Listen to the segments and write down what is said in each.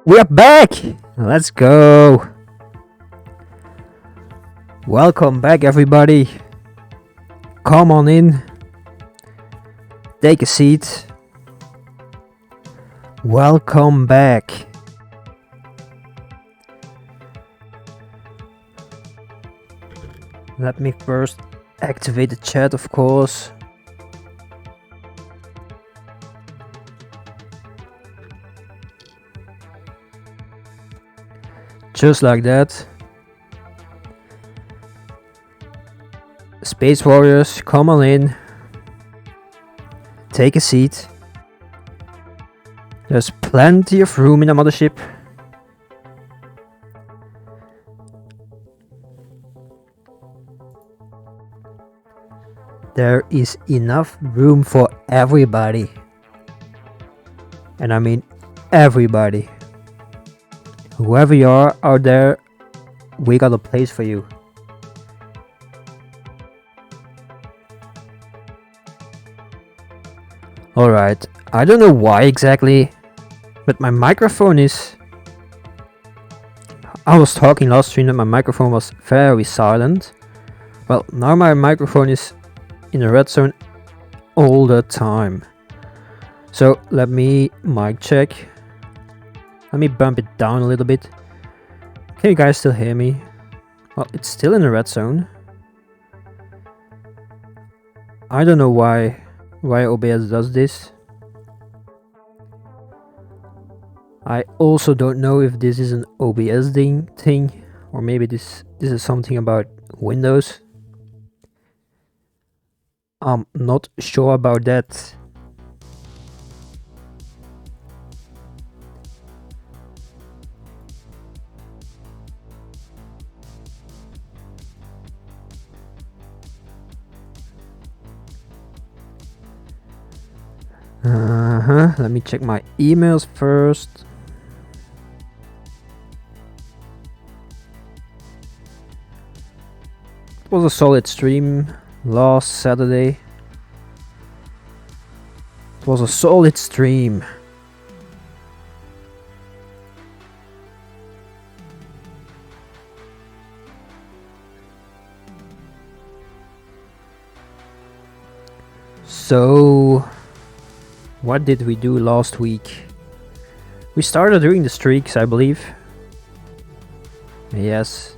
We are back! Let's go! Welcome back, everybody. Come on in. Take a seat. Welcome back. Let me first activate the chat, of course. Just like that. Space Warriors, come on in. Take a seat. There's plenty of room in the mothership. There is enough room for everybody. And I mean everybody. Whoever you are out there, we got a place for you. Alright, I don't know why exactly, but my microphone is... I was talking last stream that my microphone was very silent. Well, now my microphone is in the red zone all the time. So let me mic check. Let me bump it down a little bit. Can you guys still hear me? Well, it's still in the red zone. I don't know why OBS does this. I also don't know if this is an OBS thing or maybe this is something about Windows. I'm not sure about that. Let me check my emails first. It was a solid stream last Saturday. It was a solid stream. So, what did we do last week? We started doing the streaks, I believe. Yes.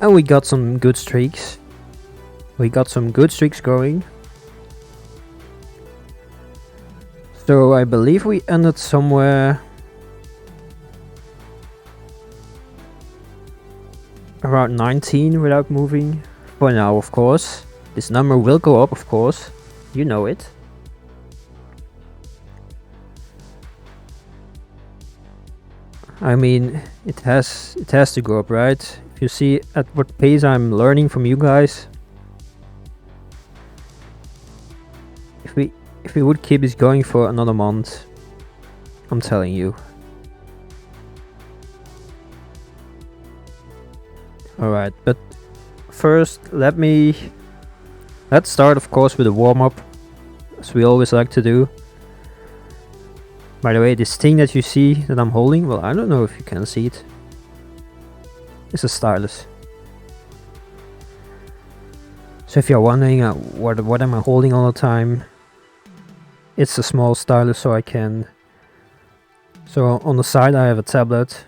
And we got some good streaks. We got some good streaks going. So I believe we ended somewhere around 19 without moving. For now, of course. This number will go up, of course. You know it. I mean, it has to go up, right? If you see at what pace I'm learning from you guys. If we would keep this going for another month, I'm telling you. Alright, but first let's start, of course, with a warm-up, as we always like to do. By the way, this thing that you see that I'm holding, well, I don't know if you can see it. It's a stylus. So if you're wondering what am I holding all the time, it's a small stylus, so So on the side I have a tablet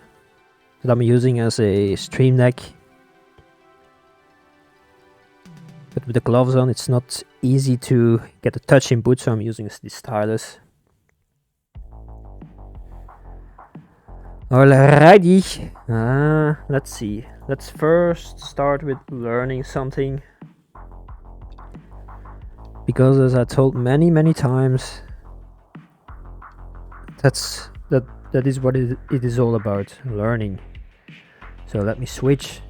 that I'm using as a stream deck. But with the gloves on, it's not easy to get a touch input, so I'm using this stylus. Alrighty. Let's see. Let's first start with learning something. Because as I told many times, that is what it is all about, learning. So let me switch.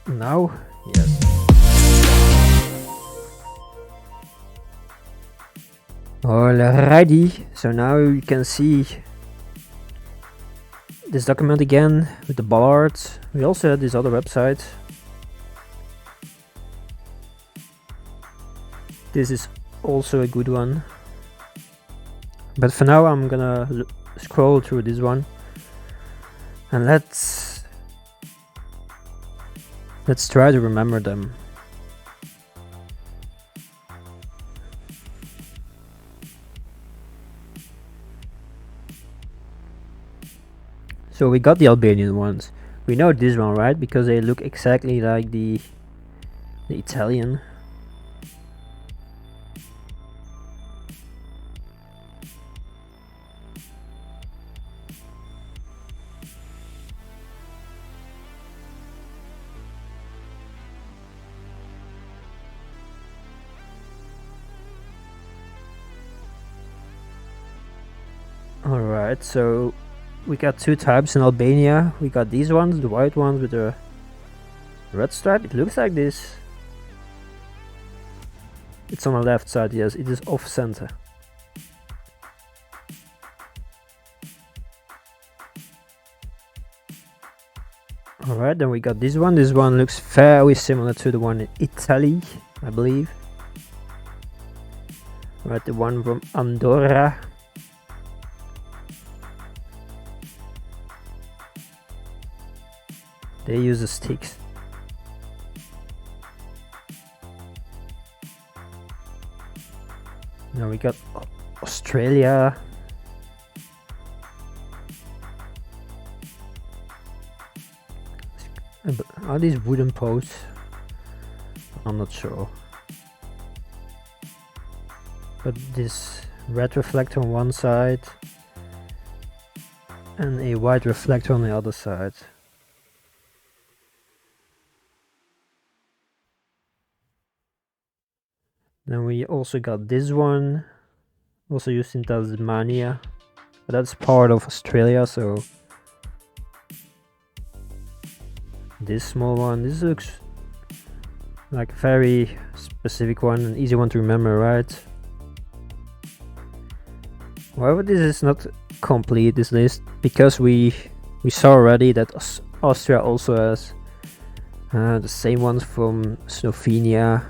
Now? Yes. Alrighty, so now you can see this document again with the bollards. We also had this other website. This is also a good one. But for now I'm gonna scroll through this one. And let's try to remember them. So we got the Albanian ones. We know this one, right? Because they look exactly like the Italian. Alright, so we got two types in Albania. We got these ones, the white ones with the red stripe. It looks like this. It's on the left side, yes, it is off center. Alright, then we got this one. This one looks very similar to the one in Italy, I believe. Alright, the one from Andorra. They use the sticks. Now we got Australia. Are these wooden posts? I'm not sure. But this red reflector on one side and a white reflector on the other side. Then we also got this one, also used in Tasmania, but that's part of Australia, so this small one, this looks like a very specific one, an easy one to remember, right? However, this is not complete, this list, because we saw already that Austria also has the same ones from Slovenia.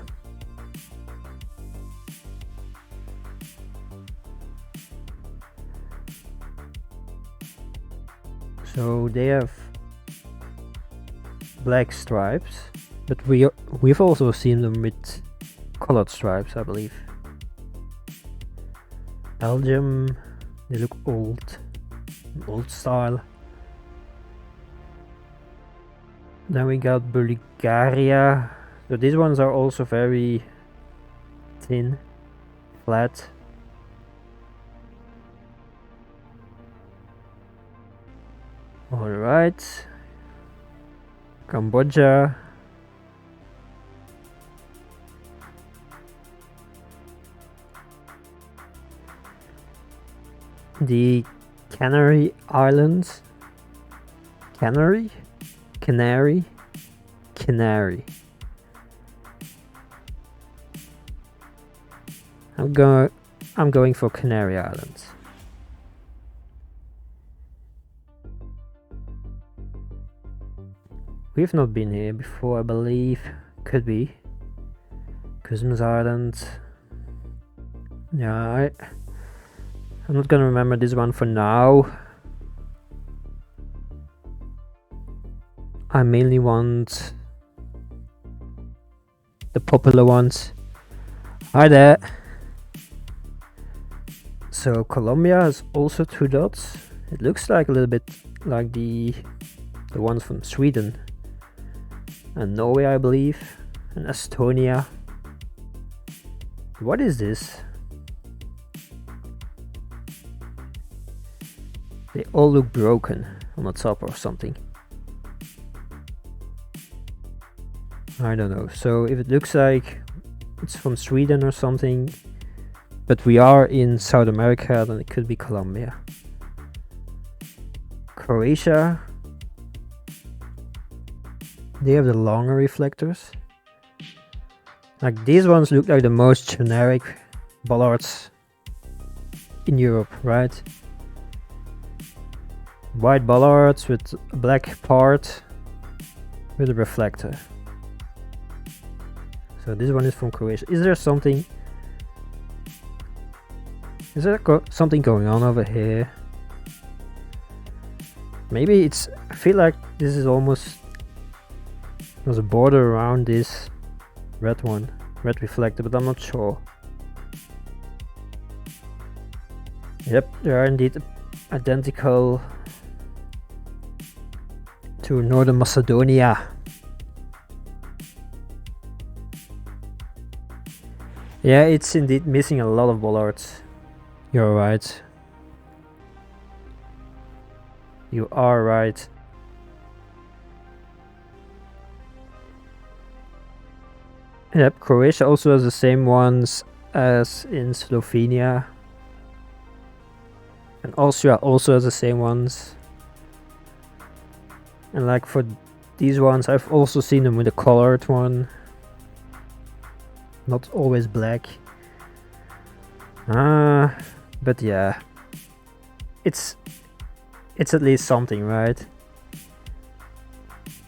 So they have black stripes, but we've also seen them with colored stripes, I believe. Belgium, they look old style. Then we got Bulgaria. So these ones are also very thin, flat. Alright, Cambodia. The Canary Islands. Canary. I'm going for Canary Islands. We've not been here before, I believe. Could be. Christmas Island. Yeah, I'm not gonna remember this one for now. I mainly want the popular ones. Hi there. So Colombia has also two dots. It looks like a little bit like the ones from Sweden and Norway, I believe, and Estonia. What is this? They all look broken on the top or something. I don't know. So if it looks like it's from Sweden or something, but we are in South America, then it could be Colombia. Croatia. They have the longer reflectors. Like these ones look like the most generic bollards in Europe, right? White bollards with a black part with a reflector. So this one is from Croatia. Is there something Is there something going on over here? Maybe it's... I feel like this is almost... There's a border around this red one. Red reflector, but I'm not sure. Yep, they are indeed identical to Northern Macedonia. Yeah, it's indeed missing a lot of bollards. You're right. You are right. Yep, Croatia also has the same ones as in Slovenia. And Austria also has the same ones. And like for these ones, I've also seen them with a colored one. Not always black. But yeah. It's at least something, right?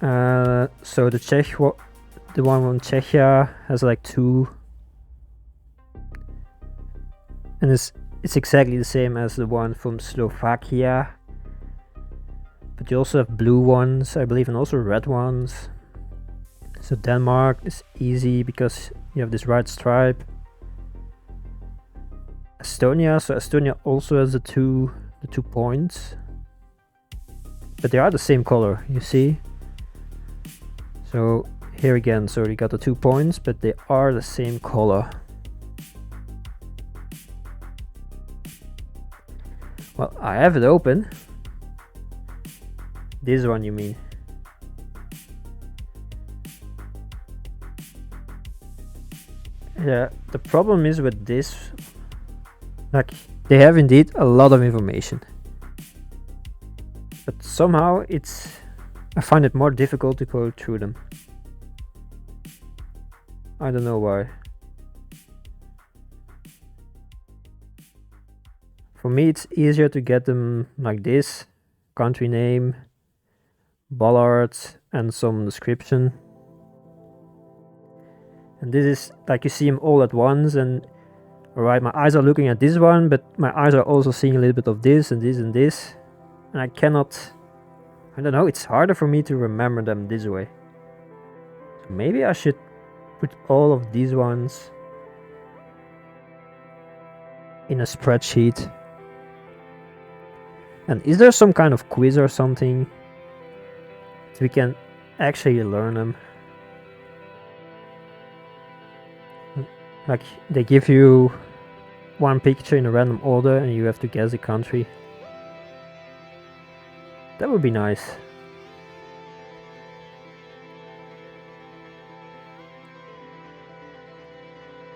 So the one from Czechia has like 2. And it's exactly the same as the one from Slovakia. But you also have blue ones, I believe, and also red ones. So Denmark is easy because you have this right stripe. Estonia, so Estonia also has the two points. But they are the same color, you see? So here again, so you got the 2 points, but they are the same color. Well, I have it open. This one, you mean? Yeah, the problem is with this, like, they have indeed a lot of information. But somehow I find it more difficult to go through them. I don't know why. For me, it's easier to get them like this: country name, bollards, and some description. And this is like you see them all at once, and alright, my eyes are looking at this one, but my eyes are also seeing a little bit of this and this and this. And I cannot, I don't know, it's harder for me to remember them this way. So maybe I should put all of these ones in a spreadsheet. And is there some kind of quiz or something so we can actually learn them? Like they give you one picture in a random order and you have to guess the country. That would be nice.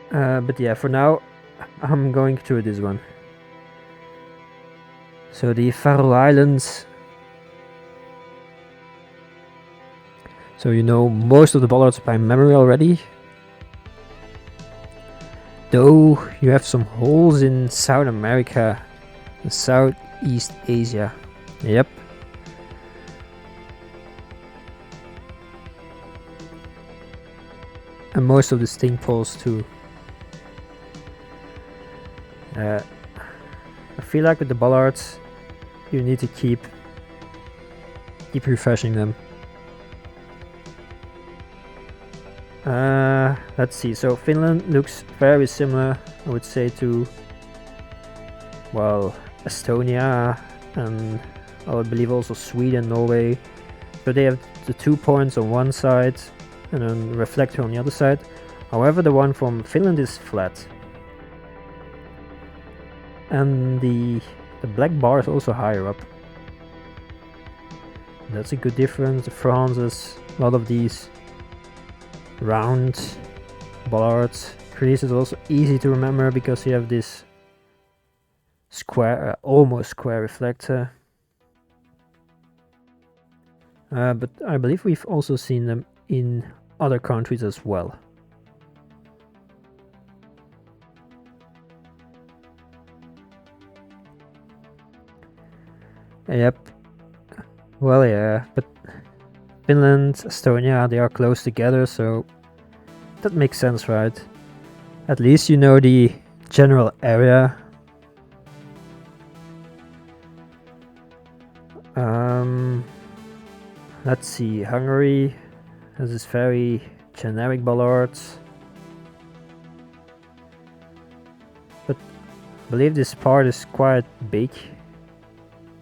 But yeah, for now I'm going through this one. So the Faroe Islands. So you know most of the bollards by memory already. Though you have some holes in South America and Southeast Asia. Yep. And most of the sting poles too. I feel like with the bollards you need to keep refreshing them. Let's see, so Finland looks very similar, I would say, to, well, Estonia, and I believe also Sweden, Norway. So they have the 2 points on one side and then reflector on the other side. However, the one from Finland is flat. And the black bar is also higher up. That's a good difference. France has a lot of these round bollards. Greece is also easy to remember because you have this square, almost square reflector. But I believe we've also seen them in other countries as well. Yep. Well, yeah, but Finland, Estonia, they are close together, so that makes sense, right? At least you know the general area. Let's see, Hungary has this very generic bollards. But I believe this part is quite big.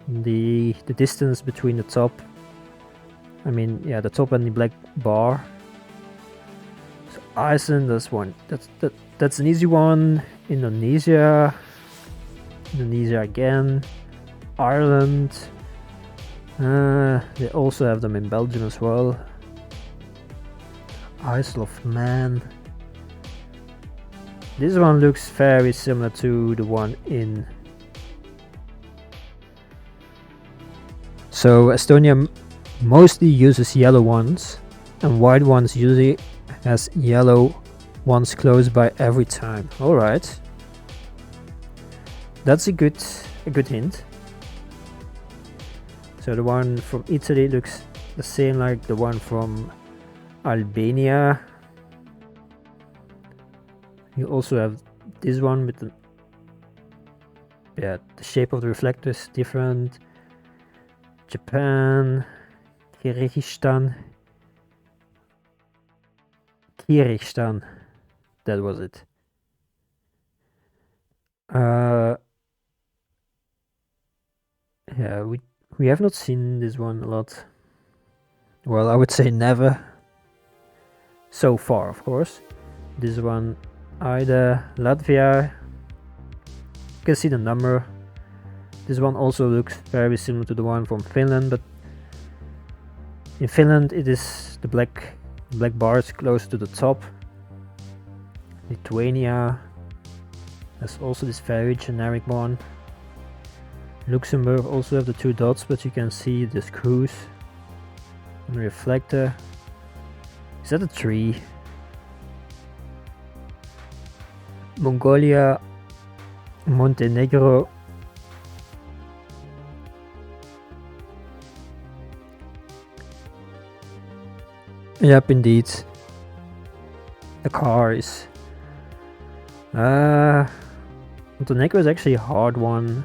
The distance between the top, I mean, yeah, the top and the black bar. So Iceland, that's one. That's an easy one. Indonesia again. Ireland. They also have them in Belgium as well. Isle of Man. This one looks very similar to the one in. So Estonia mostly uses yellow ones, and white ones usually has yellow ones close by every time. All right, that's a good hint. So the one from Italy looks the same like the one from Albania. You also have this one with the shape of the reflector is different. Japan, Kyrgyzstan, that was it. Yeah, we have not seen this one a lot. Well, I would say never. So far, of course. This one, either Latvia. You can see the number. This one also looks very similar to the one from Finland, but in Finland it is the black bars close to the top. Lithuania has also this very generic one. Luxembourg also have the two dots, but you can see the screws on the reflector. Is that a tree? Mongolia, Montenegro. Yep, indeed. The cars. Montenegro is actually a hard one.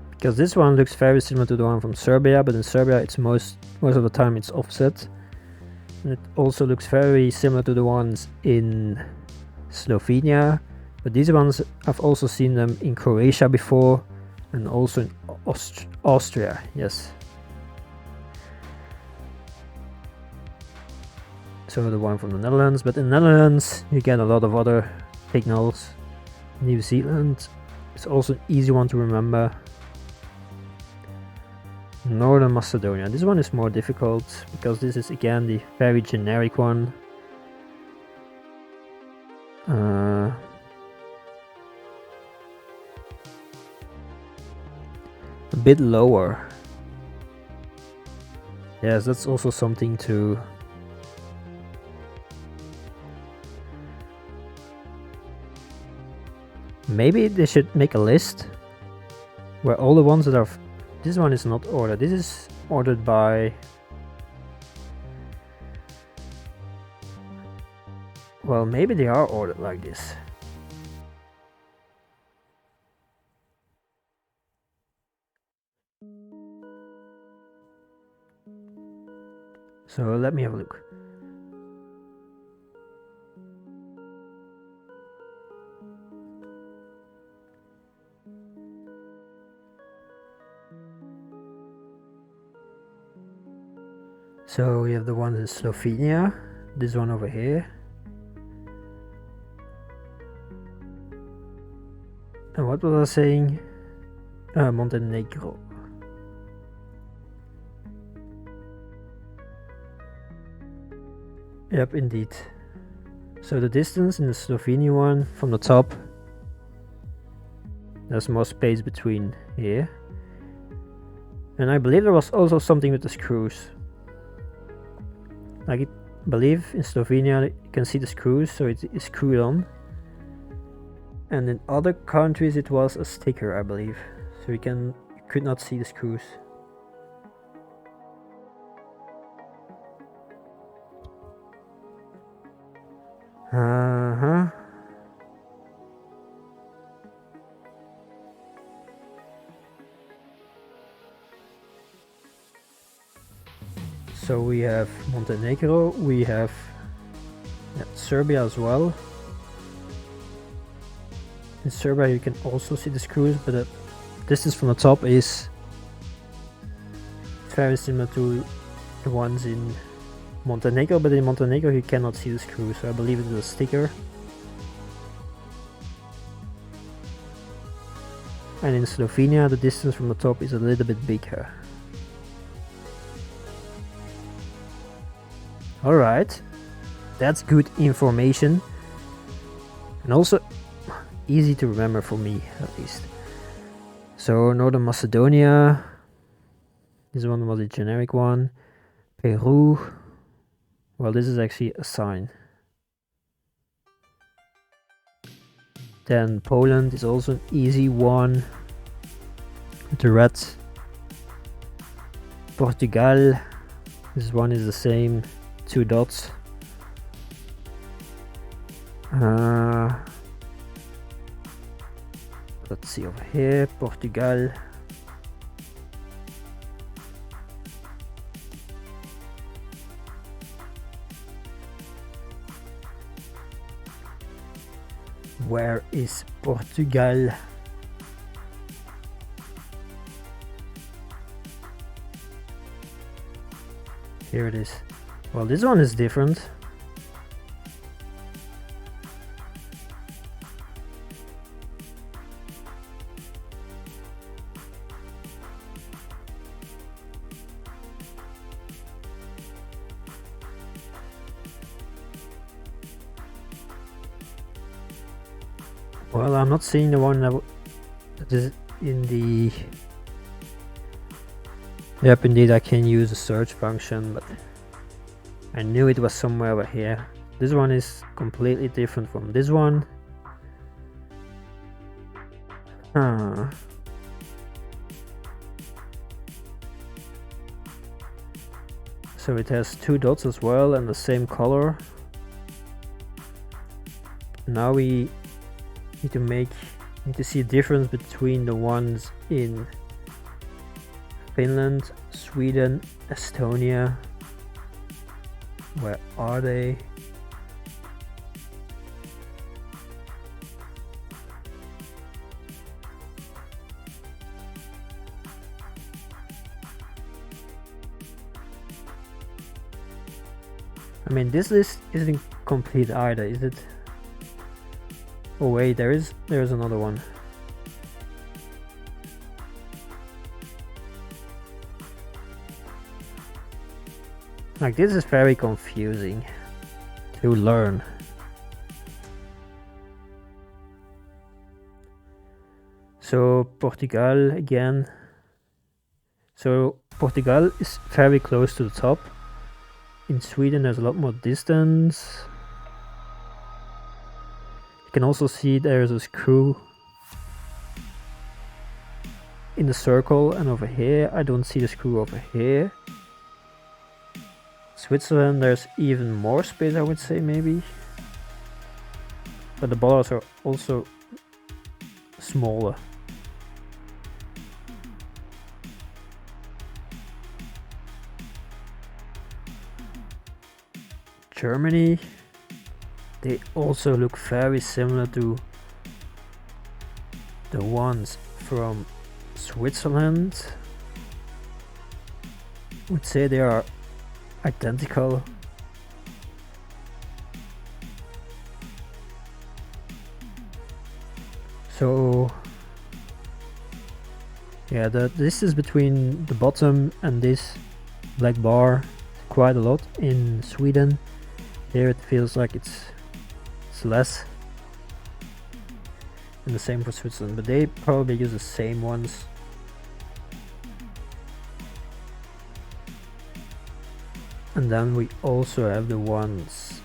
Because this one looks very similar to the one from Serbia, but in Serbia it's most of the time it's offset. And it also looks very similar to the ones in Slovenia, but these ones I've also seen them in Croatia before, and also in Austria, yes. So the one from the Netherlands, but in the Netherlands you get a lot of other signals. New Zealand is also an easy one to remember. Northern Macedonia, this one is more difficult because this is again the very generic one. A bit lower. Yes, that's also something to maybe they should make a list where all the ones that are. This one is not ordered. This is ordered by. Well, maybe they are ordered like this. So let me have a look. So we have the ones in Slovenia, this one over here. And what was I saying? Montenegro. Yep, indeed. So the distance in the Slovenian one from the top, there's more space between here. And I believe there was also something with the screws. I believe in Slovenia you can see the screws, so it is screwed on. And in other countries it was a sticker, I believe. So you could not see the screws. So we have Montenegro, we have Serbia as well. In Serbia you can also see the screws, but the distance from the top is very similar to the ones in Montenegro, but in Montenegro you cannot see the screws, so I believe it is a sticker. And in Slovenia the distance from the top is a little bit bigger. Alright, that's good information, and also easy to remember for me at least. So Northern Macedonia, this one was a generic one. Peru, well, this is actually a sign. Then Poland is also an easy one, the red. Portugal, this one is the same, 2 dots. Let's see over here, Portugal. Where is Portugal? Here it is. Well, this one is different. Well, I'm not seeing the one that is in the... Yep, indeed I can use the search function, but I knew it was somewhere over here. This one is completely different from this one. So it has 2 dots as well and the same color. Now we need to see a difference between the ones in Finland, Sweden, Estonia. Where are they? I mean, this list isn't complete either, is it? Oh wait, there's another one. Like, this is very confusing to learn. So Portugal again. So Portugal is very close to the top. In Sweden there's a lot more distance. You can also see there's a screw in the circle, and over here I don't see the screw over here. Switzerland, there's even more space, I would say, maybe. But the borders are also smaller. Germany, they also look very similar to the ones from Switzerland. I would say they are identical. So yeah, the distance between the bottom and this black bar is quite a lot in Sweden. Here it feels like it's less, and the same for Switzerland, but they probably use the same ones. And then we also have the ones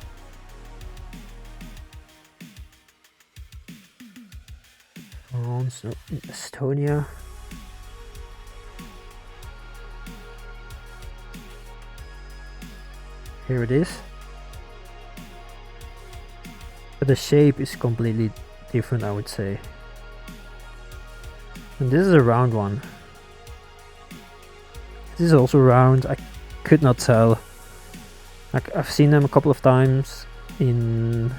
France, no, in Estonia. Here it is. But the shape is completely different, I would say. And this is a round one. This is also round. I could not tell. I've seen them a couple of times in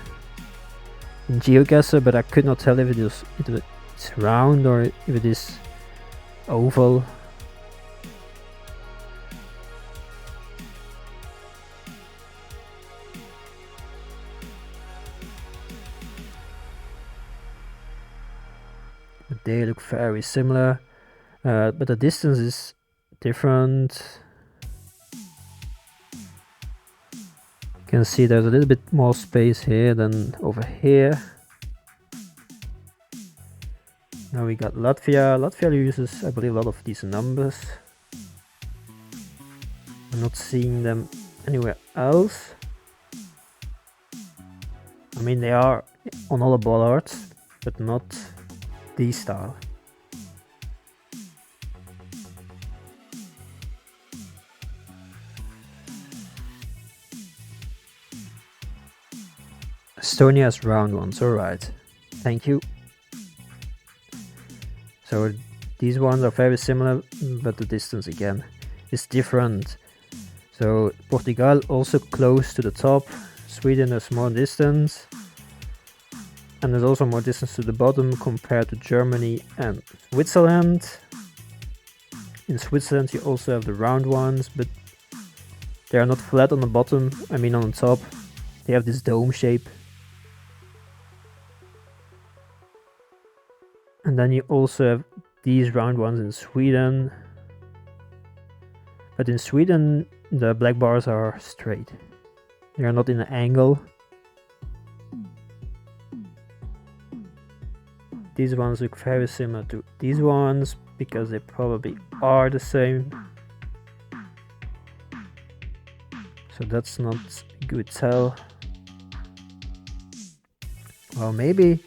GeoGuessr, but I could not tell if it's round or if it is oval. But they look very similar, but the distance is different. You can see there's a little bit more space here than over here. Now we got Latvia. Latvia uses, I believe, a lot of these numbers. I'm not seeing them anywhere else. I mean, they are on all the bollards, but not these style. Estonia has round ones, alright. Thank you. So these ones are very similar, but the distance again is different. So Portugal also close to the top. Sweden there's more distance. And there's also more distance to the bottom compared to Germany and Switzerland. In Switzerland you also have the round ones, but they are not flat on the bottom, I mean on the top. They have this dome shape. And then you also have these round ones in Sweden. But in Sweden the black bars are straight. They are not in an angle. These ones look very similar to these ones because they probably are the same. So that's not a good tell. Well, maybe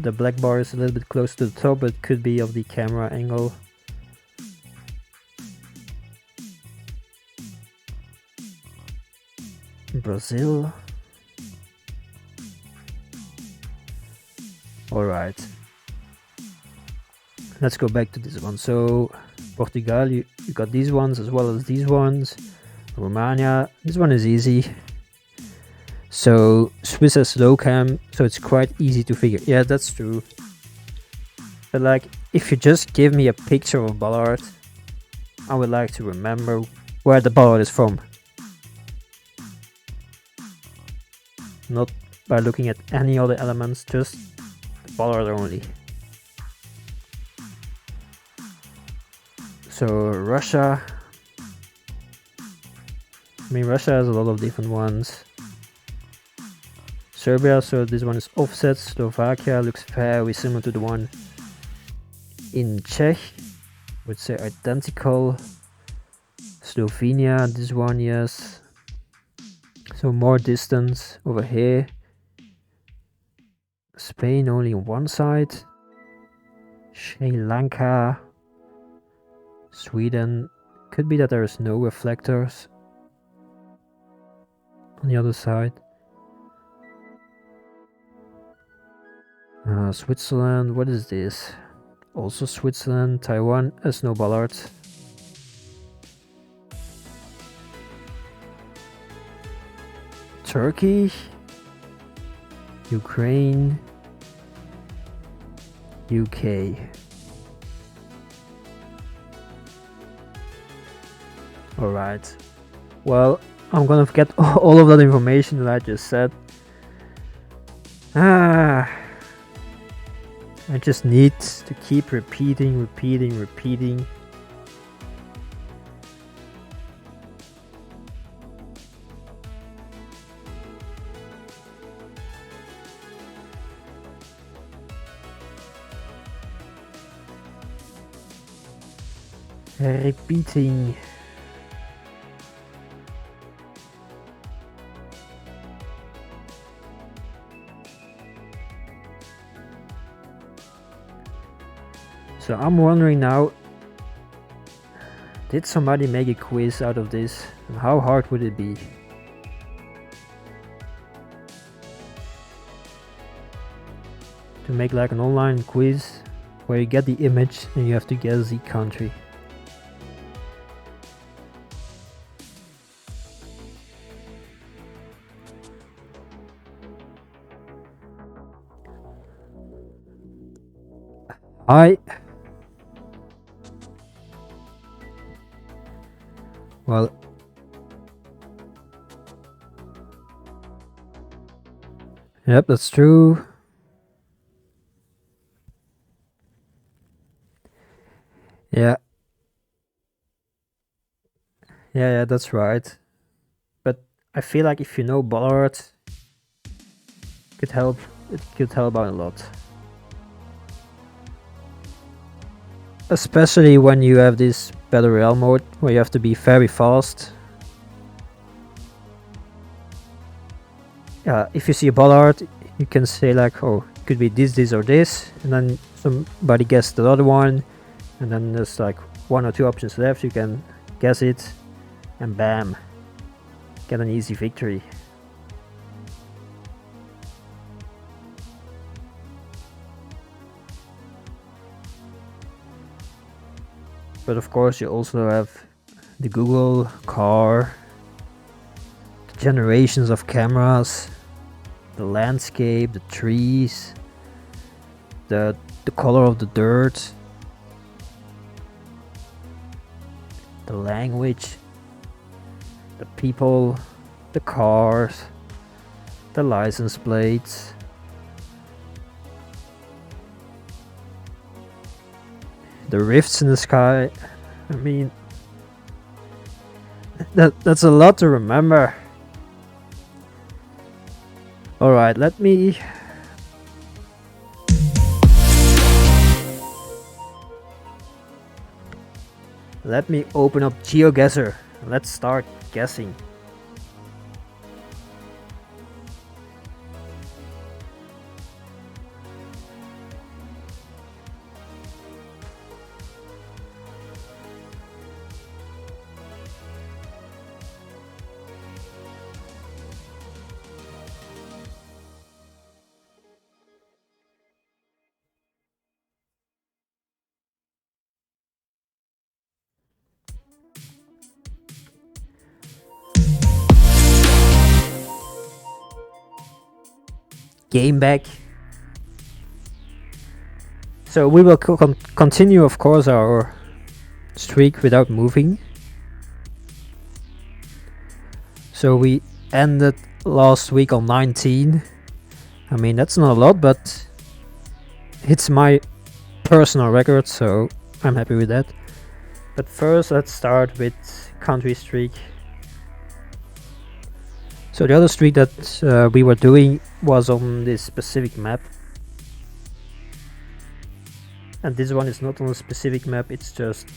the black bar is a little bit close to the top, but it could be of the camera angle. Brazil. Alright. Let's go back to this one. So Portugal, you got these ones as well as these ones. Romania, this one is easy. So Swiss has slow cam, so it's quite easy to figure. Yeah, that's true. But like, if you just give me a picture of a bollard, I would like to remember where the bollard is from. Not by looking at any other elements, just the bollard only. So Russia. I mean, Russia has a lot of different ones. Serbia, so this one is offset. Slovakia looks very similar to the one in Czech. I would say identical. Slovenia, this one, yes. So more distance over here. Spain only on one side. Sri Lanka. Sweden. Could be that there is no reflectors on the other side. Switzerland, what is this? Also Switzerland. Taiwan has no bollards. Turkey, Ukraine, UK. Alright, well, I'm gonna forget all of that information that I just said. I just need to keep repeating. Repeating. So I'm wondering now, did somebody make a quiz out of this? And how hard would it be? To make like an online quiz where you get the image and you have to guess the country. I well, yep, that's true. Yeah, yeah, that's right. But I feel like if you know Bollard, could help. It could help out a lot, especially when you have this battle royale mode where you have to be very fast. If you see a Bollard, you can say like, oh, it could be this, or this, and then somebody guessed the other one, and then there's like one or two options left. You can guess it, and bam, get an easy victory. But of course you also have the Google car, the generations of cameras, the landscape, the trees, the color of the dirt, the language, the people, the cars, the license plates, the rifts in the sky. I mean, that's a lot to remember. Alright, let me open up GeoGuessr. Let's start guessing. Game back. So we will continue, of course, our streak without moving. So we ended last week on 19. I mean, that's not a lot, but it's my personal record, so I'm happy with that. But first, let's start with country streak. So the other streak that we were doing was on this specific map. And this one is not on a specific map, it's just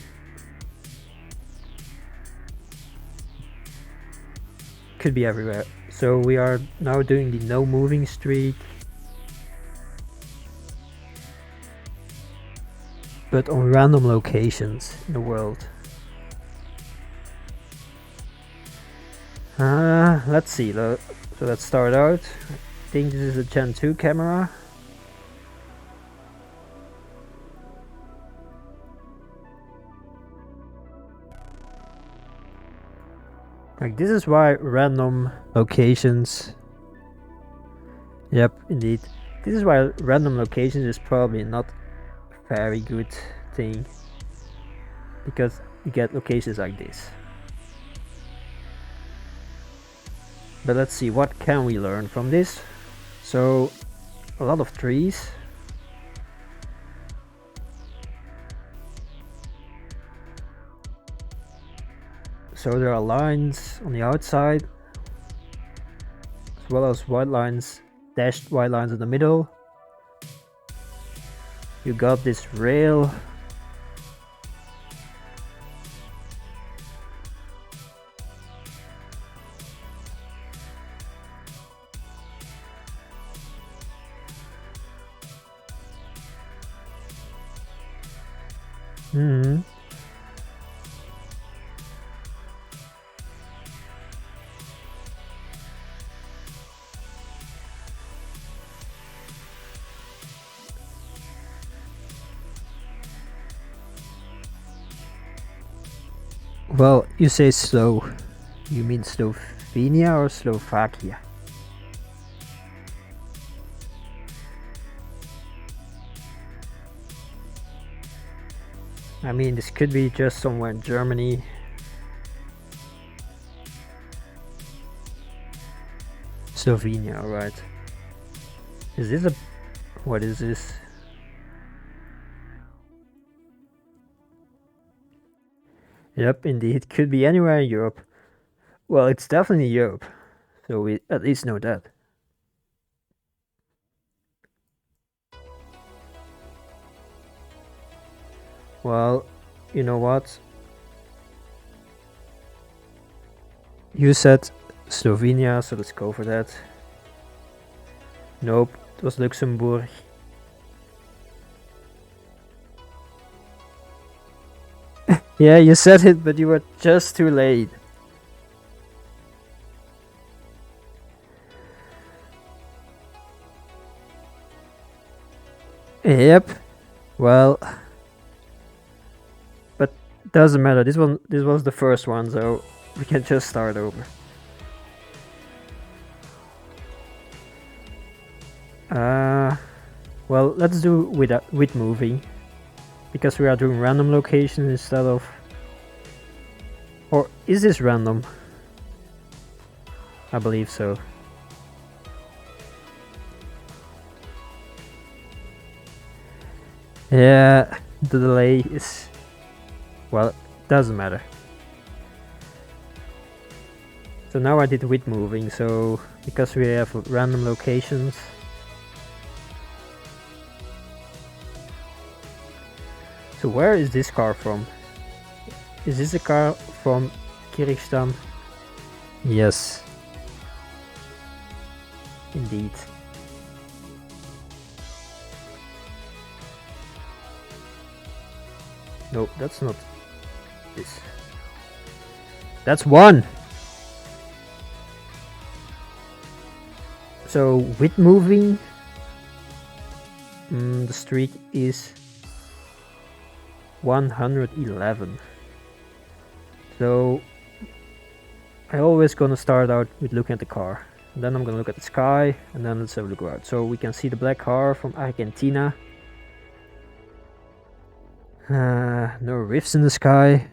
could be everywhere. So we are now doing the no moving streak, but on random locations in the world. Let's see. So let's start out. I think this is a Gen 2 camera. Like, this is why random locations. Yep, indeed. This is why random locations is probably not a very good thing, because you get locations like this. But let's see, what can we learn from this? So, a lot of trees. So there are lines on the outside, as well as white lines, dashed white lines in the middle. You got this rail. Well, you say slow. You mean Slovenia or Slovakia? I mean, this could be just somewhere in Germany. Slovenia, alright. Is this a... what is this? Yep, indeed, could be anywhere in Europe. Well, it's definitely Europe, so we at least know that. Well, you know what? You said Slovenia, so let's go for that. Nope, it was Luxembourg. Yeah, you said it, but you were just too late. Yep. Well, but doesn't matter. This was the first one, so we can just start over. Well, let's do with moving, because we are doing random locations instead of... or is this random? I believe so. Yeah, the delay is... well, it doesn't matter. So now I did with moving, so because we have random locations. So where is this car from? Is this a car from Kyrgyzstan? Yes. Indeed. Nope, that's not this. That's one! So with moving, the streak is 111. So I always gonna start out with looking at the car. And then I'm gonna look at the sky, and then let's have a look around. So we can see the black car from Argentina. No rifts in the sky.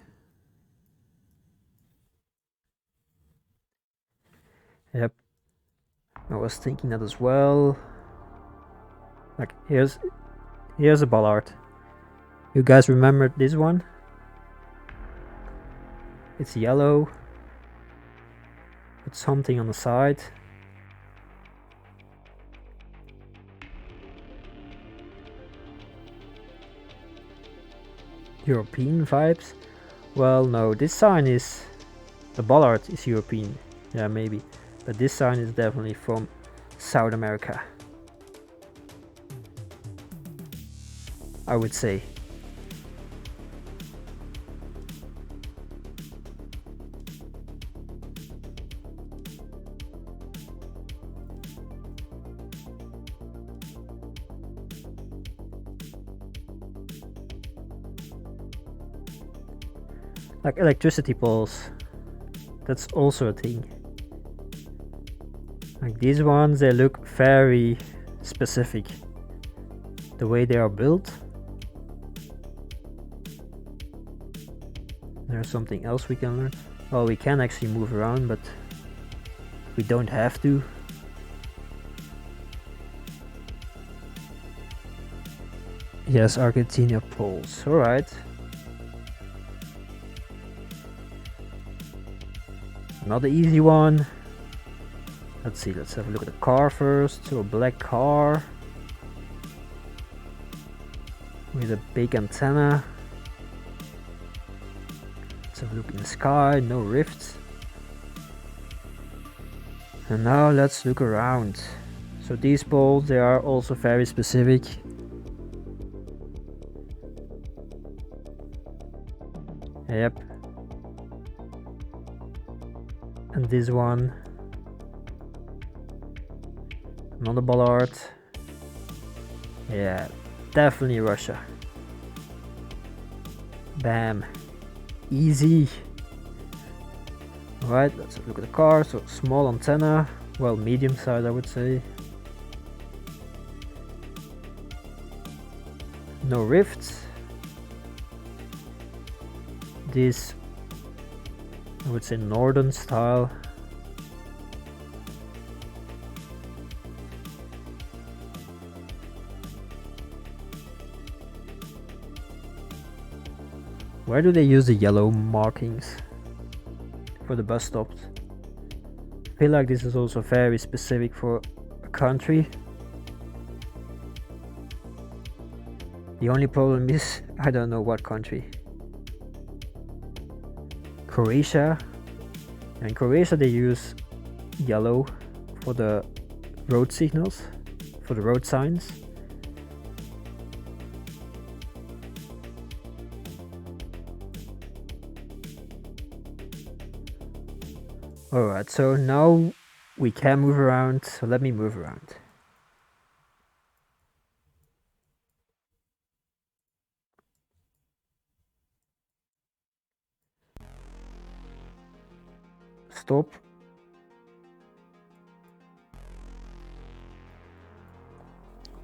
Yep, I was thinking that as well. Like here's a bollard. You guys remember this one? It's yellow with something on the side. European vibes? Well, no, this sign is... the bollard is European. Yeah, maybe. But this sign is definitely from South America, I would say. Like electricity poles, that's also a thing. Like these ones, they look very specific, the way they are built. There's something else we can learn. Well, we can actually move around, but we don't have to. Yes, Argentina poles, alright. Another easy one. Let's see, let's have a look at the car first. So a black car with a big antenna. Let's have a look in the sky, no rifts. And now let's look around. So these poles, they are also very specific. Yep. And this one, another bollard. Yeah, definitely Russia. Bam, easy. Alright, let's have a look at the car. So small antenna, well, medium size I would say. No rifts. this, I would say, northern style. Where do they use the yellow markings for the bus stops? I feel like this is also very specific for a country. The only problem is I don't know what country. Croatia. In Croatia they use yellow for the road signals, for the road signs. Alright, so now we can move around, so let me move around. Stop.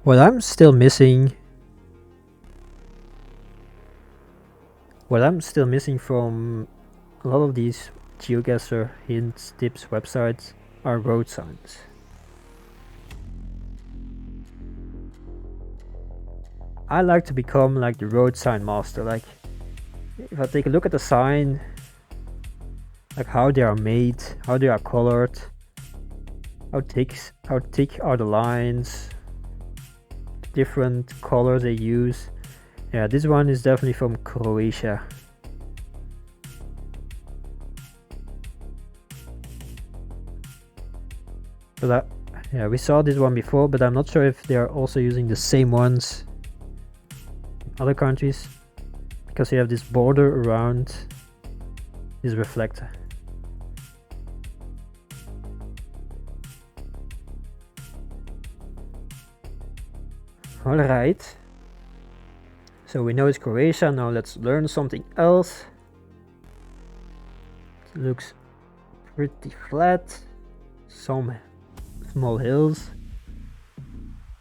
What I'm still missing from a lot of these GeoGuessr hints, tips, websites are road signs. I like to become like the road sign master. Like, if I take a look at the sign, like how they are made, how they are colored, how thick are the lines, different colors they use. Yeah, this one is definitely from Croatia. But yeah, we saw this one before, but I'm not sure if they are also using the same ones in other countries, because you have this border around this reflector. Alright, so we know it's Croatia. Now let's learn something else. It looks pretty flat, some small hills.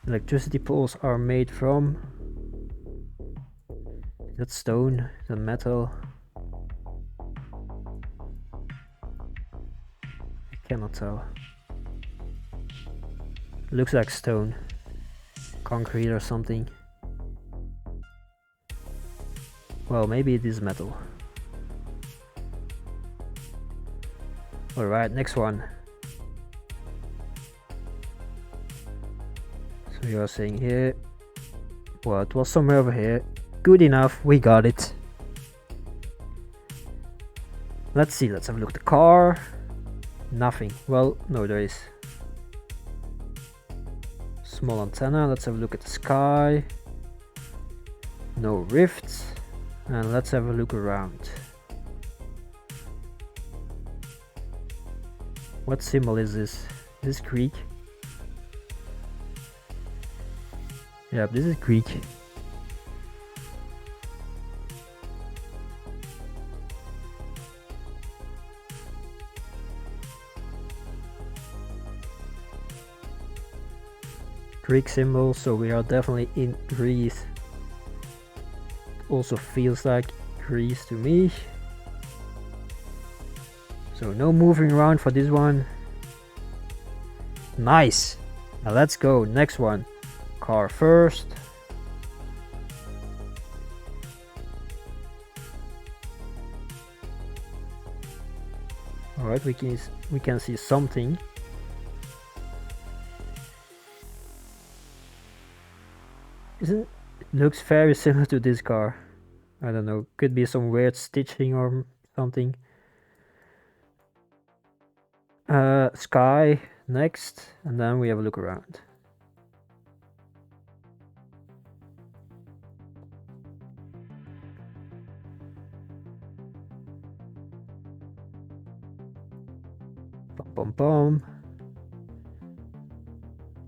Electricity poles are made from that stone, the metal. I cannot tell. It looks like stone, concrete or something. Well, maybe it is metal. Alright, next one. So you are saying here, well, it was somewhere over here. Good enough, we got it. Let's see, let's have a look at the car. Nothing. Well, no, there is. Small antenna. Let's have a look at the sky. No rifts. And let's have a look around. What symbol is this? Is this Greek? Yeah, this is Greek. Greek symbol, so we are definitely in Greece. Also feels like Greece to me. So no moving around for this one. Nice. Now let's go. Next one. Car first. Alright, we can see something. It looks very similar to this car. I don't know, could be some weird stitching or something. Sky next, and then we have a look around. Bum bum bum.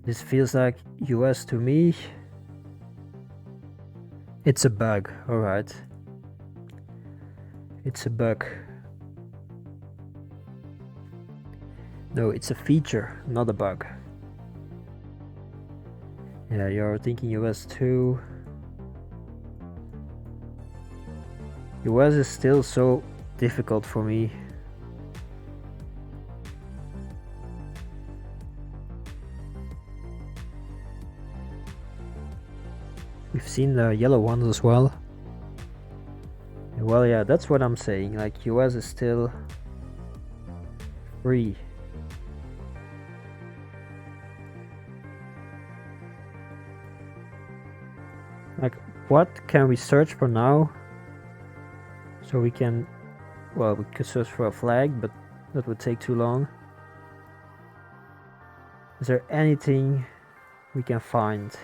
This feels like US to me. It's a bug, alright. It's a bug. No, it's a feature, not a bug. Yeah, you're thinking US too. US is still so difficult for me. We've seen the yellow ones as well. Well, yeah, that's what I'm saying. Like, US is still free. Like, what can we search for now? So we can, well, we could search for a flag, but that would take too long. Is there anything we can find?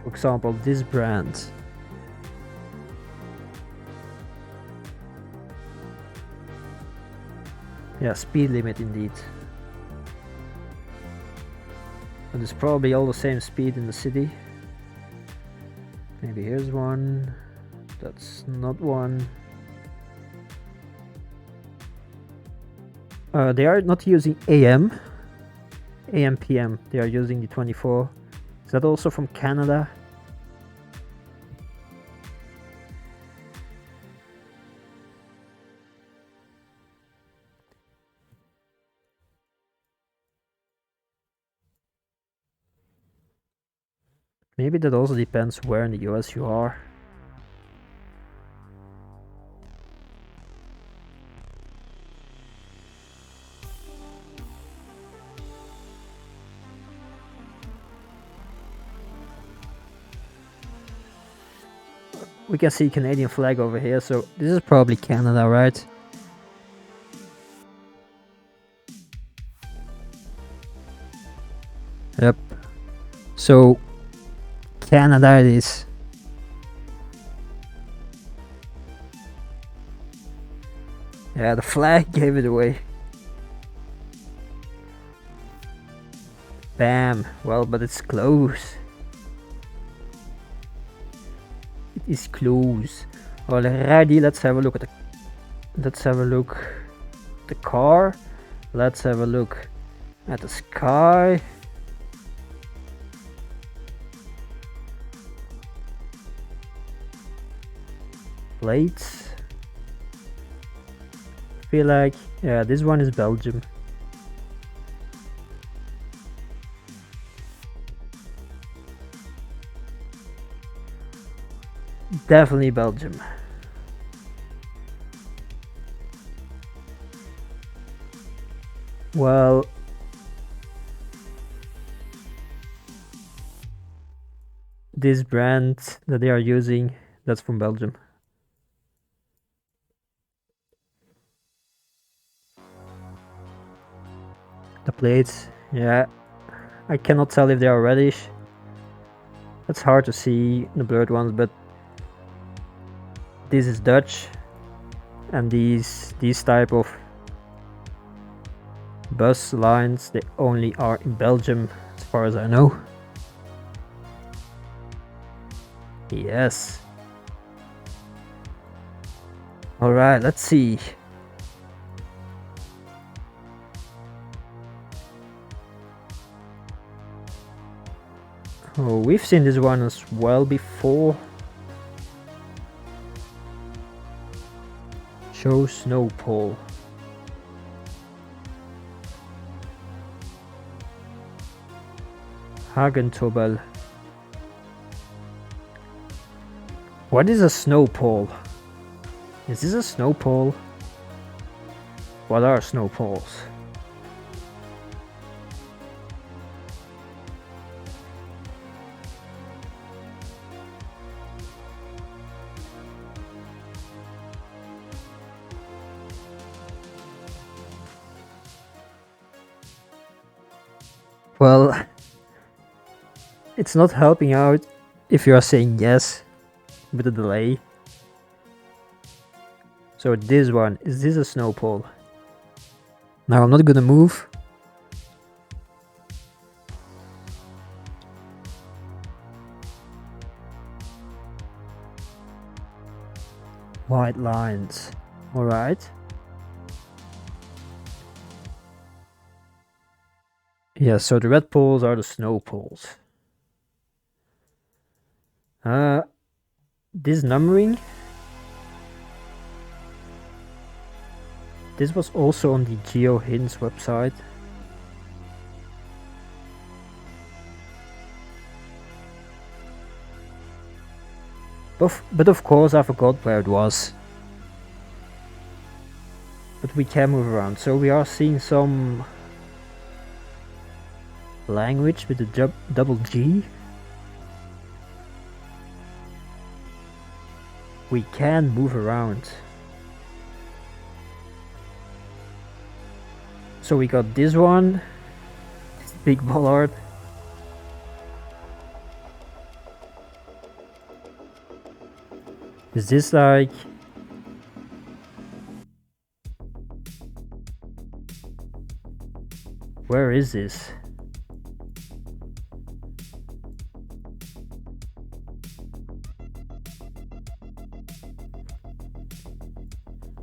For example, this brand. Yeah, speed limit indeed. And it's probably all the same speed in the city. Maybe here's one. That's not one. They are not using AM, PM. They are using the 24. Is that also from Canada? Maybe that also depends where in the US you are. We can see Canadian flag over here, so this is probably Canada, right? Yep. So Canada it is. Yeah, the flag gave it away. Bam. Well, but it's close. It is close. Alrighty, let's have a look at the car. Let's have a look at the sky. Plates. Feel like, yeah, this one is Belgium. Definitely Belgium. Well, this brand that they are using, that's from Belgium. The plates, yeah, I cannot tell if they are reddish. That's hard to see the blurred ones, but this is Dutch, and these type of bus lines, they only are in Belgium as far as I know. Yes. All right, let's see. Oh, we've seen this one as well before. Show snow pole. Hagentobel. What is a snow pole? Is this a snow pole? What are snow poles? Well, it's not helping out if you are saying yes with a delay. So this one, is this a snow pole? Now I'm not gonna move. White lines. Alright. Yeah, so the red poles are the snow poles. This numbering, this was also on the GeoHints website. But of course I forgot where it was. But we can move around, so we are seeing some language with the double G. We can move around. So we got this one, this big bollard. Is this like... Where is this?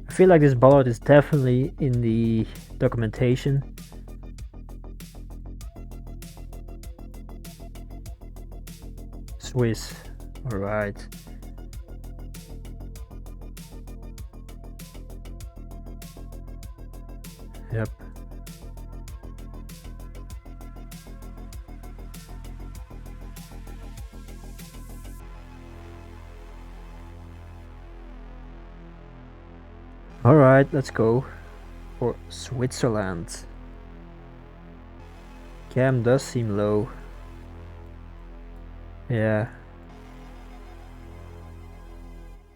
I feel like this bollard is definitely in the documentation. Swiss, alright. Yep. Alright, let's go for Switzerland. Cam does seem low. Yeah.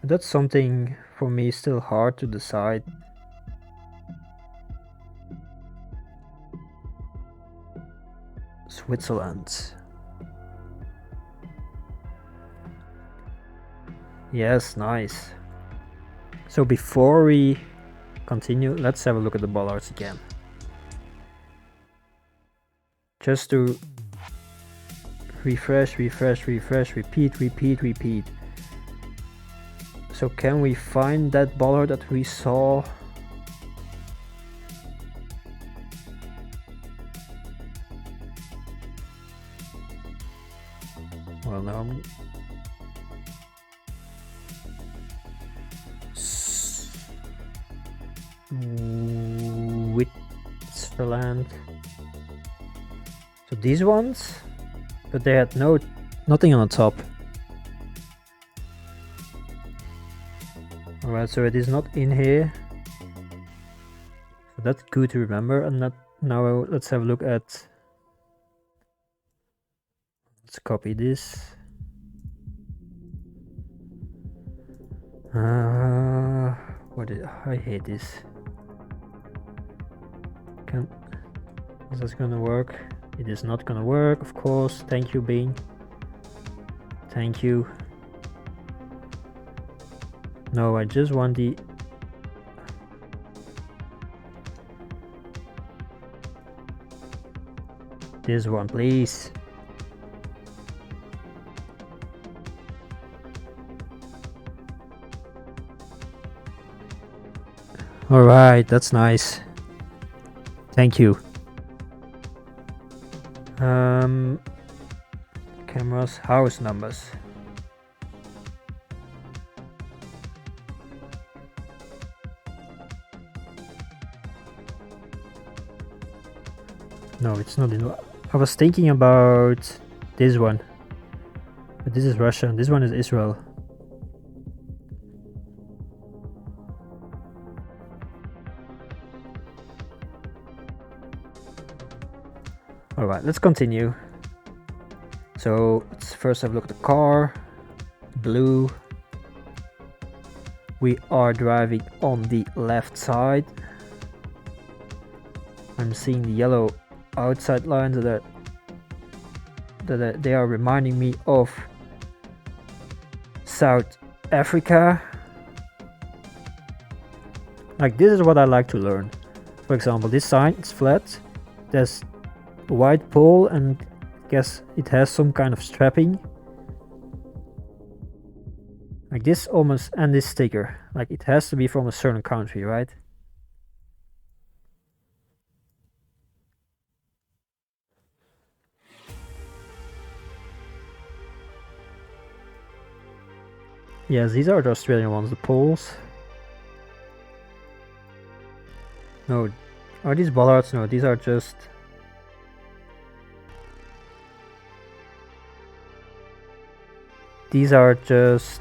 That's something for me still hard to decide. Switzerland. Yes, nice. So before we continue, let's have a look at the bollards again. Just to refresh, repeat. So can we find that bollard that we saw? Well, no. Switzerland. So these ones, but they had nothing on the top. Alright, so it is not in here. So that's good to remember. And now let's have a look at. Let's copy this. I hate this. Is this gonna work? It is not gonna work, of course. Thank you, Bing. Thank you. No, I just want the... This one, please. Alright, that's nice. Thank you. Cameras, house numbers. No, it's not in... I was thinking about this one. But this is Russia, and this one is Israel. Alright, let's continue. So let's first have a look at the car. Blue. We are driving on the left side. I'm seeing the yellow outside lines that they are reminding me of South Africa. Like, this is what I like to learn. For example, this sign, it's flat. There's a white pole and I guess it has some kind of strapping. Like this almost, and this sticker. Like, it has to be from a certain country, right? Yes, these are the Australian ones, the poles. No, are these bollards? No, these are just... These are just...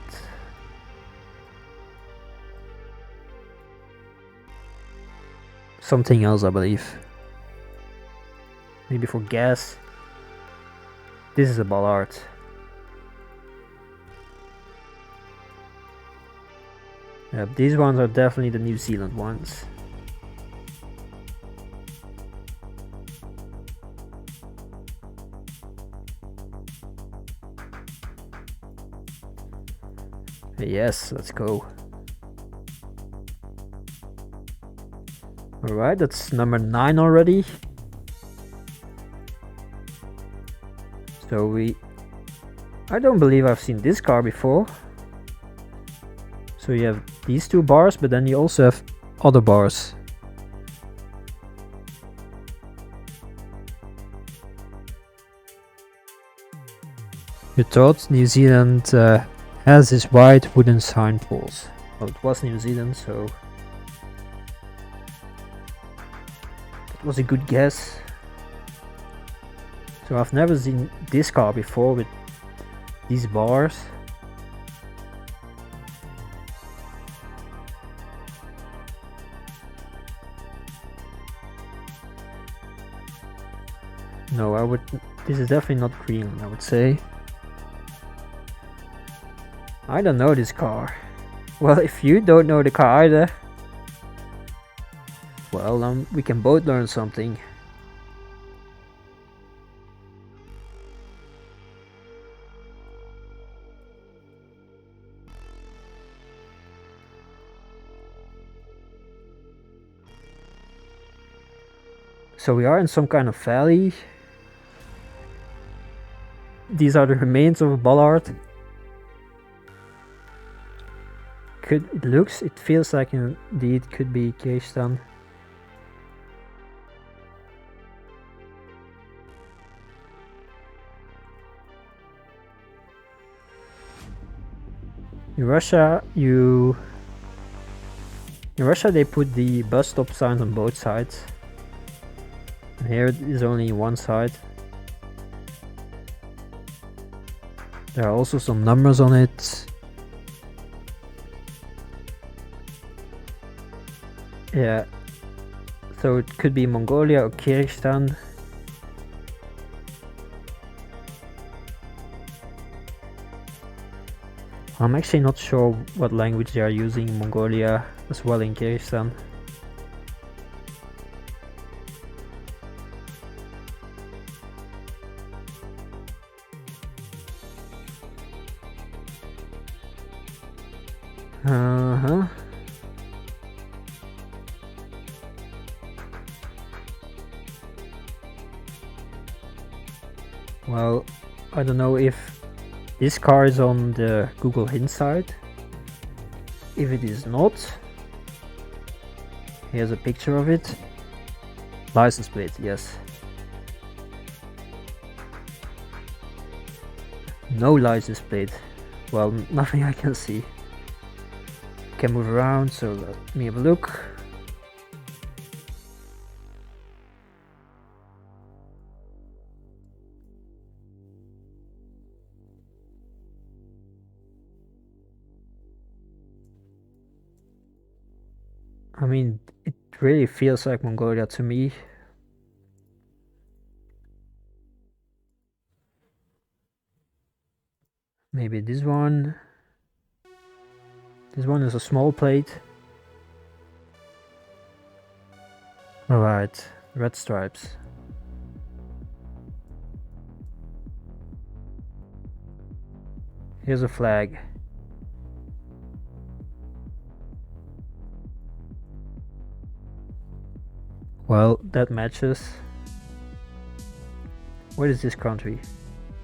something else, I believe. Maybe for gas. This is a bollard. Yeah, these ones are definitely the New Zealand ones. Yes, let's go. Alright, that's number 9 already. So I don't believe I've seen this car before. So you have these 2 bars, but then you also have other bars. You thought New Zealand has these white wooden sign poles. Well, it was New Zealand, so that was a good guess. So I've never seen this car before with these bars. No, this is definitely not Greenland, I would say. I don't know this car. Well, if you don't know the car either, well, we can both learn something. So we are in some kind of valley. These are the remains of a bollard. It feels like indeed could be Kyrgyzstan. In Russia they put the bus stop signs on both sides. And here it is only one side. There are also some numbers on it. Yeah, so it could be Mongolia or Kyrgyzstan. I'm actually not sure what language they are using in Mongolia as well in Kyrgyzstan. Well, I don't know if this car is on the Google Hint site. If it is not, here's a picture of it. License plate, yes. No license plate. Well, nothing I can see. Can move around, so let me have a look. I mean, it really feels like Mongolia to me. Maybe this one. This one is a small plate. Alright, red stripes. Here's a flag. Well, that matches. What is this country?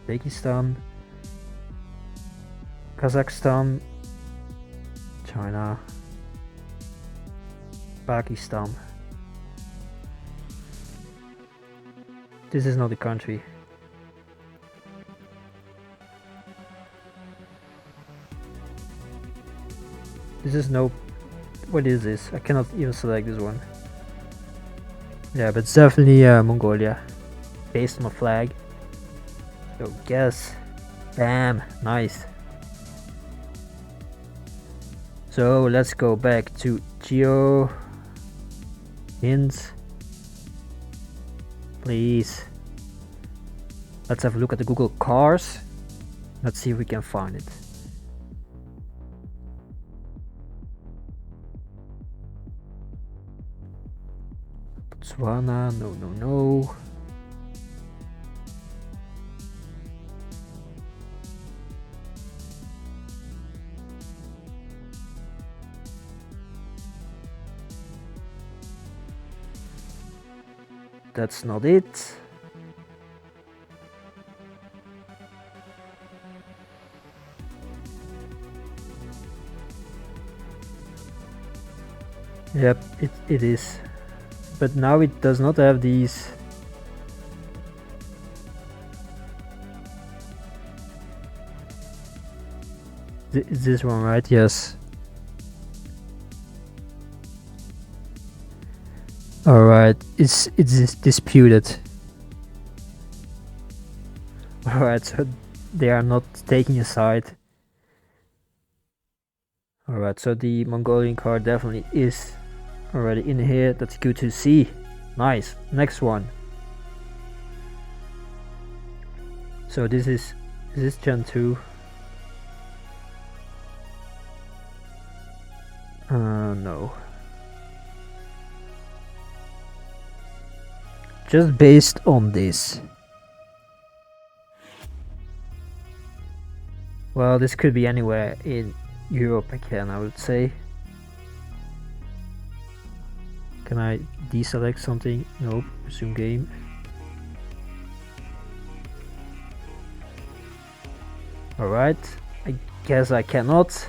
Uzbekistan, Kazakhstan, China, Pakistan. This is not a country. This is no... What is this? I cannot even select this one. Yeah, but it's definitely Mongolia. Based on a flag. So guess. Bam! Nice. So let's go back to Geo hints. Please. Let's have a look at the Google cars. Let's see if we can find it. Botswana, no. That's not it. Yep, it is. But now it does not have these. Is this one right? Yes. Alright, it's disputed. Alright, so they are not taking a side. Alright, so the Mongolian card definitely is already in here. That's good to see. Nice. Next one. So this is Gen 2? No. Just based on this. Well, this could be anywhere in Europe again, I would say. Can I deselect something? Nope. Resume game. Alright. I guess I cannot.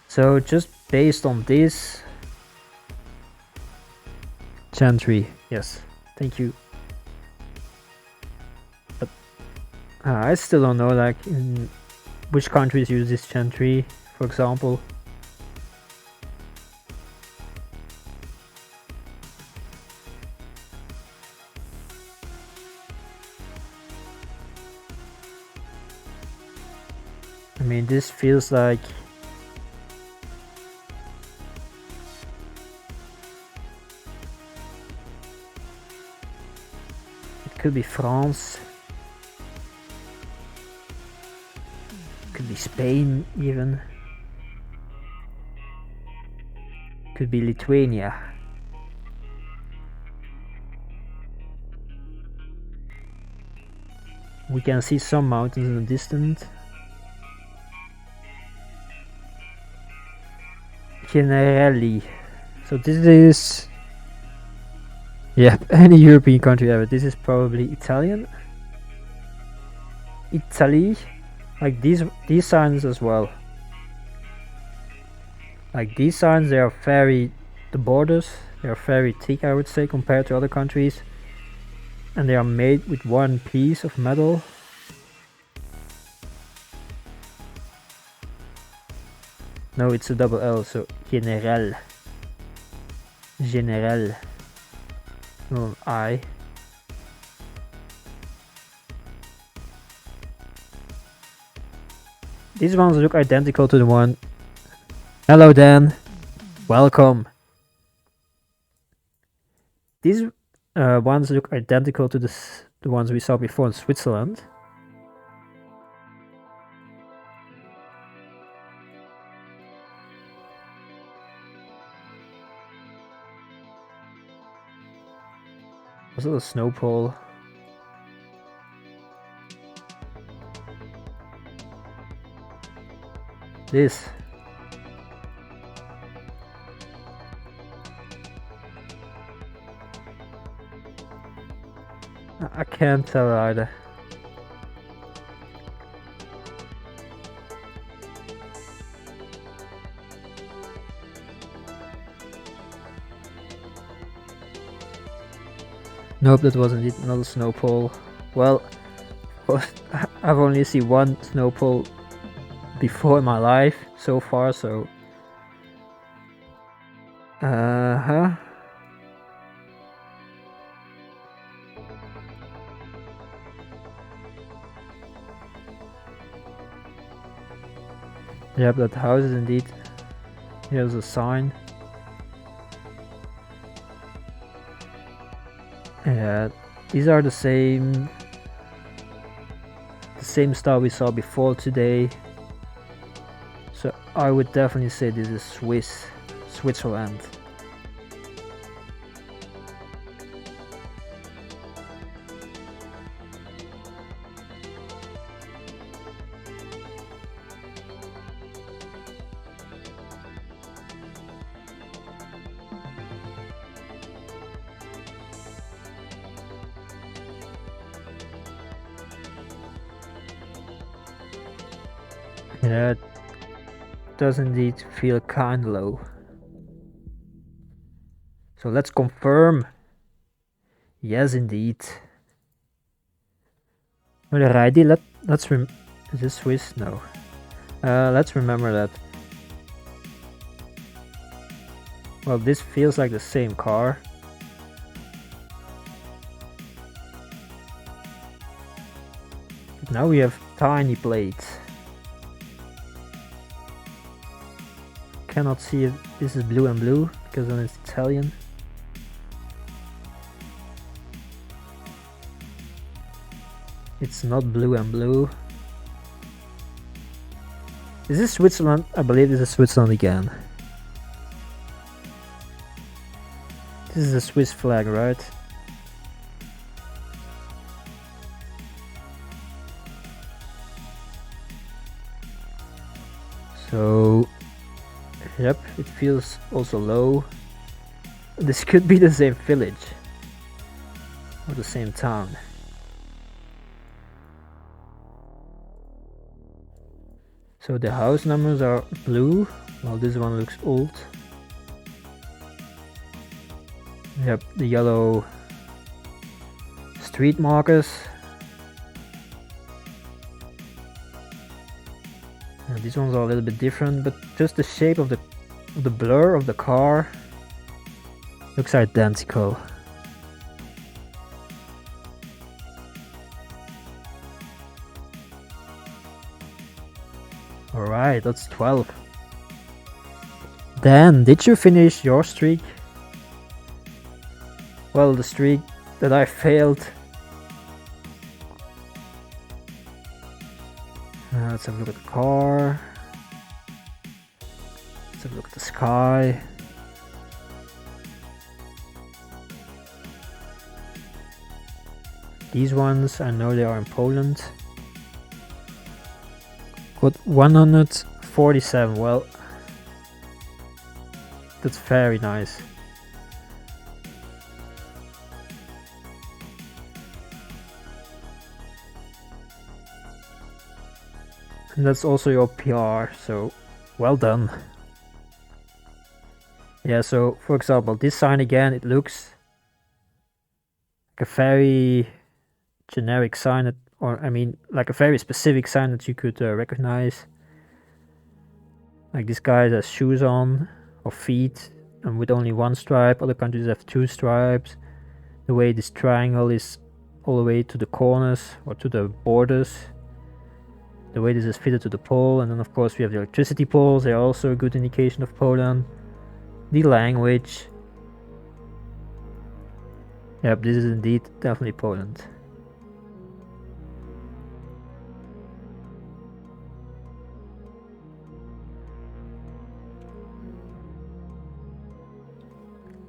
So just based on this. Gen 3. Yes. Thank you. But I still don't know, like, in which countries use this Gen 3, for example. I mean, this feels like it could be France, could be Spain even, could be Lithuania. We can see some mountains in the distance. Generali. So this is, yeah, any European country ever. This is probably Italian. Italy. Like these signs as well. Like these signs, they are very, the borders, they are very thick, I would say, compared to other countries. And they are made with one piece of metal. No, it's a double L, so General. General. No, I. These ones look identical to the one. Hello Dan. Welcome. These ones look identical to the ones we saw before in Switzerland. Was it a snow pole? This. I can't tell either. Nope, that was indeed another snow pole. Well, I've only seen one snow pole before in my life so far, so... Uh-huh. Yep, that house is indeed... Here's a sign. Yeah, these are the same style we saw before today. So I would definitely say this is Switzerland. Yeah, it does indeed feel kind low. So let's confirm. Yes, indeed. Alrighty, let's is this Swiss? No. Let's remember that. Well, this feels like the same car. But now we have tiny plates. Cannot see if this is blue and blue because then it's Italian. It's not blue and blue. Is this Switzerland? I believe this is Switzerland again. This is a Swiss flag, right? So, yep, it feels also low. This could be the same village or the same town. So the house numbers are blue, while this one looks old. Yep, the yellow street markers. And these ones are a little bit different, but just the shape of the blur of the car looks identical. Alright, that's 12. Dan, did you finish your streak? Well, the streak that I failed. Let's have a look at the car. Let's have a look at the sky. These ones, I know they are in Poland. Got 147, well, that's very nice. And that's also your PR, so well done. Yeah, so for example, this sign again, it looks like a very generic sign, that, or I mean, like a very specific sign that you could recognize. Like this guy has shoes on, or feet, and with only one stripe. Other countries have 2 stripes. The way this triangle is all the way to the corners, or to the borders. The way this is fitted to the pole, and then of course we have the electricity poles, they're also a good indication of Poland. The language. Yep, this is indeed definitely Poland.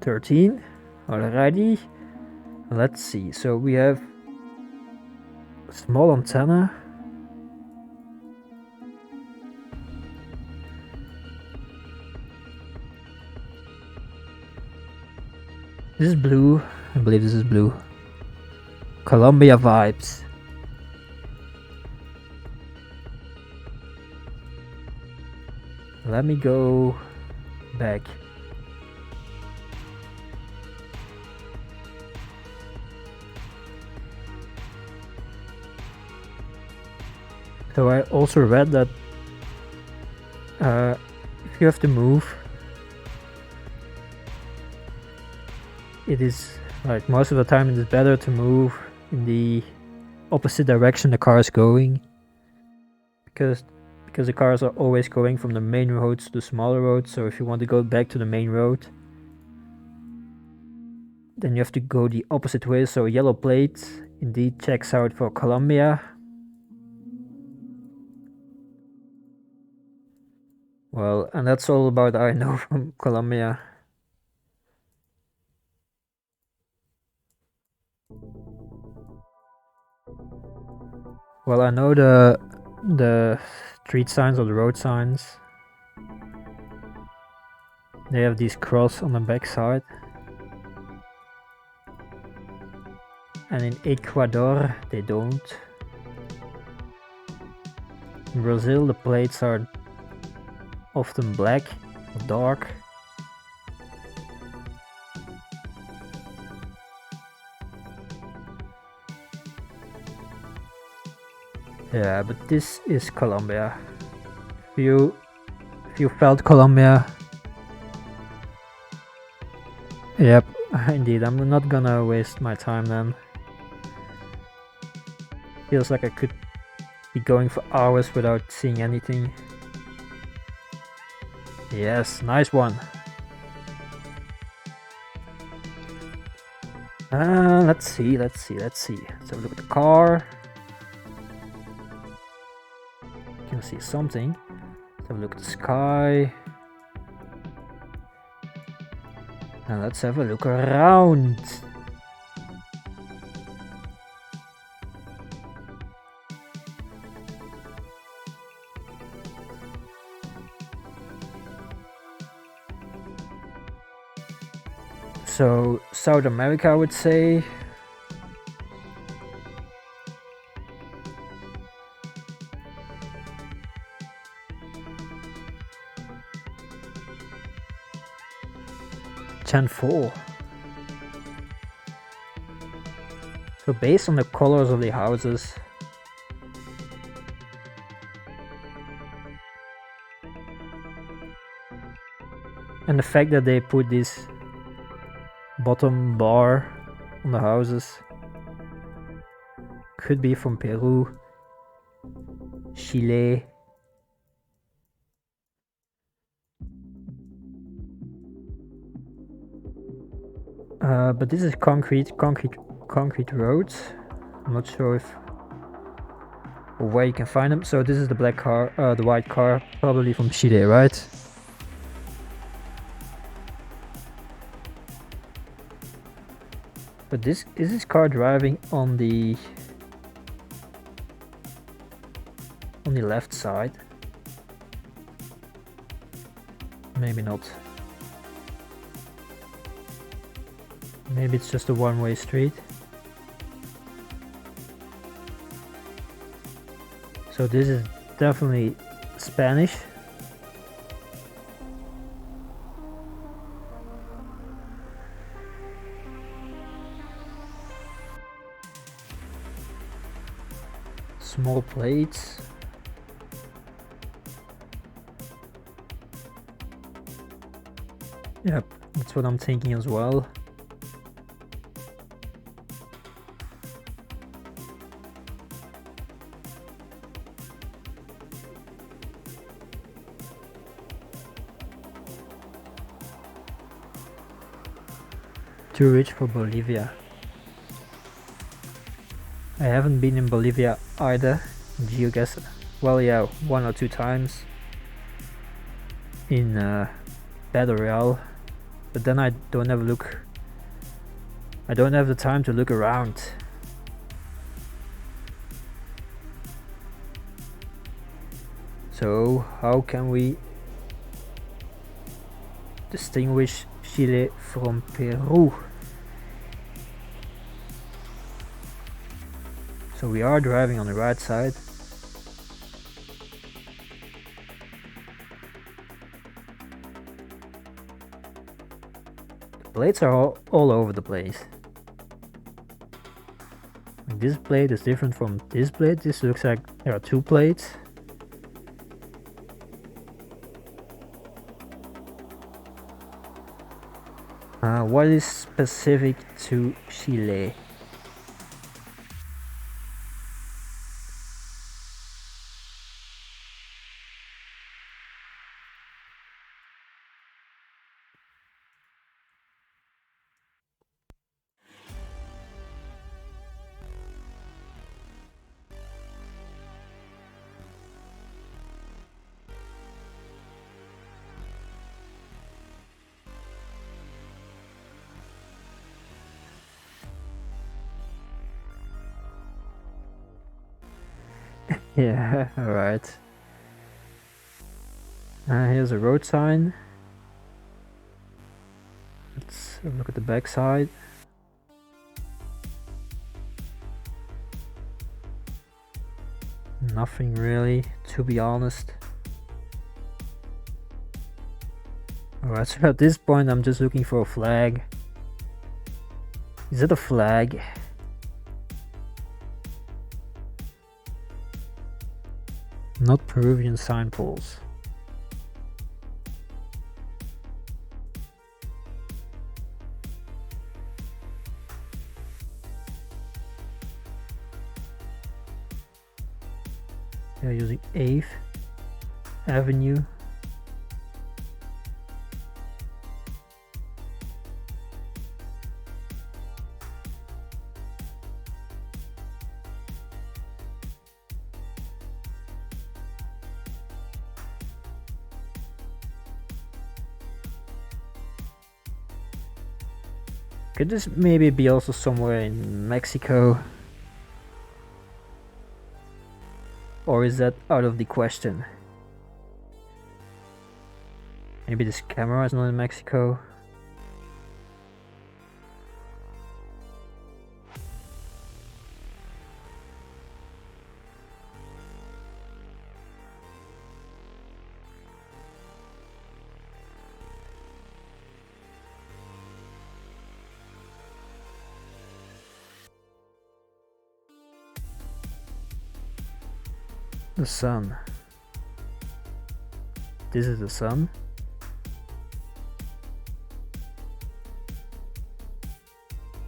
$13. Alrighty. Let's see. So we have a small antenna. This is blue. I believe this is blue. Colombia vibes. Let me go back. So I also read that if you have to move, it is like most of the time it is better to move in the opposite direction the car is going, because the cars are always going from the main roads to the smaller roads. So if you want to go back to the main road, then you have to go the opposite way. So yellow plate indeed checks out for Colombia. Well, and that's all about I know from Colombia. Well, I know the street signs or the road signs. They have these cross on the back side. And in Ecuador, they don't. In Brazil, the plates are often black or dark. Yeah, but this is Colombia. If you felt Colombia, yep, indeed. I'm not gonna waste my time then. Feels like I could be going for hours without seeing anything. Yes, nice one. Let's see. Let's have a look at the car. You can see something. Let's have a look at the sky. And let's have a look around. So South America, I would say. Gen 4. So based on the colors of the houses, and the fact that they put this bottom bar on the houses, could be from Peru, Chile, but this is concrete roads. I'm not sure if or where you can find them. So this is the black car, the white car, probably from Chile, right? But is this car driving on the left side? Maybe not. Maybe it's just a one-way street. So this is definitely Spanish. Small plates. Yep, that's what I'm thinking as well. Too rich for Bolivia. I haven't been in Bolivia either. GeoGuessr. Well, yeah, 1 or 2 times in Battle Royale, but then I don't have the time to look around. So how can we distinguish Chile from Peru? So we are driving on the right side. The plates are all over the place. Like this plate is different from this plate. This looks like there are two plates. What is specific to Chile? Yeah, alright. Here's a road sign. Let's have a look at the back side. Nothing really, to be honest. Alright, so at this point I'm just looking for a flag. Is it a flag? Not Peruvian sign poles. They're using 8th Avenue. Could this maybe be also somewhere in Mexico? Or is that out of the question? Maybe this camera is not in Mexico. The sun. This is the sun.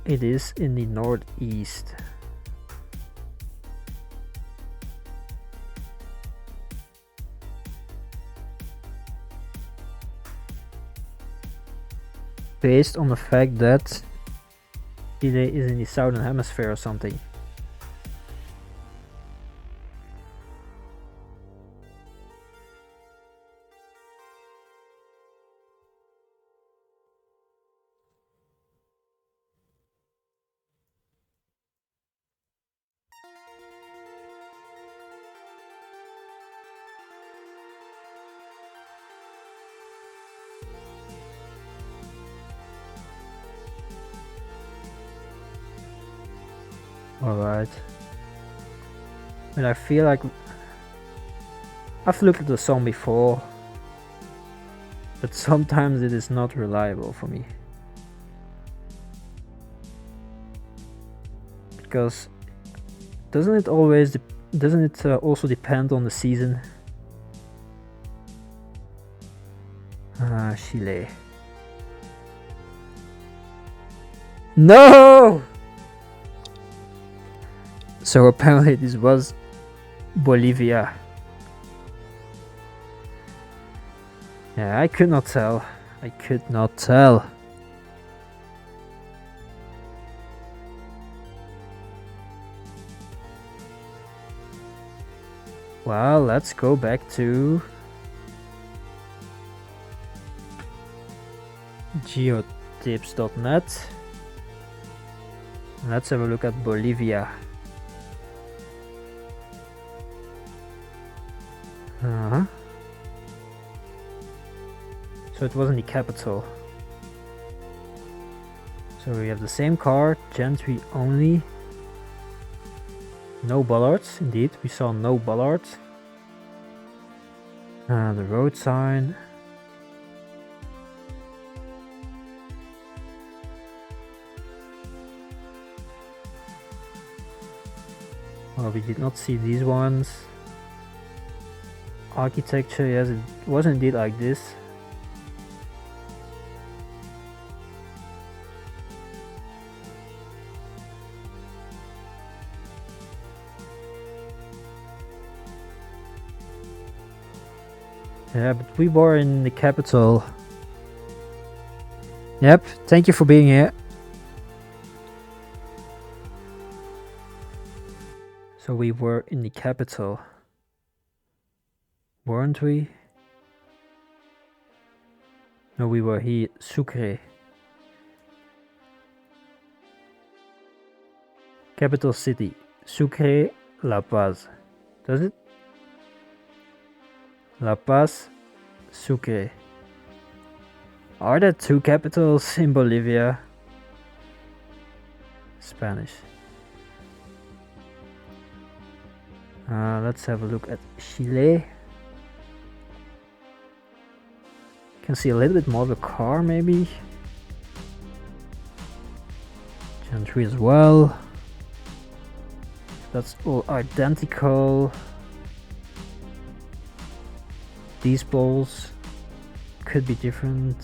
It is in the northeast. Based on the fact that Chile is in the southern hemisphere or something. Alright. But I feel like I've looked at the song before, but sometimes it is not reliable for me. Because doesn't it also depend on the season? Chile. No! So apparently this was Bolivia. Yeah, I could not tell. I could not tell. Well, let's go back to geotips.net. Let's have a look at Bolivia. So it wasn't the capital. So we have the same car, gentry only. No bollards, indeed, we saw no bollards. The road sign. Well, we did not see these ones. Architecture, yes, it was indeed like this. Yeah, but we were in the capital. Yep, thank you for being here. So we were in the capital, weren't we? No, we were here, Sucre. Capital city, Sucre, La Paz. Does it? La Paz, Sucre. Are there two capitals in Bolivia? Spanish. Let's have a look at Chile. Can see a little bit more of a car, maybe. Gen 3 as well. That's all identical. These balls could be different.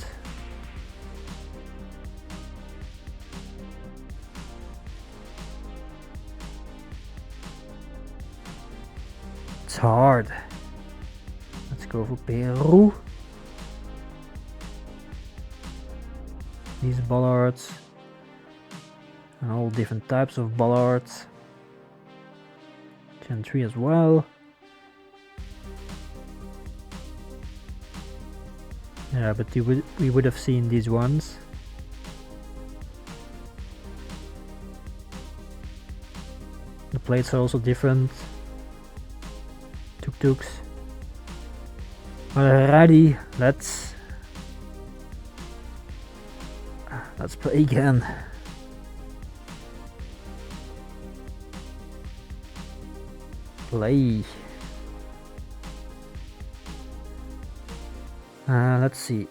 It's hard. Let's go for Peru. These bollards. And all different types of bollards. Gen 3 as well. Yeah, but we would have seen these ones. The plates are also different. Tuk-tuks. Alrighty, let's play again. Play. Let's see.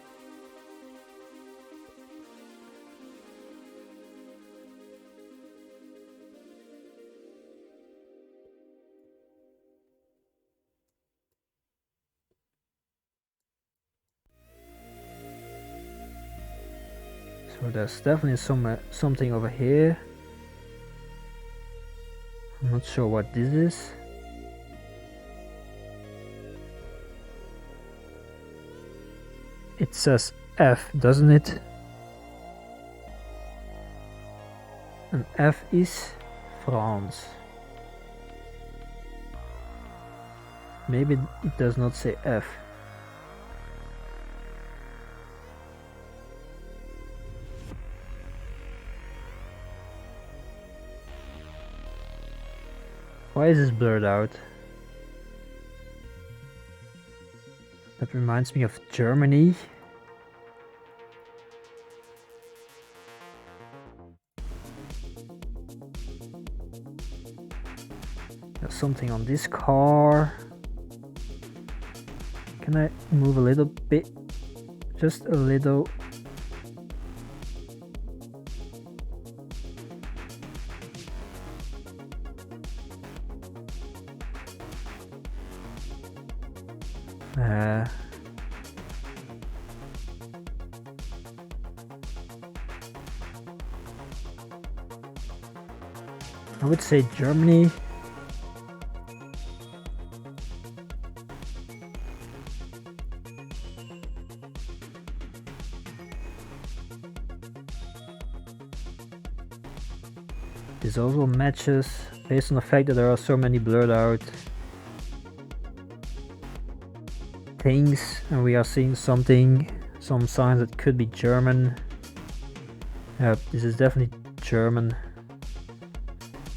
So there's definitely something over here. I'm not sure what this is. It says F, doesn't it? And F is France. Maybe it does not say F. Why is this blurred out? That reminds me of Germany. There's something on this car. Can I move a little bit? Just a little. I would say Germany. This also matches based on the fact that there are so many blurred out things, and we are seeing some signs that could be German. Yep, this is definitely German.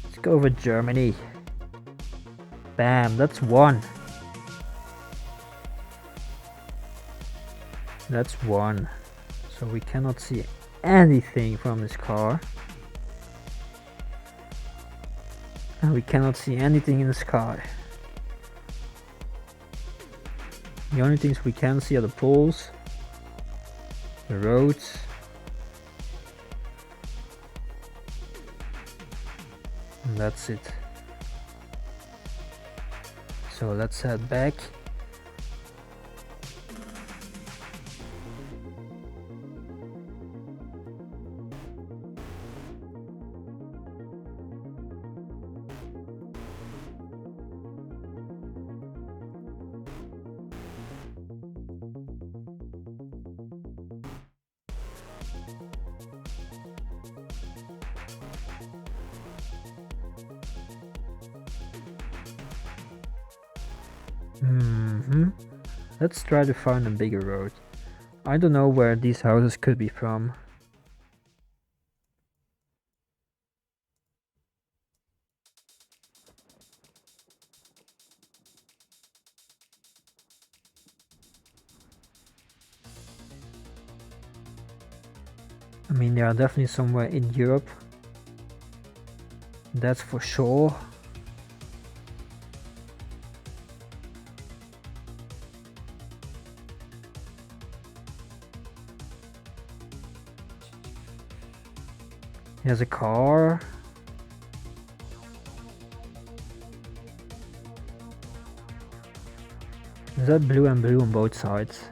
Let's go over Germany. Bam, that's one. That's one. So we cannot see anything from this car. And we cannot see anything in the sky. The only things we can see are the poles, the roads, and that's it. So let's head back. Let's try to find a bigger road. I don't know where these houses could be from. I mean, they are definitely somewhere in Europe. That's for sure. Here's a car. Is that blue and blue on both sides?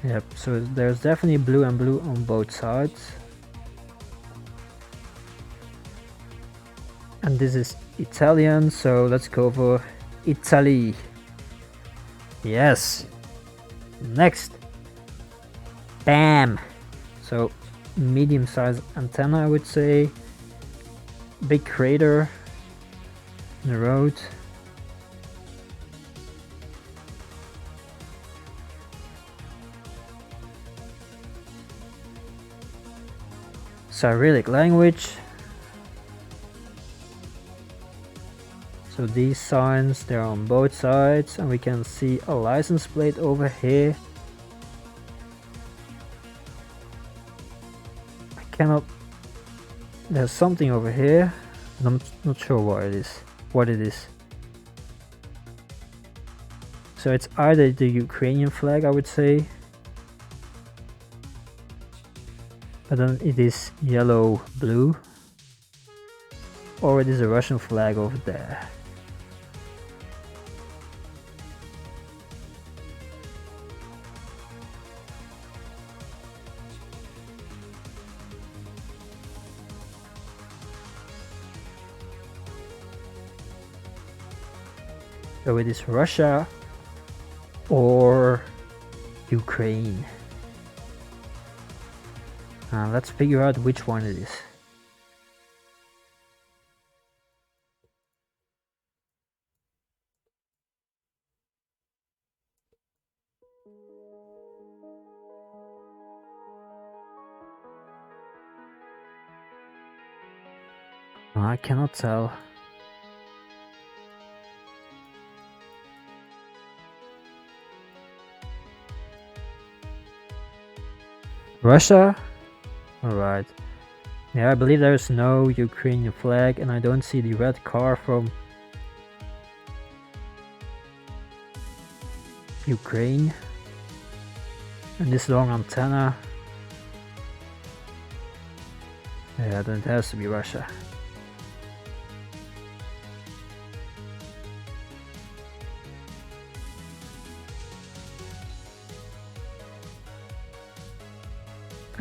Yep, so there's definitely blue and blue on both sides. And this is Italian, so let's go for Italy. Yes. Next. Bam. So medium-sized antenna, I would say. Big crater in the road. Cyrillic language. So these signs, they're on both sides, and we can see a license plate over here. I cannot... There's something over here, and I'm not sure what it is. So it's either the Ukrainian flag, I would say, but then it is yellow blue, or it is a Russian flag over there. So it is Russia or Ukraine. Let's figure out which one it is. I cannot tell. Russia? Alright. Yeah, I believe there's no Ukrainian flag, and I don't see the red car from Ukraine. And this long antenna. Yeah, then it has to be Russia.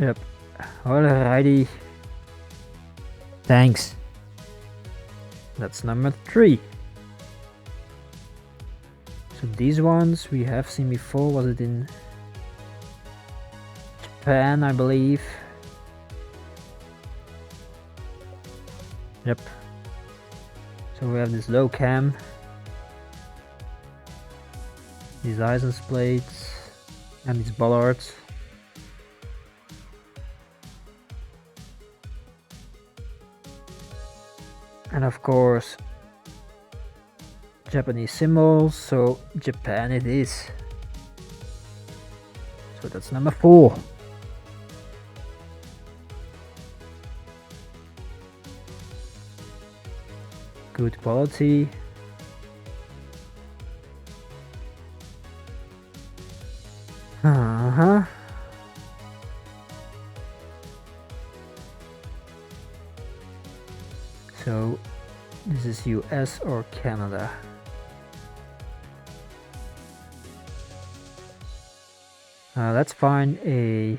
Yep. Alrighty. Thanks. That's number 3. So these ones we have seen before. Was it in Japan, I believe? Yep. So we have this low cam, these license plates, and these bollards. And of course, Japanese symbols, so Japan it is. So that's number 4. Good quality. So this is US or Canada. Let's find a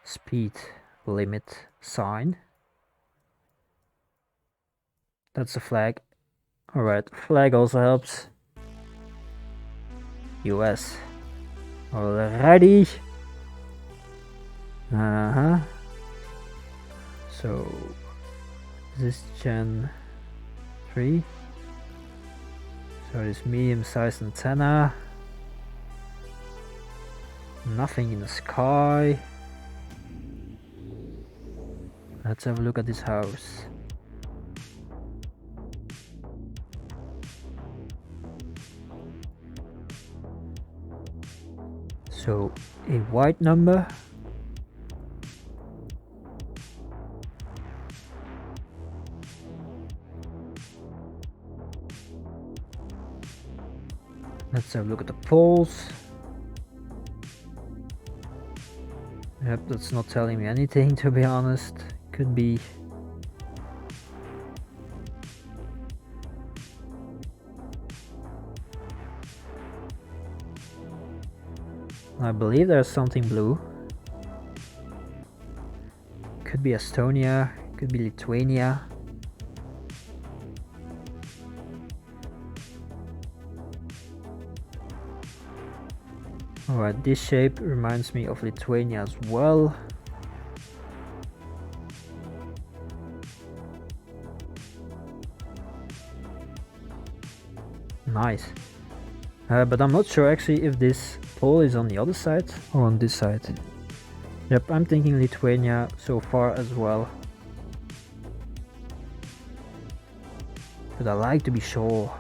speed limit sign. That's a flag. Alright, flag also helps. US. Alrighty. So this is Gen 3. So this medium-sized antenna. Nothing in the sky. Let's have a look at this house. So a white number. Let's have a look at the poles. Yep, that's not telling me anything, to be honest. Could be. I believe there's something blue. Could be Estonia, could be Lithuania. Alright, this shape reminds me of Lithuania as well. Nice. But I'm not sure actually if this pole is on the other side or on this side. Yep, I'm thinking Lithuania so far as well. But I like to be sure.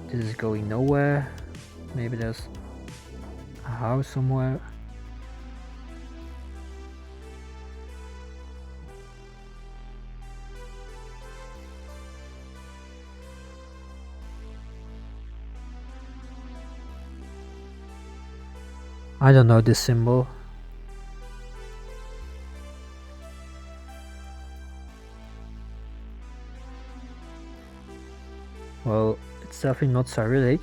This is going nowhere. Maybe there's a house somewhere. I don't know this symbol. Well, it's definitely not Cyrillic.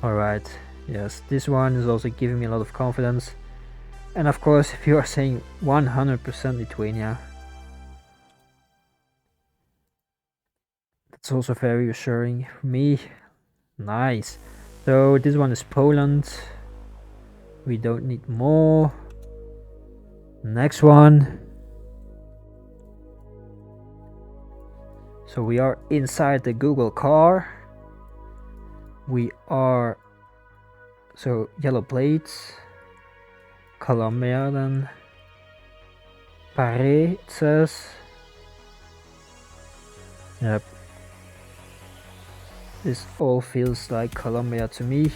Alright, yes, this one is also giving me a lot of confidence. And of course, if you are saying 100% Lithuania, that's also very reassuring for me. Nice. So this one is Poland. We don't need more. Next one. So we are inside the Google car. We are, so yellow plates, Colombia then, Paris it says. Yep, this all feels like Colombia to me.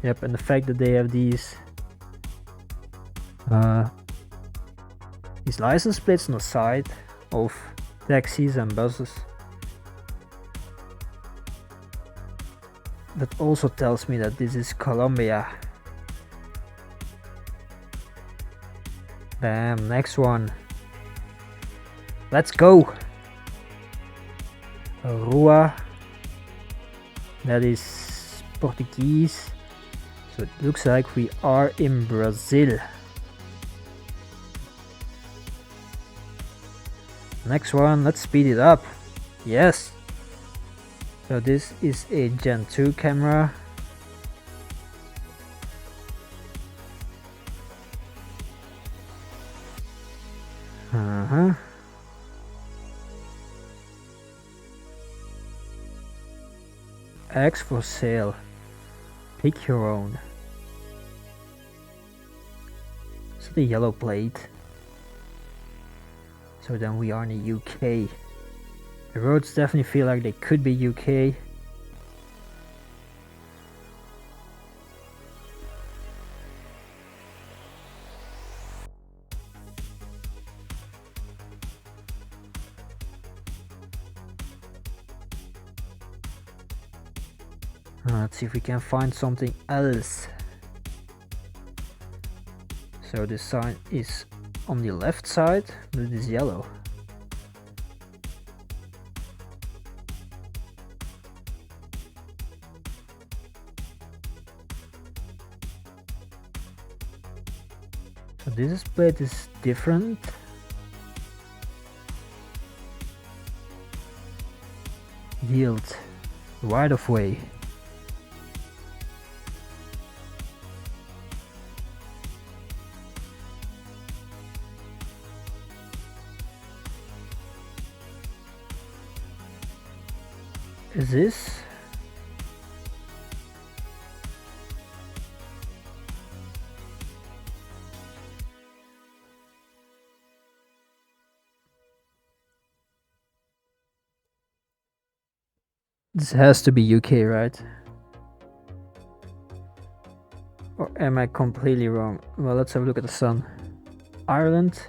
Yep, and the fact that they have these license plates on the side of taxis and buses, that also tells me that this is Colombia. Bam, next one. Let's go. Rua. That is Portuguese. So it looks like we are in Brazil. Next one, let's speed it up. Yes. So this is a Gen 2 camera. eggs for sale. Pick your own. So the yellow plate. So then we are in the UK. The roads definitely feel like they could be UK. Let's see if we can find something else. So this sign is on the left side, but it is yellow. So this plate is different. Yield, right of way. Is this? This has to be UK, right? Or am I completely wrong? Well, let's have a look at the sun. Ireland.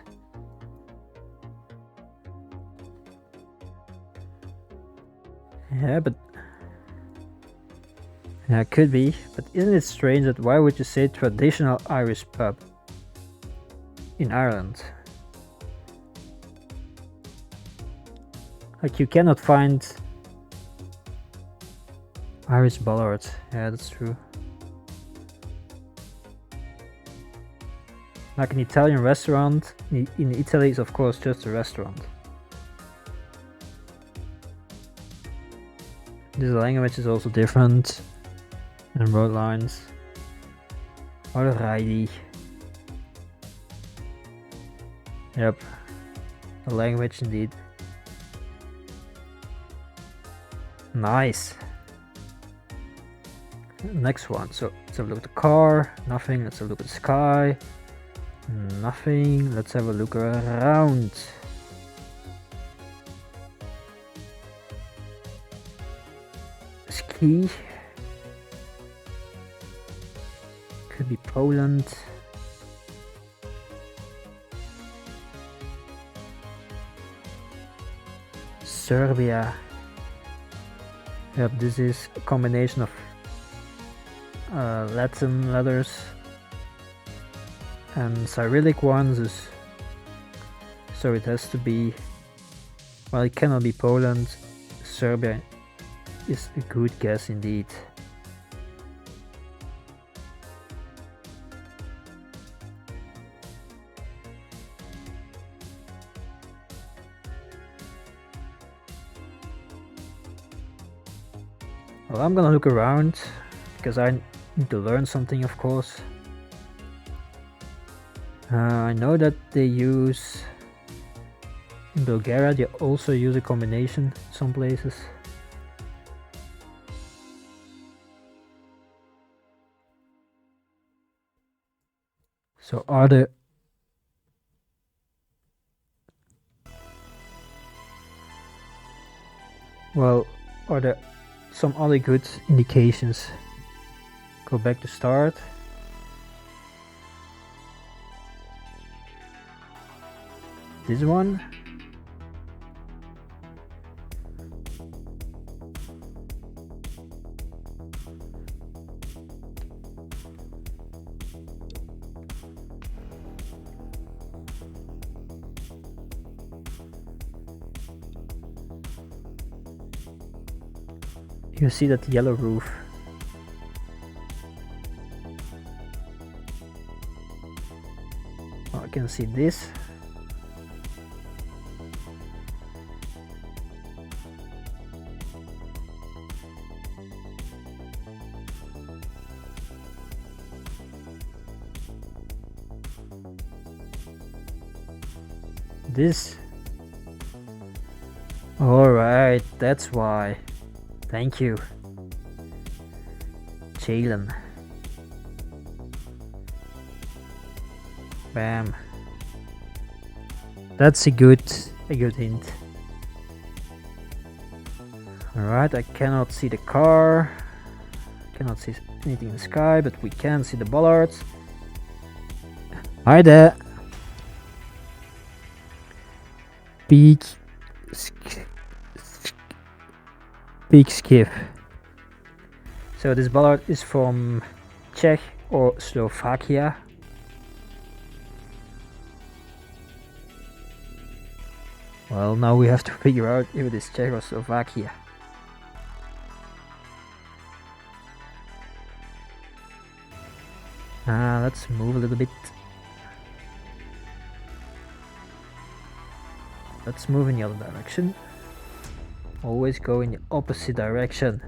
Yeah, but yeah, it could be. But isn't it strange that why would you say traditional Irish pub in Ireland? Like you cannot find Irish Ballard. Yeah, that's true. Like an Italian restaurant in Italy is of course just a restaurant. This language is also different. And road lines. Alrighty. Yep. The language indeed. Nice. Next one. So let's have a look at the car. Nothing. Let's have a look at the sky. Nothing. Let's have a look around. Ski. Could be Poland. Serbia. Yep, this is a combination of Latin letters and Cyrillic ones, so it has to be, well, it cannot be Poland. Serbia is a good guess indeed. Well, I'm gonna look around because I need to learn something, of course. I know that they use, in Bulgaria they also use a combination in some places. So are there some other good indications? Go back to start. This one. You see that yellow roof. I can see this. This. Alright, that's why. Thank you. Jalen. Bam. That's a good hint. Alright, I cannot see the car. Cannot see anything in the sky, but we can see the bollards. Hi there. Big skiff. So this bollard is from Czech or Slovakia. Well, now we have to figure out if it is Czech or Slovakia. Let's move a little bit. Let's move in the other direction. Always go in the opposite direction.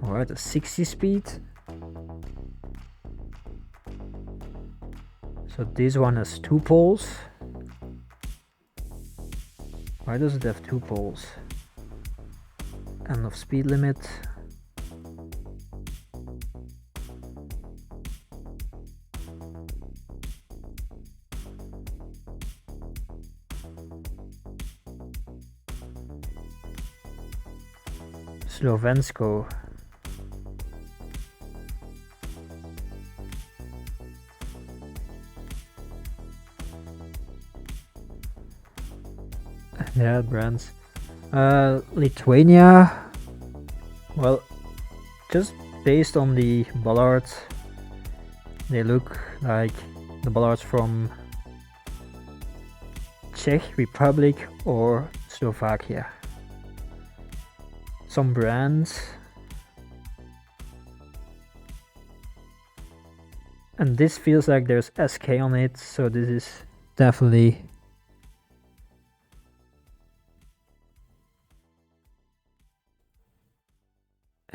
Alright, a 60 speed. So this one has 2 poles. Why does it have 2 poles? End of speed limit. Slovensko. Yeah, brands. Lithuania. Well, just based on the bollards, they look like the bollards from Czech Republic or Slovakia. Some brands. And this feels like there's SK on it, so this is definitely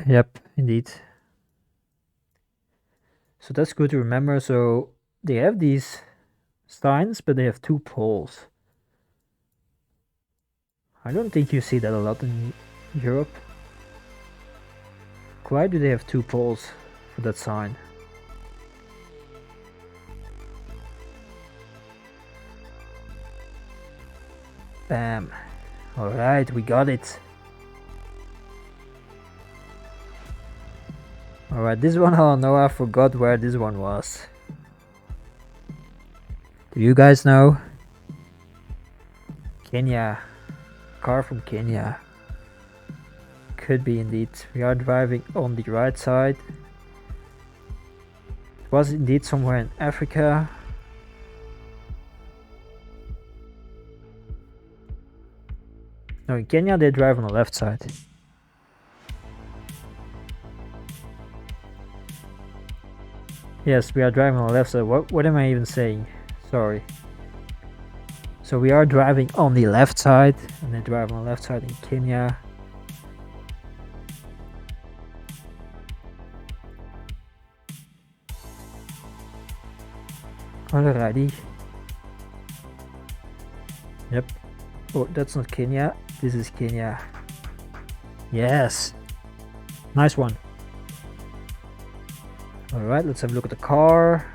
yep, indeed. So that's good to remember. So they have these signs, but they have 2 poles. I don't think you see that a lot in Europe. Why do they have 2 poles for that sign? Bam. Alright, we got it. Alright, this one, oh no, I forgot where this one was. Do you guys know? Kenya. Car from Kenya. Could be indeed. We are driving on the right side. It was indeed somewhere in Africa. No, in Kenya they drive on the left side. Yes, we are driving on the left side. What am I even saying? Sorry. So we are driving on the left side, and they drive on the left side in Kenya. Alrighty. Yep. Oh, that's not Kenya. This is Kenya. Yes. Nice one. Alright, let's have a look at the car.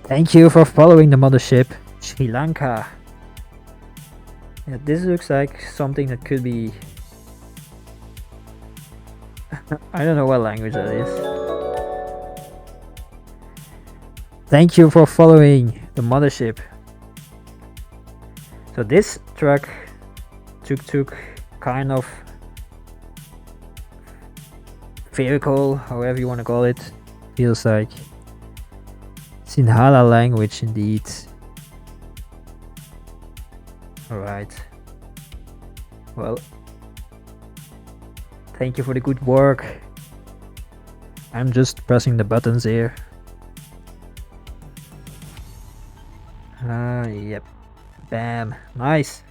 Thank you for following the mothership, Sri Lanka. Yeah, this looks like something that could be... I don't know what language that is. Thank you for following the mothership. So this truck, tuk-tuk, kind of vehicle, however you want to call it, feels like Sinhala language indeed. Alright. Well, thank you for the good work. I'm just pressing the buttons here. Yep. Bam. Nice.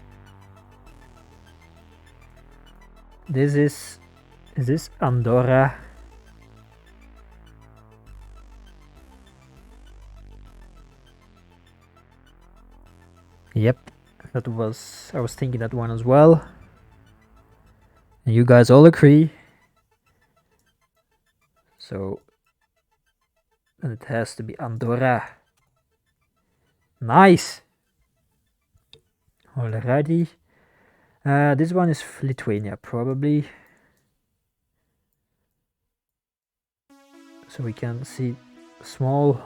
This is this Andorra? Yep, I was thinking that one as well. And you guys all agree. So, and it has to be Andorra. Nice! Alrighty. This one is Lithuania, probably. So we can see small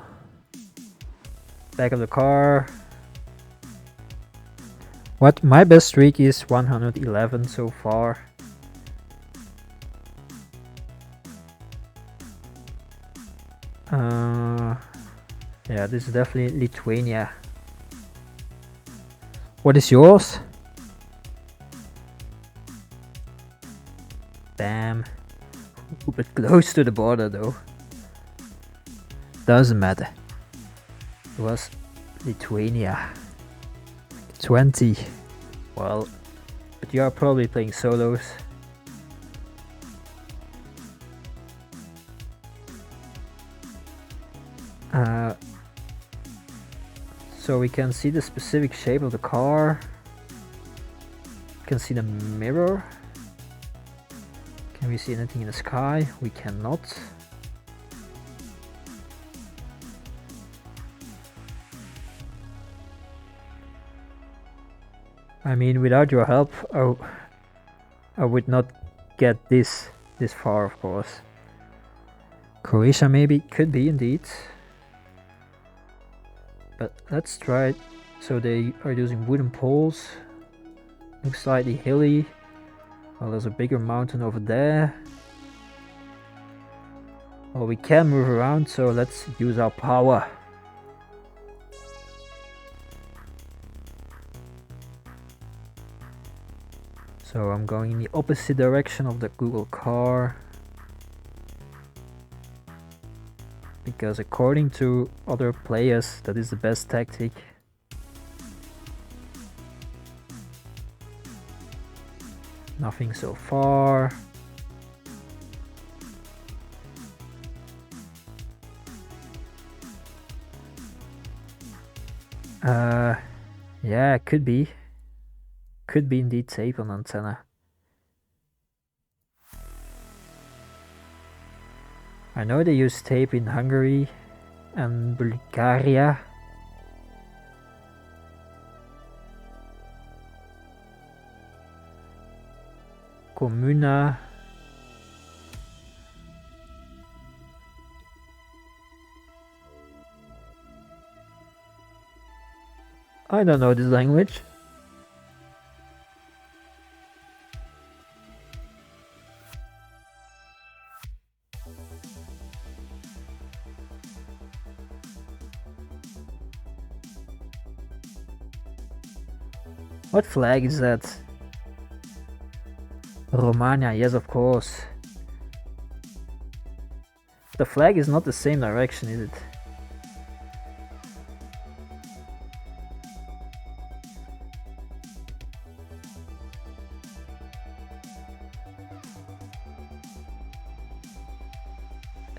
back of the car. What my best streak is 111 so far. Yeah, this is definitely Lithuania. What is yours? Damn. A bit close to the border though. Doesn't matter. It was Lithuania. 20. Well, but you are probably playing solos. So we can see the specific shape of the car. We can see the mirror. Can we see anything in the sky? We cannot. I mean, without your help, I would not get this far, of course. Croatia maybe, could be indeed. But let's try it. So they are using wooden poles. Looks slightly hilly. Well, there's a bigger mountain over there. Well, we can move around, so let's use our power. So I'm going in the opposite direction of the Google car. Because according to other players, that is the best tactic. Nothing so far. Yeah, could be. Could be indeed tape on antenna. I know they use tape in Hungary and Bulgaria. Comuna. I don't know this language. What flag is that? Romania, yes, of course. The flag is not the same direction, is it?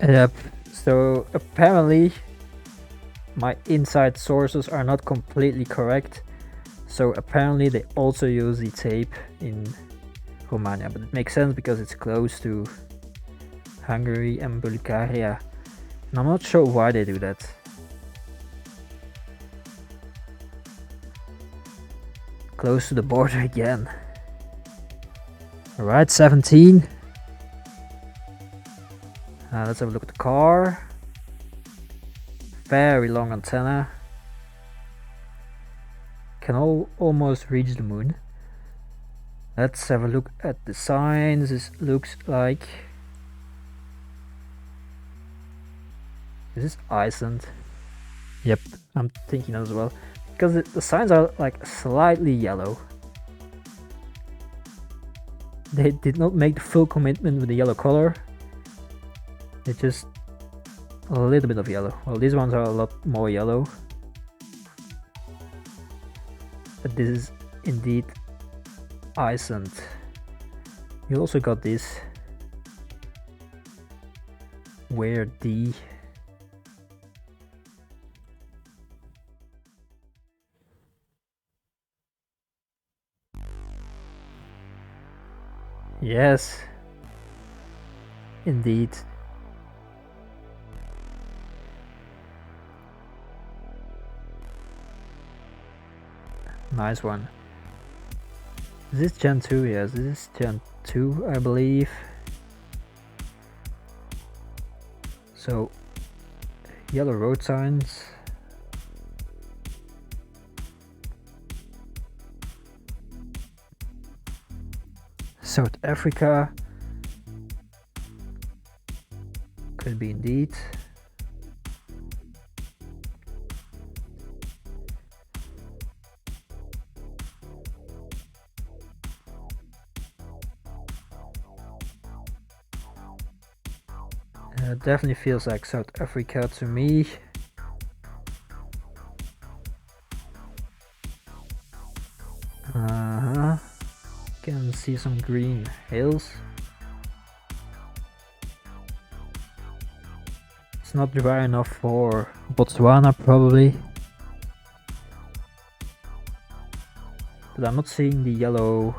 Yep, so apparently my inside sources are not completely correct. So apparently they also use the tape in Romania, but it makes sense because it's close to Hungary and Bulgaria. And I'm not sure why they do that. Close to the border again. Alright, 17. Let's have a look at the car. Very long antenna. Can almost reach the moon. Let's have a look at the signs. This looks like... Is this Iceland? Yep, I'm thinking as well. Because the signs are like slightly yellow. They did not make the full commitment with the yellow color. It's just a little bit of yellow. Well, these ones are a lot more yellow. But this is indeed Iceland. You also got this weird D. Yes, indeed. Nice one. Is this Gen 2? Yes, this is Gen 2, I believe. So, yellow road signs. South Africa. Could be indeed. Definitely feels like South Africa to me. Can see some green hills. It's not dry enough for Botswana probably. But I'm not seeing the yellow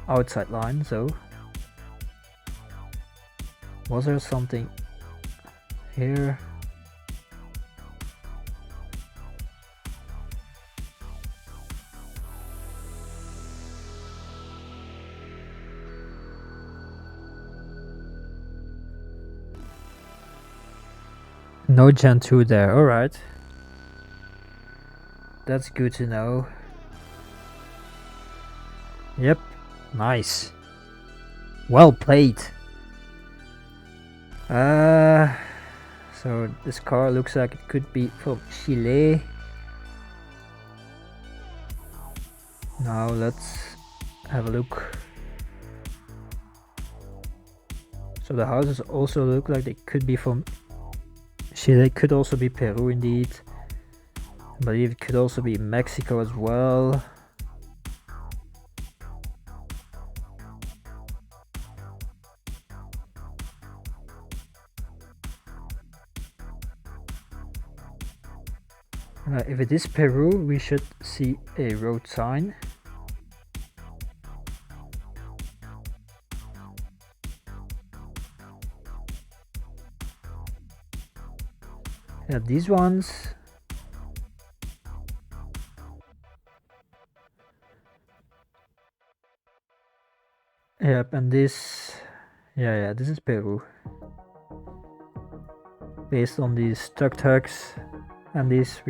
outside line, so was there something here? No Gen 2 there, alright. That's good to know. Yep, nice. Well played. So this car looks like it could be from Chile. Now let's have a look. So the houses also look like they could be from Chile, could also be Peru indeed. I believe it could also be Mexico as well. If it is Peru, we should see a road sign. Yeah, these ones. Yep, and this. Yeah, this is Peru. Based on these tuk-tuks and these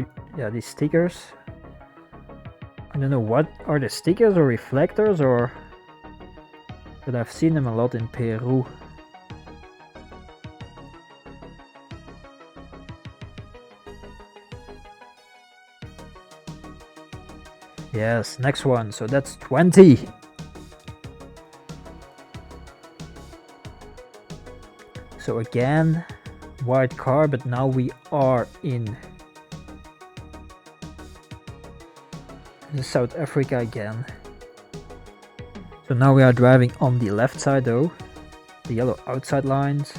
stickers. I don't know what are the stickers or reflectors, or but I've seen them a lot in Peru. Yes, next one. So that's 20. So again, white car, but now we are in South Africa again. So now we are driving on the left side though, the yellow outside lines.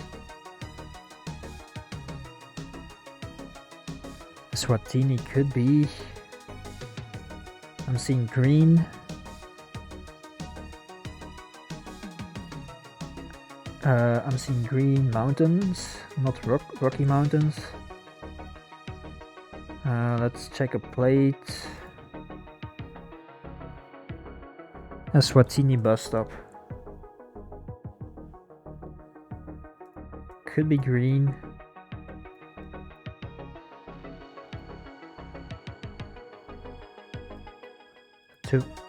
Swatini could be. I'm seeing green. I'm seeing green mountains, not rocky mountains. Let's check a plate. A Swatini bus stop. Could be green.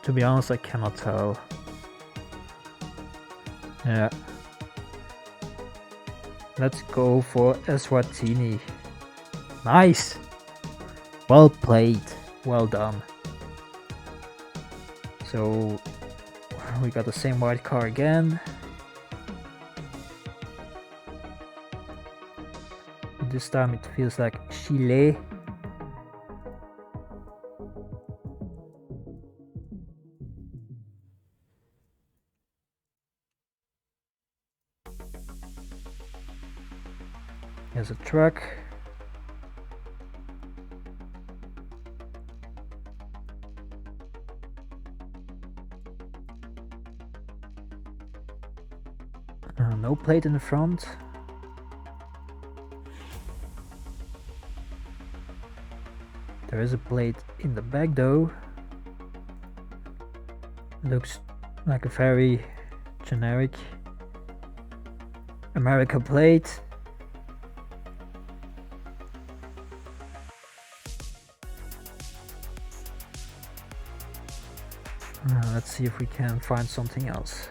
To be honest, I cannot tell. Yeah. Let's go for Eswatini. Nice! Well played. Well done. So we got the same white car again. This time it feels like Chile. Here's a truck. No plate in the front. There is a plate in the back though. Looks like a very generic America plate. Let's see if we can find something else.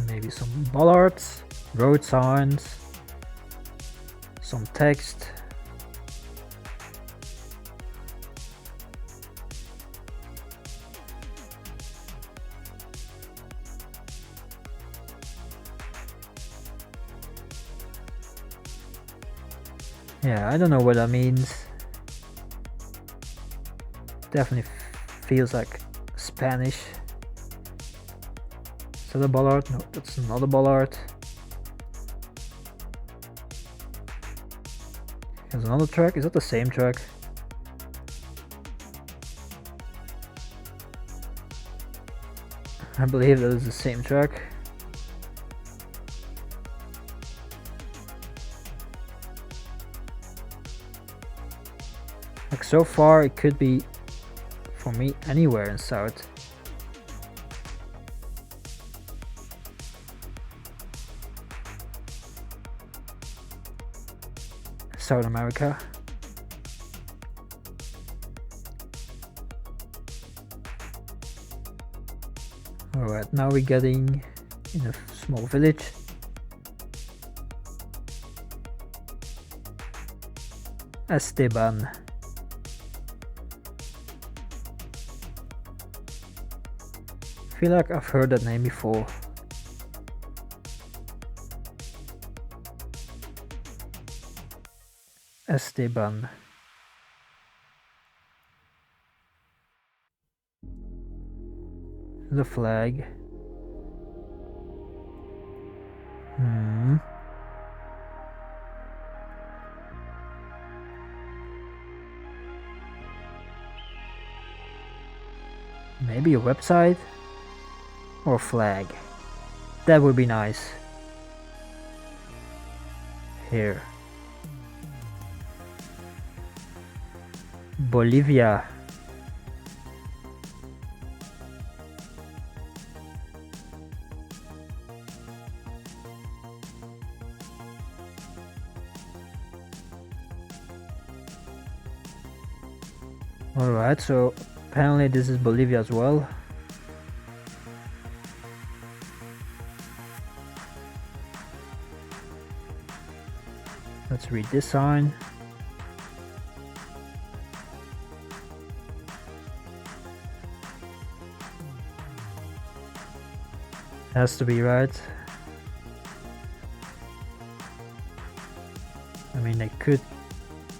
Maybe some bollards, road signs, some text. Yeah, I don't know what that means. Definitely feels like Spanish. Is that a bollard? No, that's not a bollard. There's another truck. Is that the same truck? I believe that is the same truck. Like so far it could be for me anywhere in South America. Alright, now we're getting in a small village. Esteban. I feel like I've heard that name before. Esteban. The flag. Maybe a website or a flag. That would be nice. Here. Bolivia. Alright, so apparently this is Bolivia as well. Let's read this sign. Has to be right. I mean, they could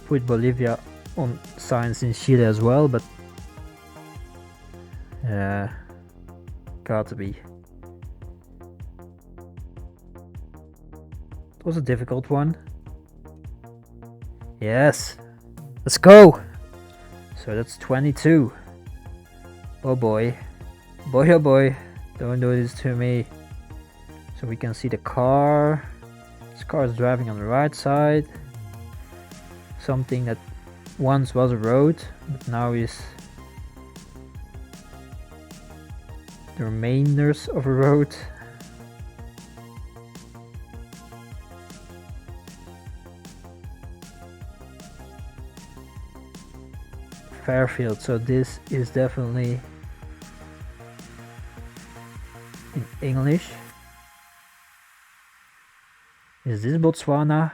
put Bolivia on signs in Chile as well, but yeah, gotta be. It was a difficult one. Yes, let's go. So that's 22. Oh boy, boy oh boy, don't do this to me. So we can see the car. This car is driving on the right side. Something that once was a road, but now is the remainders of a road. Fairfield, so this is definitely in English. Is this Botswana?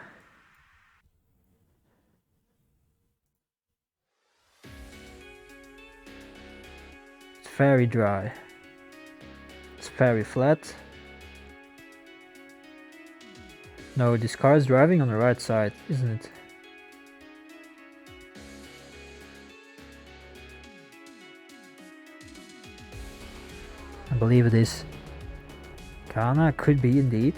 It's very dry. It's very flat. No, this car is driving on the right side, isn't it? believe it is Ghana, could be indeed.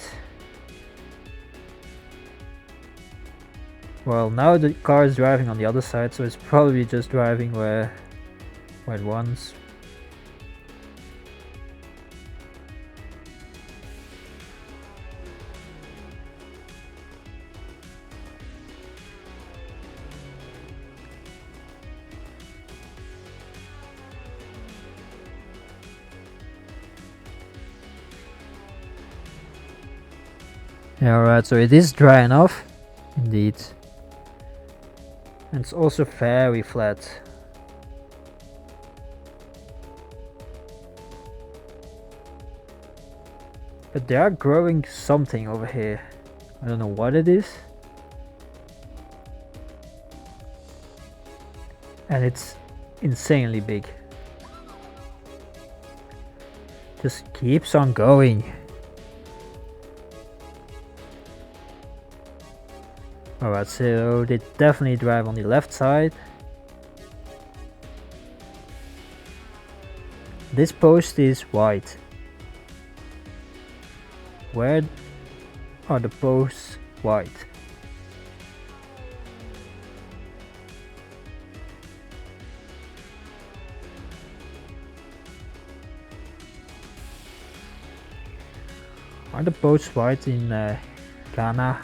Well, now the car is driving on the other side, so it's probably just driving where it wants. Yeah, alright, so it is dry enough, indeed. And it's also very flat. But they are growing something over here. I don't know what it is. And it's insanely big. Just keeps on going. Alright, so they definitely drive on the left side. This post is white. Where are the posts white? Are the posts white in Ghana?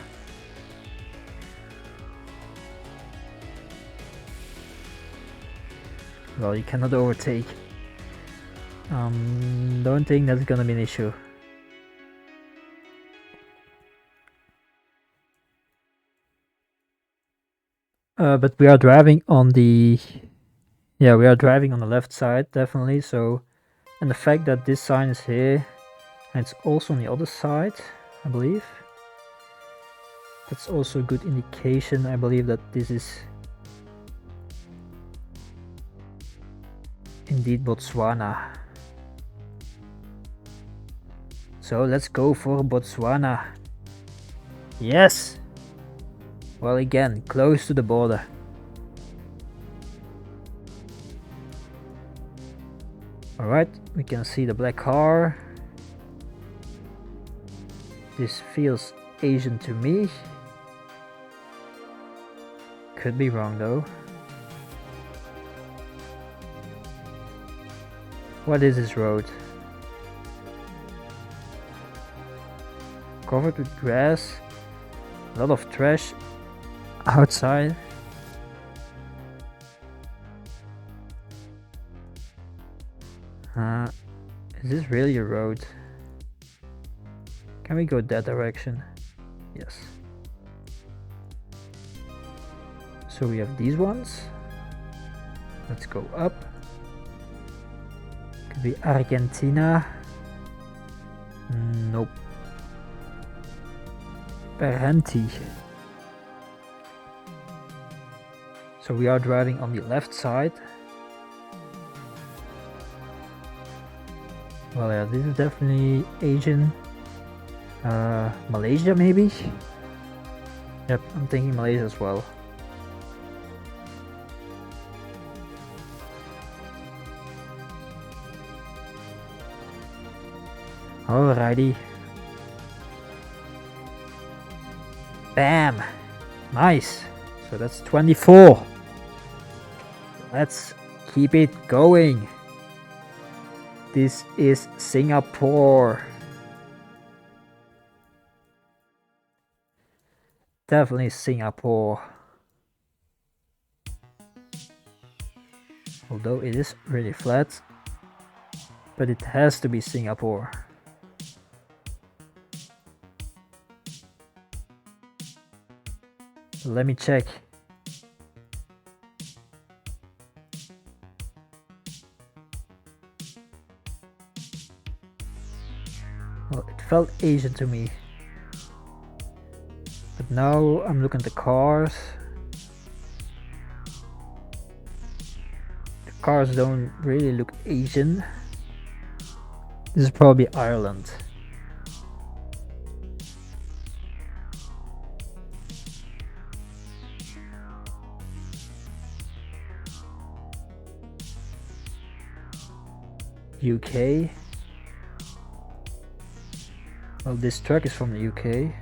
Well, you cannot overtake. Don't think that's gonna be an issue. But we are driving on the... Yeah, we are driving on the left side, definitely, so... And the fact that this sign is here, and it's also on the other side, I believe. That's also a good indication, I believe, that this is... indeed Botswana. So let's go for Botswana. Yes! Well, again, close to the border. Alright, we can see the black car. This feels Asian to me. Could be wrong though. What is this road? Covered with grass, a lot of trash outside. Is this really a road? Can we go that direction? Yes. So we have these ones. Let's go up. Could be Argentina. Nope. Parenti. So we are driving on the left side. Well, yeah, this is definitely Asian. Malaysia maybe? Yep, I'm thinking Malaysia as well. Alrighty. Bam! Nice! So that's 24. Let's keep it going. This is Singapore. Definitely Singapore. Although it is really flat, but it has to be Singapore. Let me check. Well, it felt Asian to me. But now I'm looking at the cars. The cars don't really look Asian. This is probably Ireland. UK. Well, this truck is from the UK.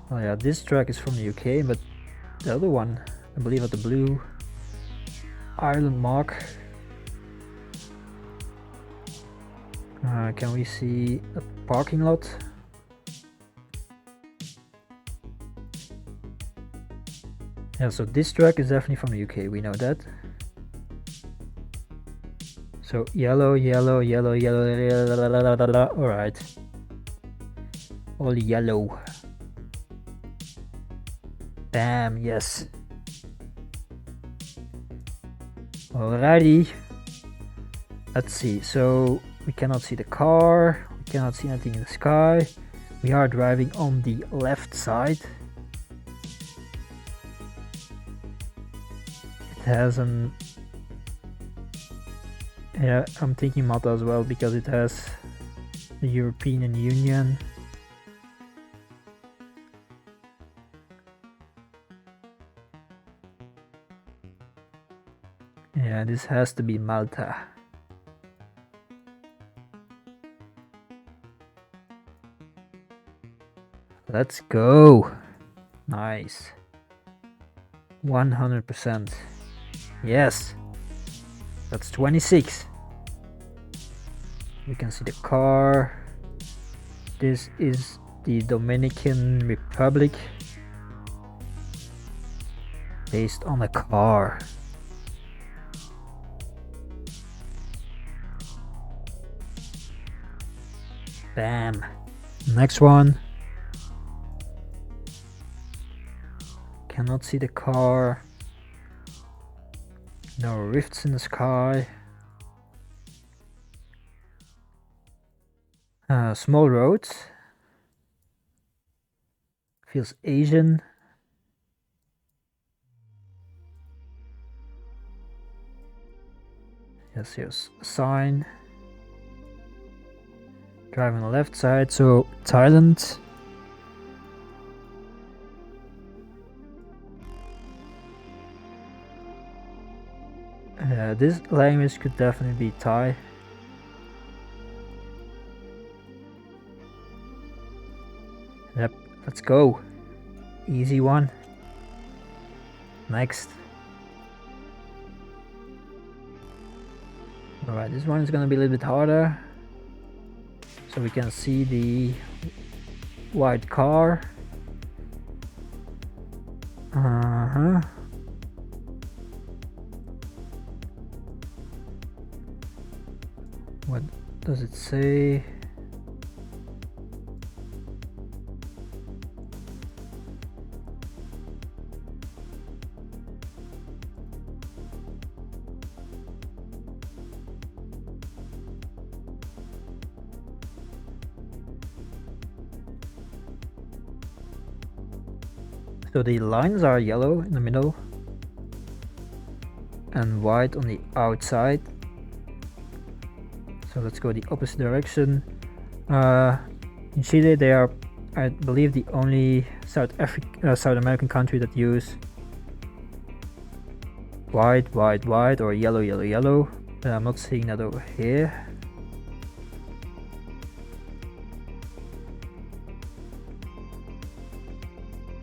Oh yeah, this truck is from the UK, but the other one, I believe, at the blue Ireland mark. Can we see a parking lot? Yeah, so this truck is definitely from the UK, we know that. So yellow, yellow, yellow, yellow, yellow, alright. All yellow. Bam, yes. Alrighty. Let's see, so we cannot see the car, we cannot see anything in the sky. We are driving on the left side. It has an... yeah, I'm thinking Malta as well because it has the European Union. Yeah, this has to be Malta. Let's go. Nice. 100%. Yes. That's 26. You can see the car. This is the Dominican Republic. Based on a car. Bam. Next one. Cannot see the car. No rifts in the sky. Small roads. Feels Asian. Yes, here's a sign. Drive on the left side, so Thailand. This language could definitely be Thai. Yep, let's go. Easy one. Next. Alright, this one is gonna be a little bit harder. So we can see the white car. What does it say? So the lines are yellow in the middle and white on the outside. So let's go the opposite direction. In Chile they are, I believe, the only South American country that use white, white, white, or yellow, yellow, yellow. I'm not seeing that over here.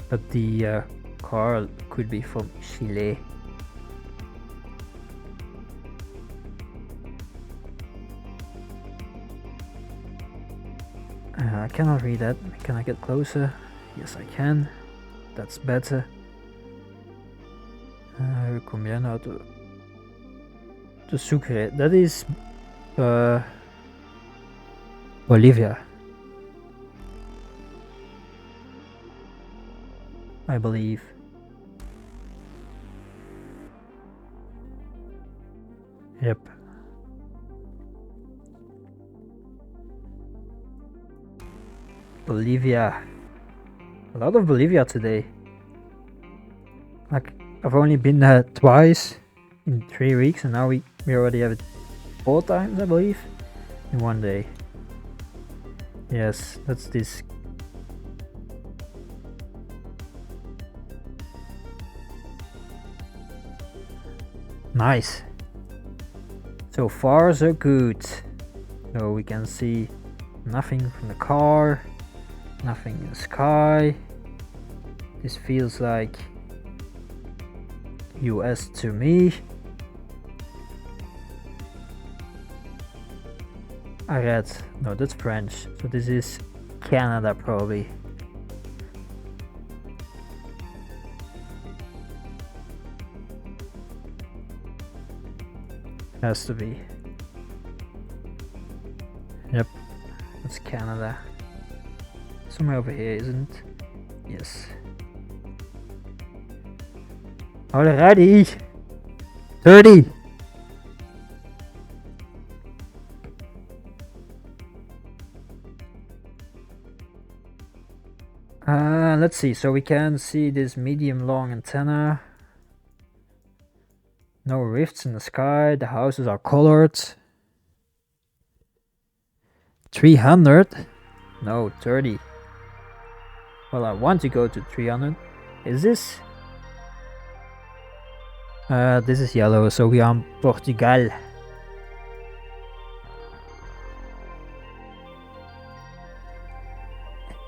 But the car could be from Chile. I cannot read that. Can I get closer? Yes, I can. That's better. Combien to Sucre. That is Bolivia, I believe. Yep. Bolivia. A lot of Bolivia today. Like, I've only been there twice in 3 weeks, and now we already have it 4 times, I believe, in 1 day. Yes, that's this. Nice. So far, so good. So we can see nothing from the car, nothing in the sky. This feels like US to me. I read, no, that's French, so this is Canada probably. Has to be. Yep, that's Canada. Somewhere over here, isn't it? Yes. Alrighty. 30. Let's see. So we can see this medium long antenna. No rifts in the sky. The houses are colored. 300? No, 30. Well, I want to go to 300. Is this? This is yellow, so we are in Portugal.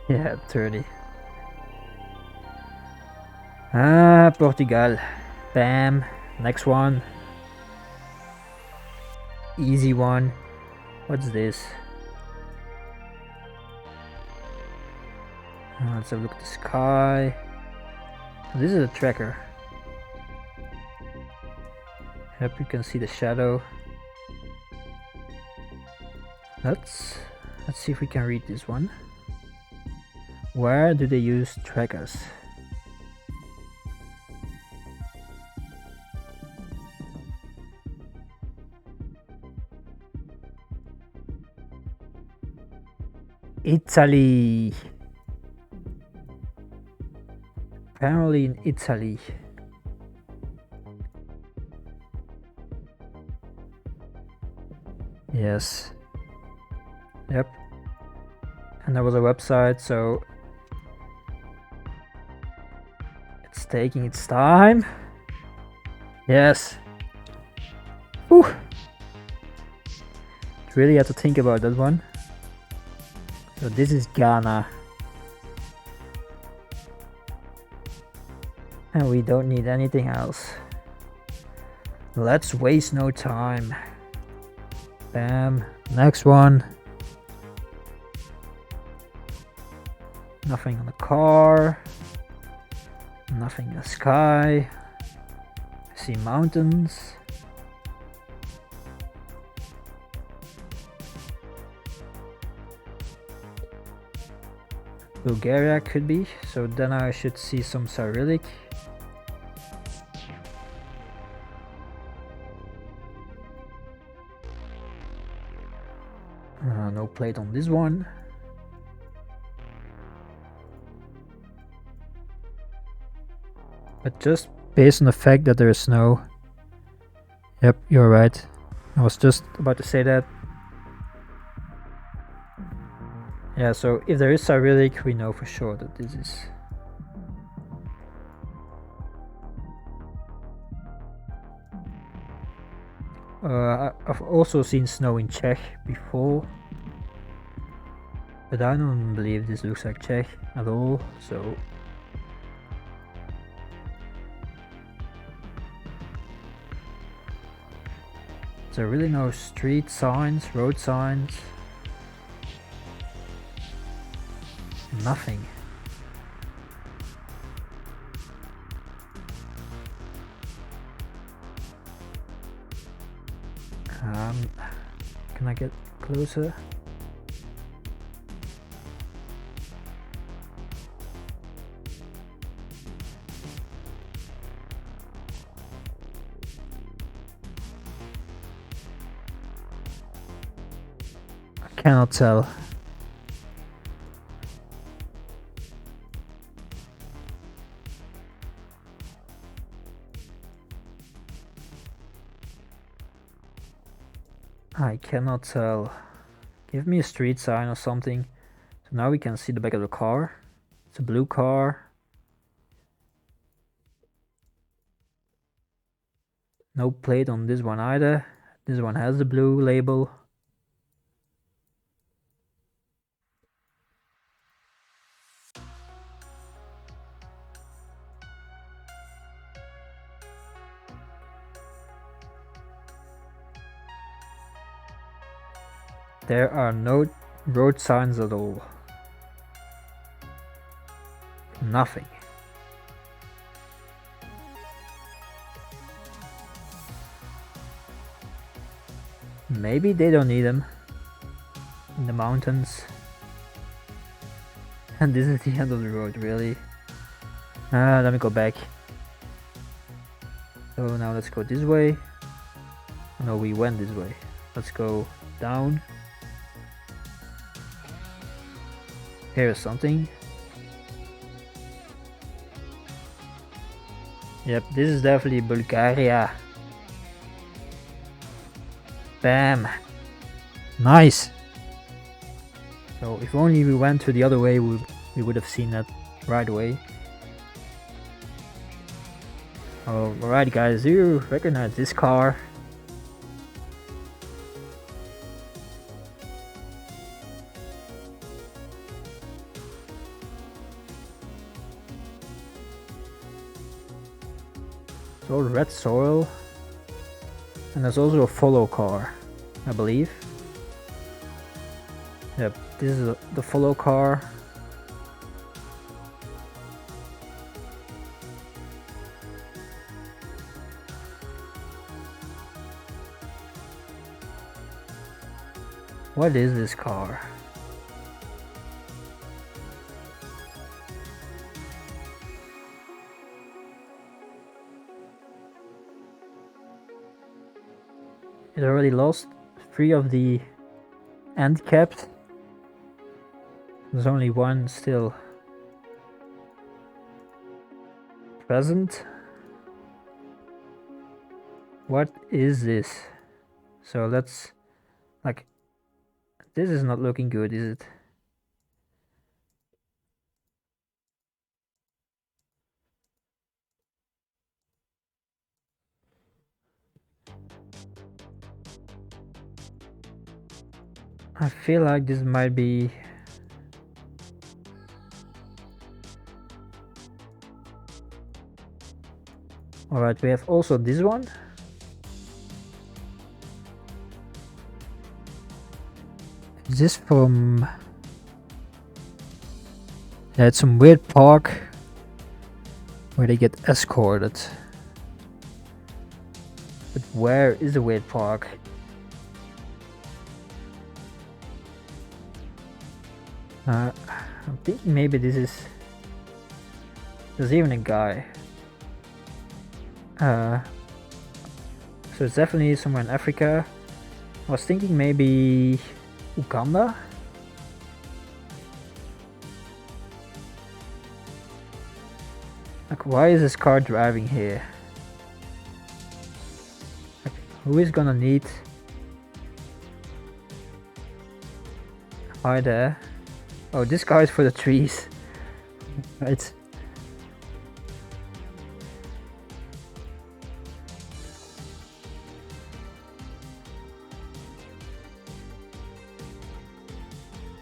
Yeah, 30. Portugal. Bam. Next one. Easy one. What's this? Let's have a look at the sky. This is a tracker. Yep, you can see the shadow. Let's see if we can read this one. Where do they use trackers? Italy. Apparently in Italy. Yes. Yep. And there was a website, so it's taking its time. Yes. Whew. Really had to think about that one. So this is Ghana. And we don't need anything else. Let's waste no time. Bam. Next one. Nothing on the car. Nothing in the sky. I see mountains. Bulgaria could be, so then I should see some Cyrillic. No plate on this one. But just based on the fact that there is snow. Yep, you're right. I was just about to say that. Yeah, so if there is Cyrillic, we know for sure that this is. I've also seen snow in Czech before, but I don't believe this looks like Czech at all, so. There are really no street signs, road signs. Nothing. Can I get closer? I cannot tell. I cannot tell. Give me a street sign or something. So now we can see the back of the car. It's a blue car. No plate on this one either. This one has the blue label. There are no road signs at all. Nothing. Maybe they don't need them in the mountains. And this is the end of the road, really. Let me go back. So now let's go this way. No, we went this way. Let's go down. Here's something. Yep, this is definitely Bulgaria. Bam! Nice! So if only we went to the other way, we would have seen that right away. Alright guys, do you recognize this car? It's all red soil. And there's also a follow car, I believe. Yep, this is the follow car. What is this car? It already lost 3 of the end caps. There's only one still present. What is this? So let's, like, this is not looking good, is it? I feel like this might be alright. We have also this one. Is this from... Yeah, it's some weird park where they get escorted. But where is the weird park? I'm thinking maybe this is... There's even a guy. So it's definitely somewhere in Africa. I was thinking maybe Uganda? Like, why is this car driving here? Like, who is gonna need... Hi there. Oh, this car is for the trees. Right.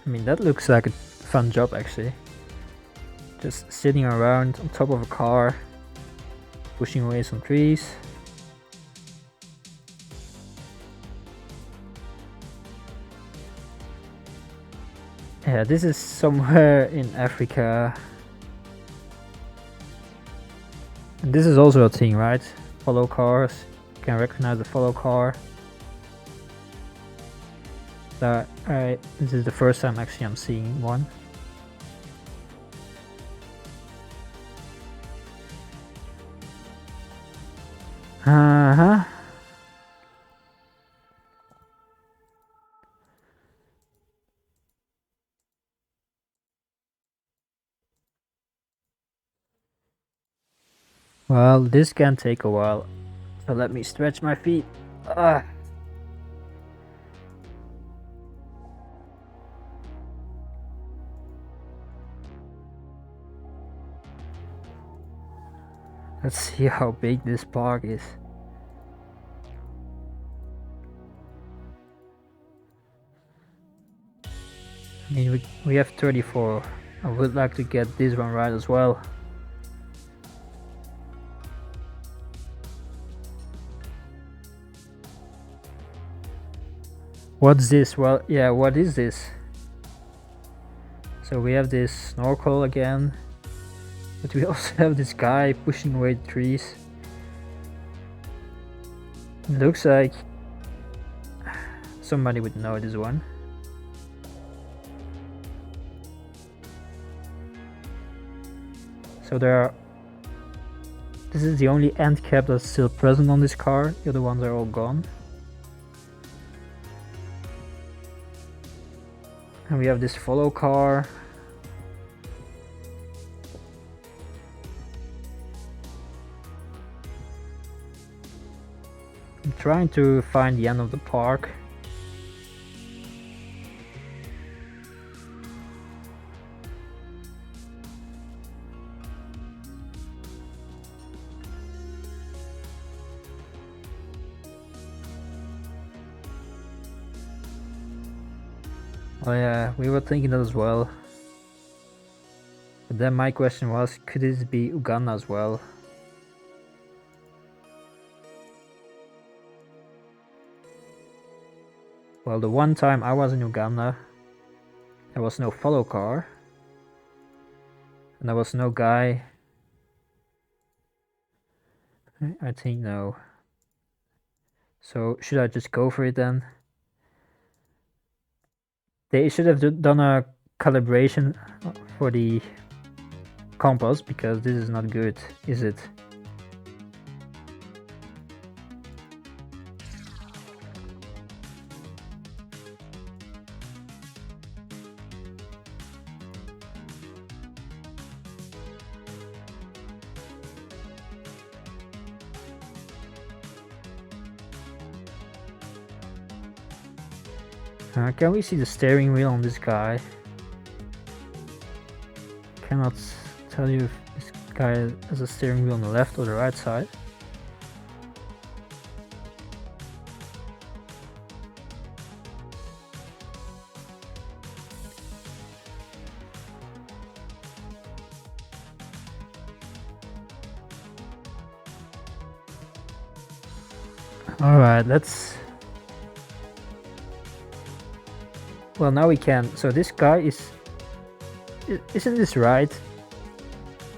I mean, that looks like a fun job actually. Just sitting around on top of a car, pushing away some trees. Yeah, this is somewhere in Africa. And this is also a thing, right? Follow cars. You can recognize the follow car. So, alright, this is the first time actually I'm seeing one. Well, this can take a while. So let me stretch my feet. Let's see how big this park is. I mean, we have 34. I would like to get this one right as well. What's this? Well, yeah, what is this? So we have this snorkel again, but we also have this guy pushing away the trees. It looks like somebody would know this one. So this is the only end cap that's still present on this car. The other ones are all gone. And we have this follow car. I'm trying to find the end of the park. Oh yeah, we were thinking that as well. But then my question was, could this be Uganda as well? Well, the one time I was in Uganda, there was no follow car. And there was no guy. I think no. So should I just go for it then? They should have done a calibration for the compass, because this is not good, is it? Can we see the steering wheel on this guy? Cannot tell you if this guy has a steering wheel on the left or the right side. Alright, let's... Well, now we can. So this guy is... Isn't this right?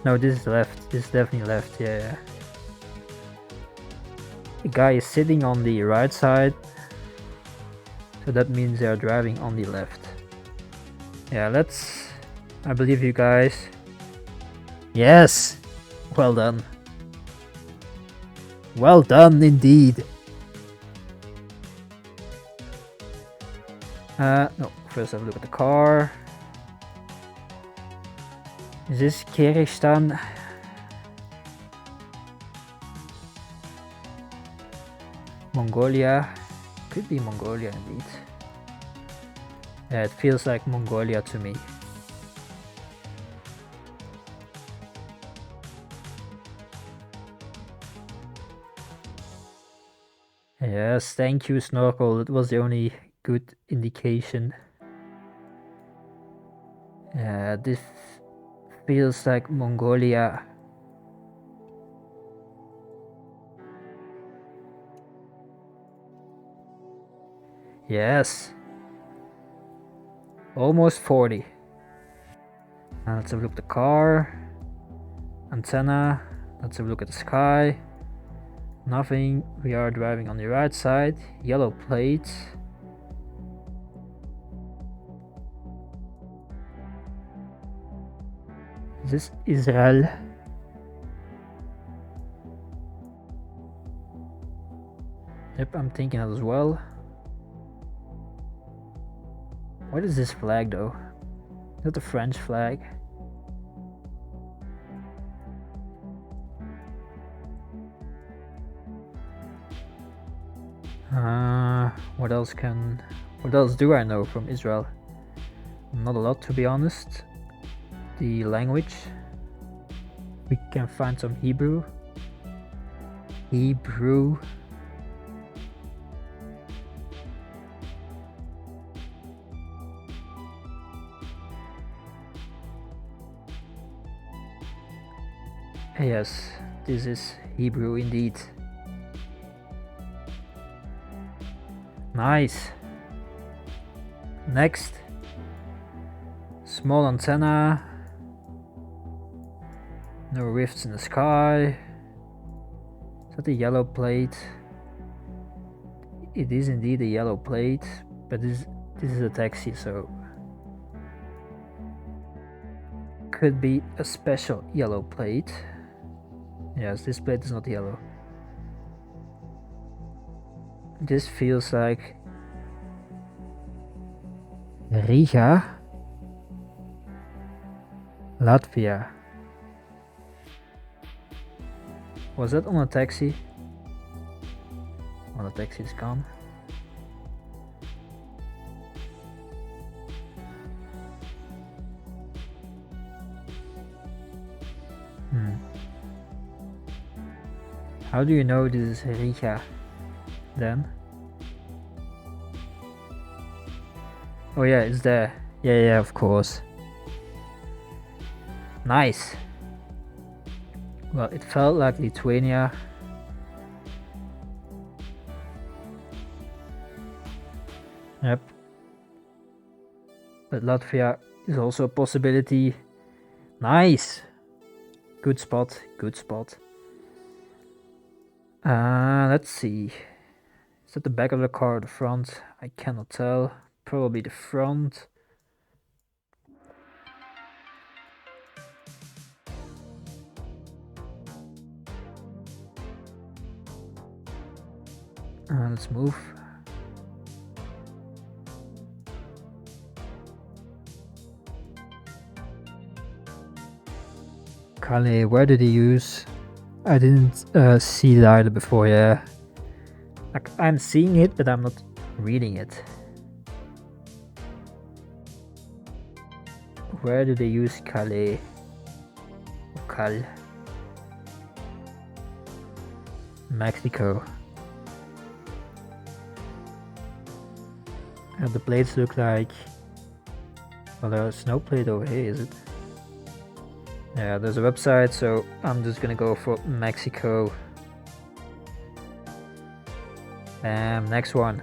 No, this is left. This is definitely left, yeah. The guy is sitting on the right side. So that means they are driving on the left. Yeah, let's... I believe you guys. Yes! Well done. Well done indeed. No, first have a look at the car. Is this Kyrgyzstan? Mongolia? Could be Mongolia indeed. Yeah, it feels like Mongolia to me. Yes, thank you, Snorkel. That was the only good indication. Yeah, this feels like Mongolia. Yes. Almost 40. Now let's have a look at the car. Antenna. Let's have a look at the sky. Nothing. We are driving on the right side. Yellow plates. Is this Israel? Yep, I'm thinking that as well. What is this flag though? Is that the French flag? What else do I know from Israel? Not a lot, to be honest. The language. We can find some Hebrew. Hebrew. Yes, this is Hebrew indeed. Nice. Next, small antenna, no rifts in the sky. Is that a yellow plate? It is indeed a yellow plate, but this is a taxi, so could be a special yellow plate. Yes, this plate is not yellow. This feels like Riga, Latvia. Was that on a taxi? Well, the taxi is gone. How do you know this is Riga then? Oh yeah, it's there. Yeah, of course. Nice. Well, it felt like Lithuania. Yep. But Latvia is also a possibility. Nice. Good spot. Let's see. Is that the back of the car or the front? I cannot tell. Probably the front. Let's move. Calais, where did he use? I didn't see it either before, yeah. Like, I'm seeing it, but I'm not reading it. Where do they use Calais? Or Cal? Mexico. And the plates look like... Well, there's a snow plate over here, is it? Yeah, there's a website, so I'm just gonna go for Mexico. Bam, next one.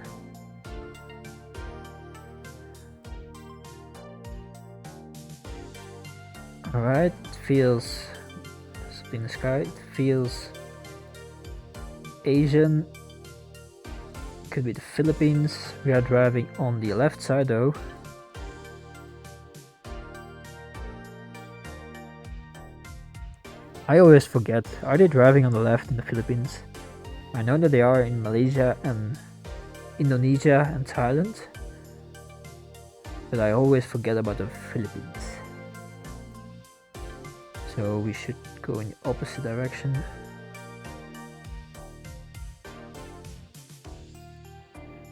Alright, it feels in the sky, it feels Asian. Could be the Philippines. We are driving on the left side though. I always forget, are they driving on the left in the Philippines? I know that they are in Malaysia and Indonesia and Thailand, but I always forget about the Philippines. So we should go in the opposite direction.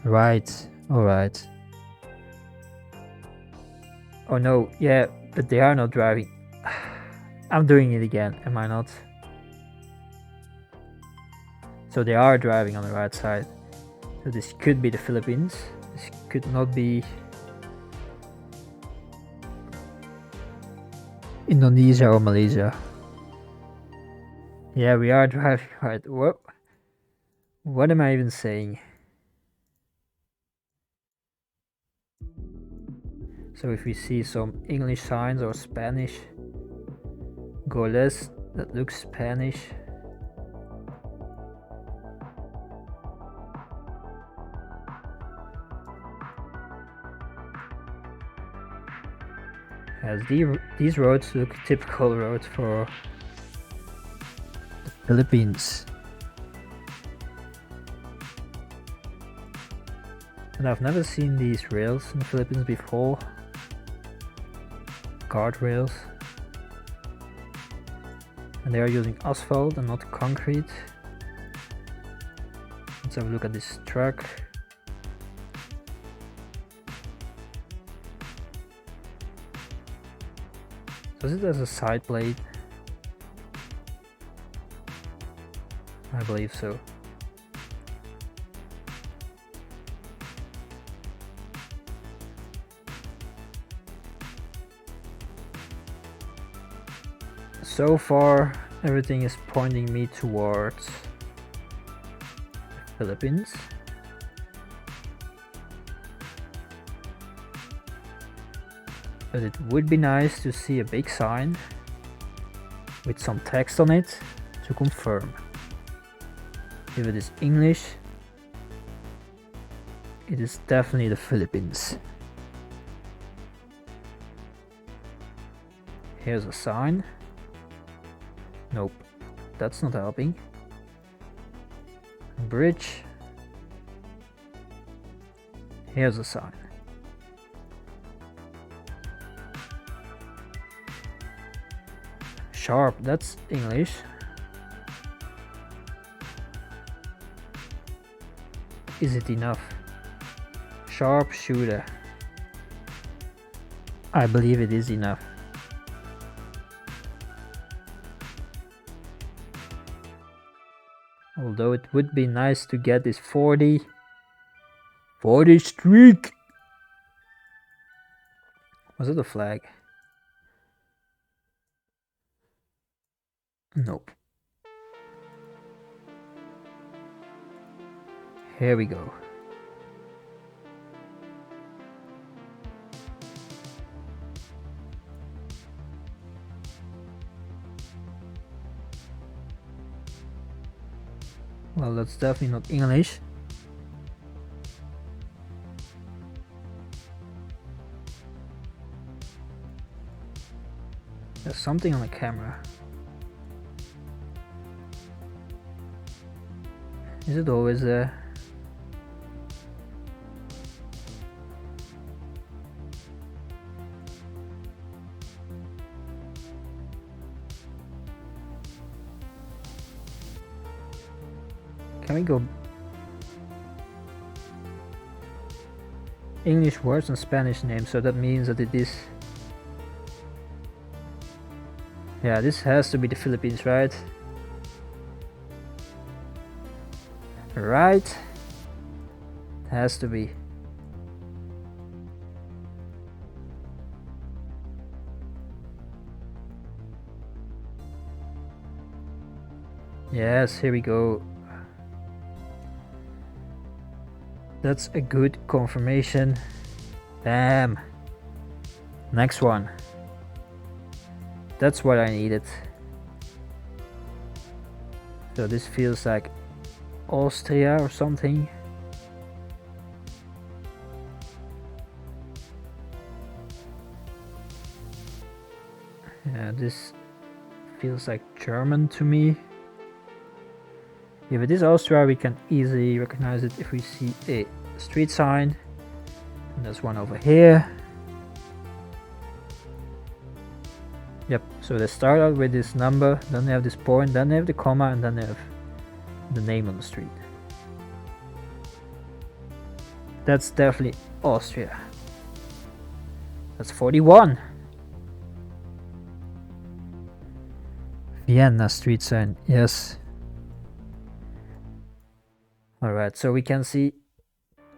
Right, alright. Oh no, yeah, but they are not driving. I'm doing it again, am I not? So they are driving on the right side. So this could be the Philippines. This could not be Indonesia or Malaysia. Yeah, we are driving right. What am I even saying? So if we see some English signs or Spanish, goles, that looks Spanish. As these roads look typical roads for the Philippines. And I've never seen these rails in the Philippines before. Guardrails. And they are using asphalt and not concrete. Let's have a look at this truck. Does it have a side plate? I believe so. So far, everything is pointing me towards the Philippines. But it would be nice to see a big sign with some text on it to confirm. If it is English, it is definitely the Philippines. Here's a sign. Nope, that's not helping. Bridge. Here's a sign. Sharp, that's English. Is it enough? Sharp shooter. I believe it is enough. Although it would be nice to get this 40 streak. Was it a flag? Nope. Here we go. Well, that's definitely not English. There's something on the camera. Is it always there? Can we go English words and Spanish names? So that means that it is. Yeah, this has to be the Philippines, right? Right? It has to be. Yes, here we go. That's a good confirmation. Bam. Next one. That's what I needed. So this feels like Austria or something. Yeah, this feels like German to me. If it is Austria, we can easily recognize it if we see a street sign. And there's one over here. Yep, so they start out with this number, then they have this point, then they have the comma, and then they have the name on the street. That's definitely Austria. That's 41. Vienna street sign, yes. Alright, so we can see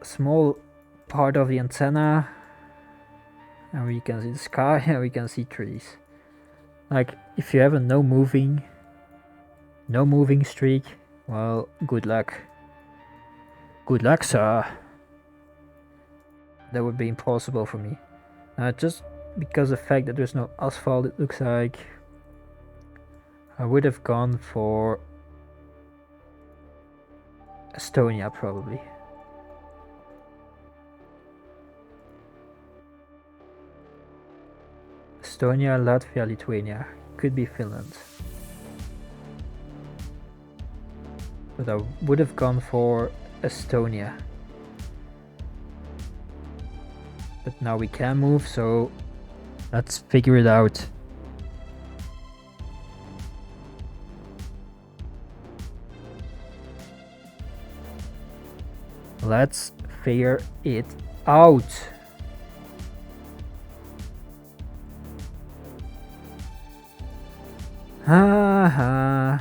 a small part of the antenna, and we can see the sky, and we can see trees. Like, if you have a no moving streak, well, good luck. Good luck, sir. That would be impossible for me. Just because of the fact that there's no asphalt, it looks like I would have gone for Estonia, probably. Estonia, Latvia, Lithuania. Could be Finland. But I would have gone for Estonia. But now we can move, so let's figure it out. Let's figure it out. Haha.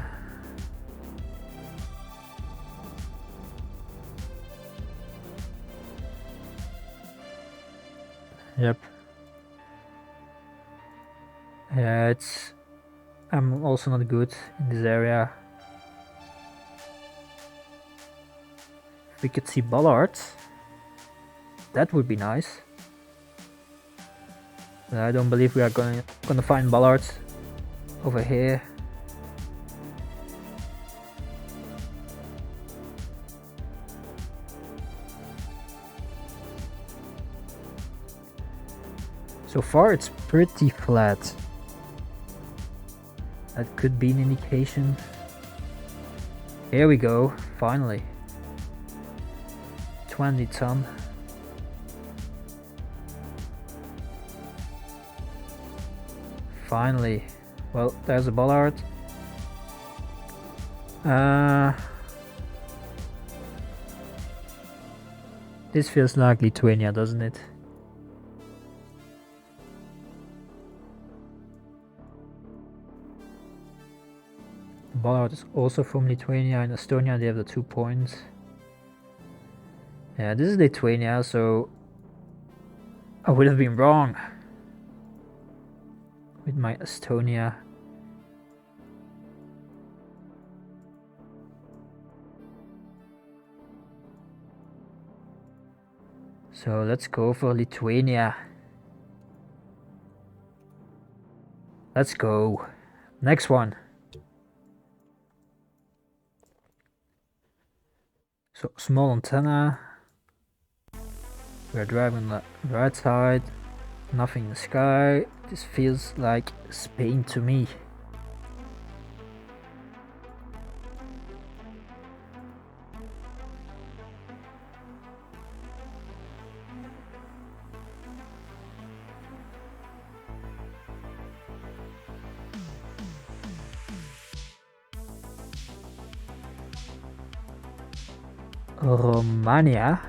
Yep. Yeah, I'm also not good in this area. If we could see bollards, that would be nice. I don't believe we are gonna find bollards over here. So far it's pretty flat. That could be an indication. Here we go, finally. 20 ton. Finally. Well, there's a bollard. This feels like Lithuania, doesn't it? The bollard is also from Lithuania. In Estonia they have the 2 points. Yeah, this is Lithuania, so I would have been wrong with my Estonia. So let's go for Lithuania. Let's go. Next one. So small antenna. We're driving on the right side. Nothing in the sky. This feels like Spain to me. Romania.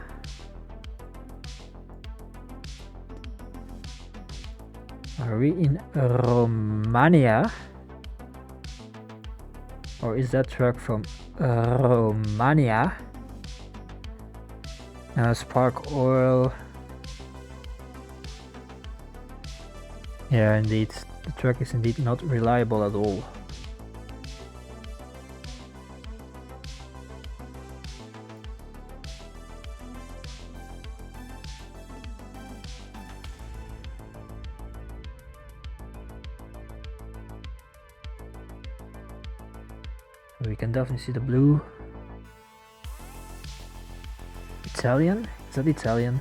Are we in Romania? Or is that truck from Romania? Spark oil. Yeah, indeed. The truck is indeed not reliable at all. We can definitely see the blue. Italian? Is that Italian?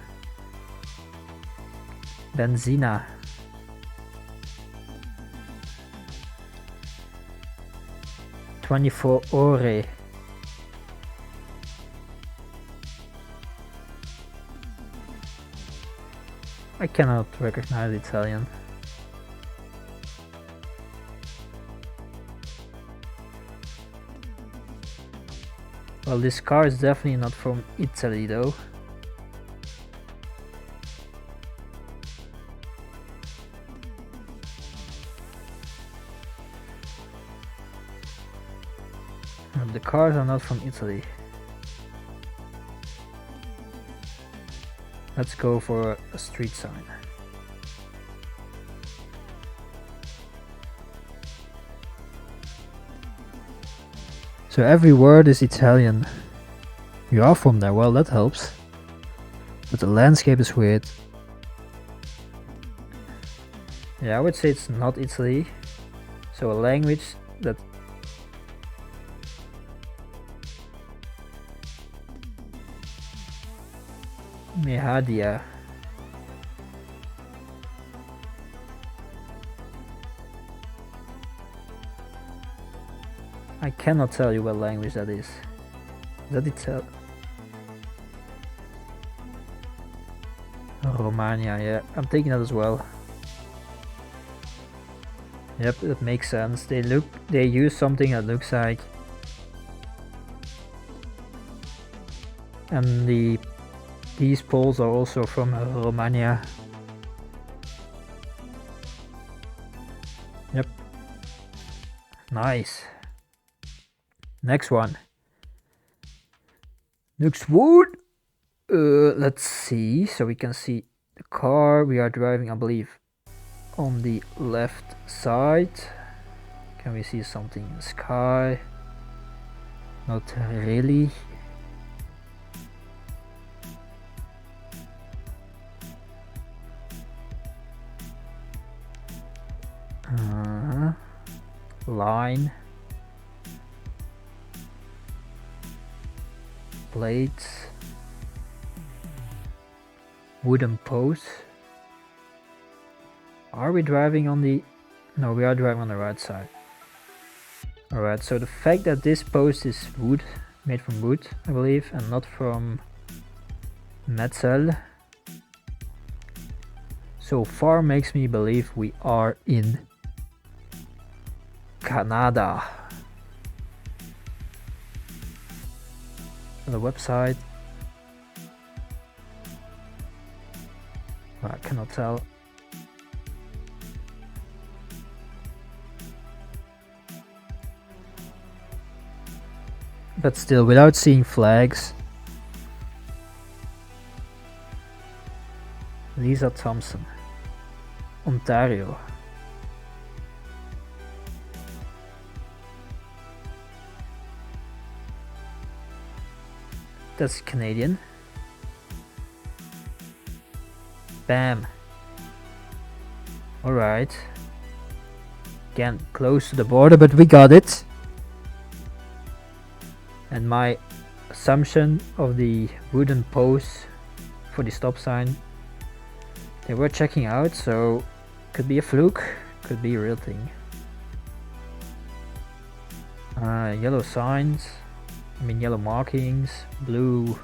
Benzina. "24 ore." I cannot recognize Italian. Well, this car is definitely not from Italy though. The cars are not from Italy. Let's go for a street sign. So every word is Italian. You are from there, well that helps. But the landscape is weird. Yeah, I would say it's not Italy. So a language that Mehadia. I cannot tell you what language that is. Is that Italian? Romania, yeah, I'm taking that as well. Yep, that makes sense. They use something that looks like, and these poles are also from Romania. Yep. Nice. Next one. Next word. Let's see. So we can see the car we are driving, I believe, on the left side. Can we see something in the sky? Not really. Line. Plates. Wooden post. Are we driving on the... No, we are driving on the right side. Alright, so the fact that this post is wood, made from wood, I believe, and not from metal, so far makes me believe we are in Canada. On the website, I cannot tell. But still, without seeing flags. Lisa Thompson, Ontario. That's Canadian. Bam. Alright. Again, close to the border, but we got it. And my assumption of the wooden posts for the stop sign, they were checking out, so could be a fluke, could be a real thing. Yellow signs, yellow markings, blue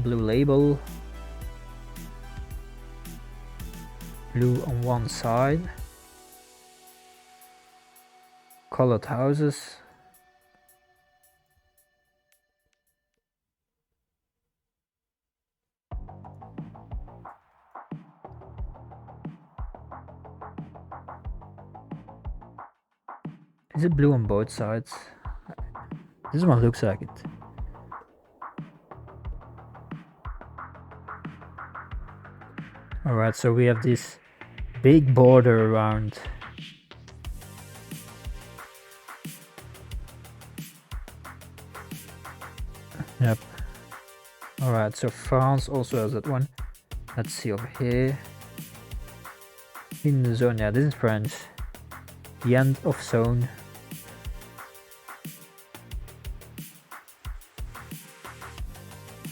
label, blue on one side, colored houses. Is it blue on both sides? This one looks like it. Alright, so we have this big border around. Yep. Alright, so France also has that one. Let's see over here. In the zone, yeah, this is French. The end of zone.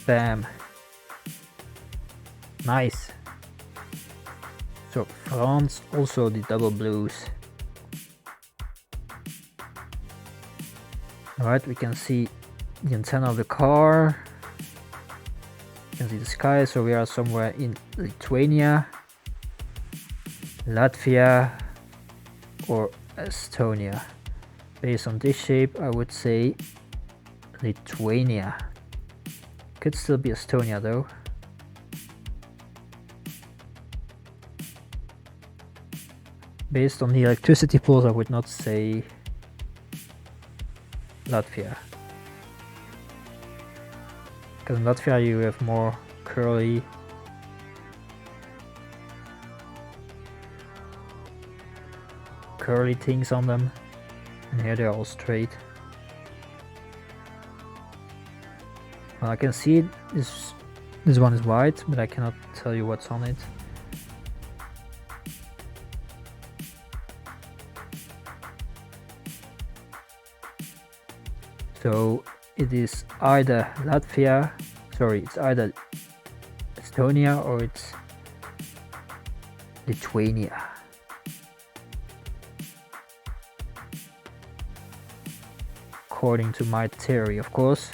Bam. Nice. So France also the double blues. Alright, we can see the antenna of the car. You can see the sky, so we are somewhere in Lithuania, Latvia, or Estonia. Based on this shape, I would say Lithuania. Could still be Estonia though. Based on the electricity poles, I would not say Latvia. Because in Latvia you have more curly things on them, and here they're all straight. Well, I can see this one is white, but I cannot tell you what's on it. So it is either Latvia, sorry, it's either Estonia or it's Lithuania. According to my theory, of course.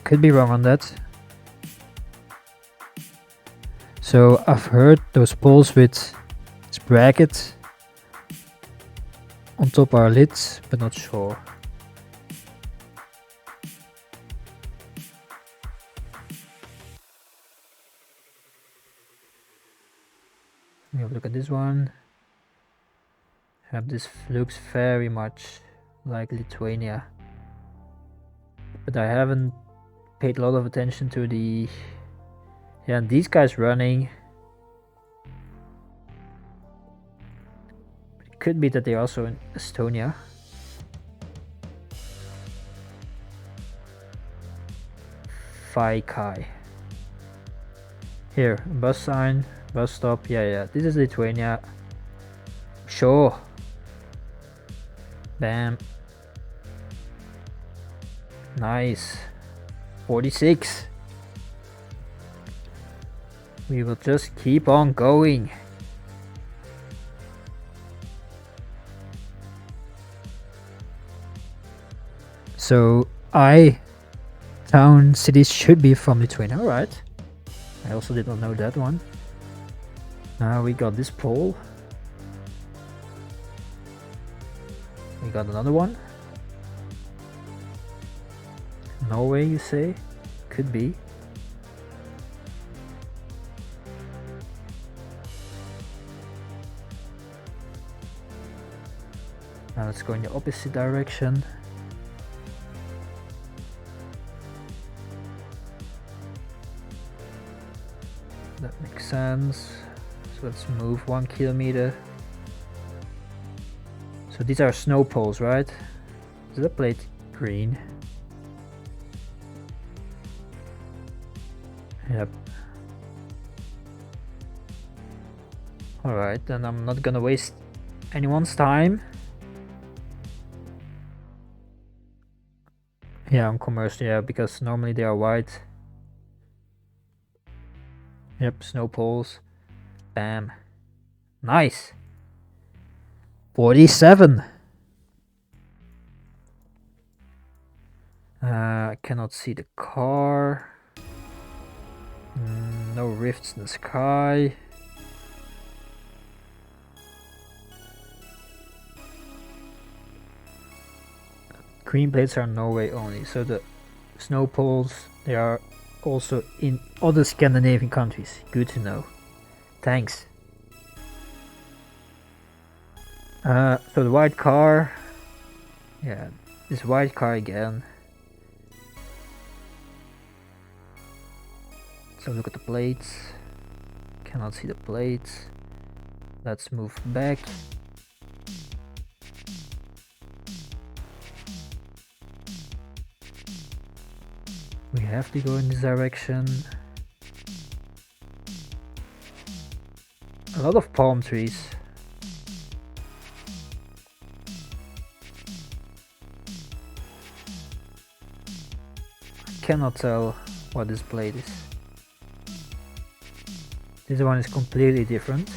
Could be wrong on that. So I've heard those poles with this bracket on top are lit, but not sure. Let me have a look at this one. This looks very much like Lithuania, but I haven't paid a lot of attention to the... Yeah, and these guys running. It could be that they're also in Estonia. Faikai. Here, bus sign, bus stop. Yeah, this is Lithuania. Sure. Bam. Nice. 46. We will just keep on going. So town cities should be from Lithuania. Alright. I also did not know that one. Now we got this pole. We got another one. Norway, you say? Could be. Now let's go in the opposite direction. That makes sense. So let's move 1 kilometer. So these are snow poles, right? Is the plate green? Yep. Alright, then I'm not gonna waste anyone's time. Yeah, on commercial, yeah, because normally they are white. Yep, snow poles. Bam. Nice. 47. I cannot see the car. No rifts in the sky. Green plates are Norway only, so the snow poles, they are also in other Scandinavian countries. Good to know. Thanks. So the white car. Yeah, this white car again. So look at the plates. Cannot see the plates. Let's move back. We have to go in this direction. A lot of palm trees. I cannot tell what this plate is. This one is completely different.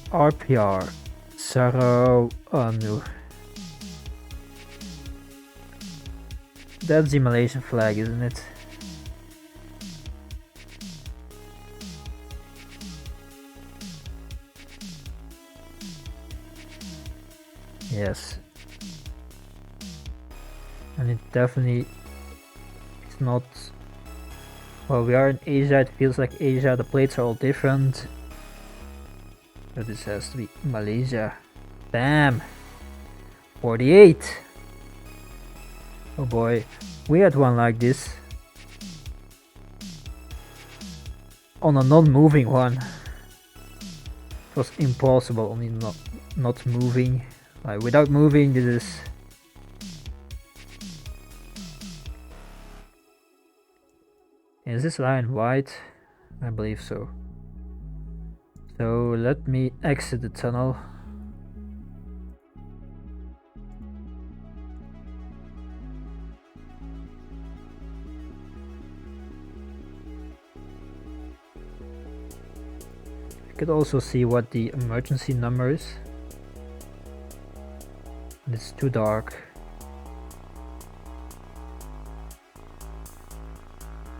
RPR. Saro Anu. That's the Malaysian flag, isn't it? Yes. And it definitely is not... Well, we are in Asia, it feels like Asia, the plates are all different. So this has to be Malaysia. Bam! 48! Oh boy, we had one like this. On a non-moving one. It was impossible, only not moving. Like without moving, this is... Is this line white? I believe so. So let me exit the tunnel. You could also see what the emergency number is. It's too dark.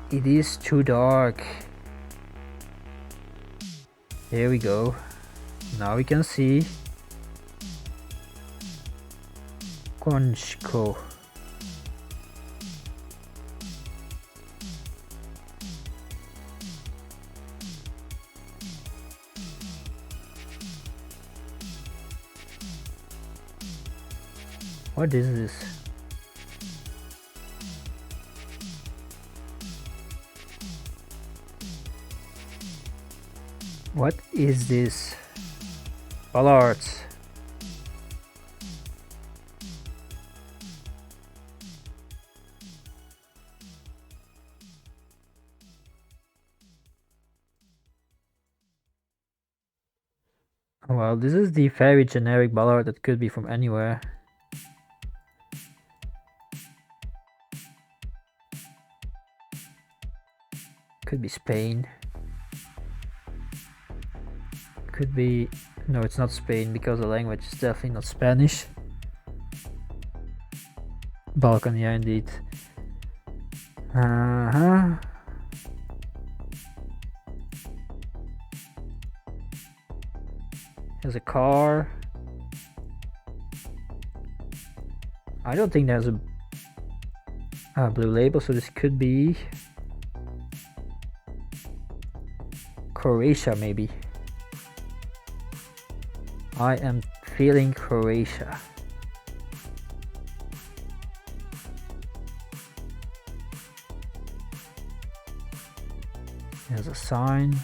It is too dark. Here we go. Now we can see Konchko. What is this? What is this? Bollards. Well, this is the very generic ballad that could be from anywhere. Could be Spain. Could be... No, it's not Spain because the language is definitely not Spanish. Balkan, yeah, indeed. There's a car. I don't think there's a blue label, so this could be Croatia, maybe. I am feeling Croatia. There's a sign.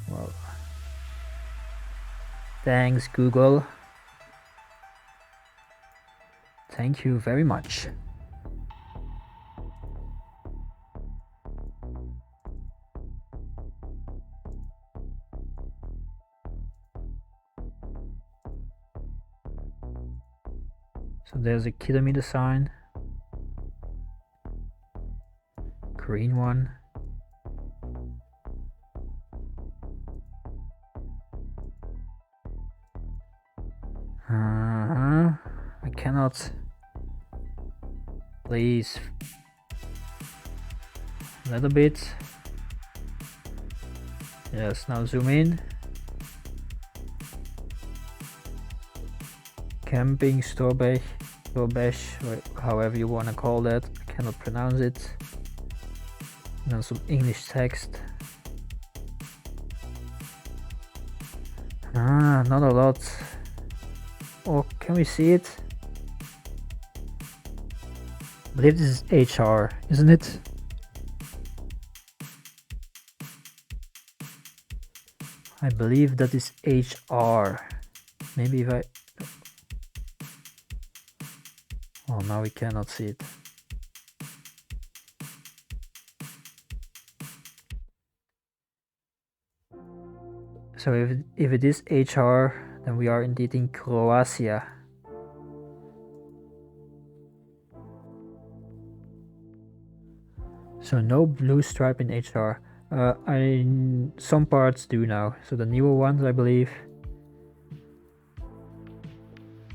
Well, thanks, Google. Thank you very much. So there's a kilometer sign. Green one. I cannot. Please. A little bit. Yes, now zoom in. Camping Storbesh, or however you want to call that. I cannot pronounce it. And then some English text. Not a lot. Oh, can we see it? I believe this is HR, isn't it? I believe that is HR. Maybe if I... Oh, now we cannot see it. So if it is HR, then we are indeed in Croatia. So no blue stripe in HR. Some parts do now. So the newer ones, I believe,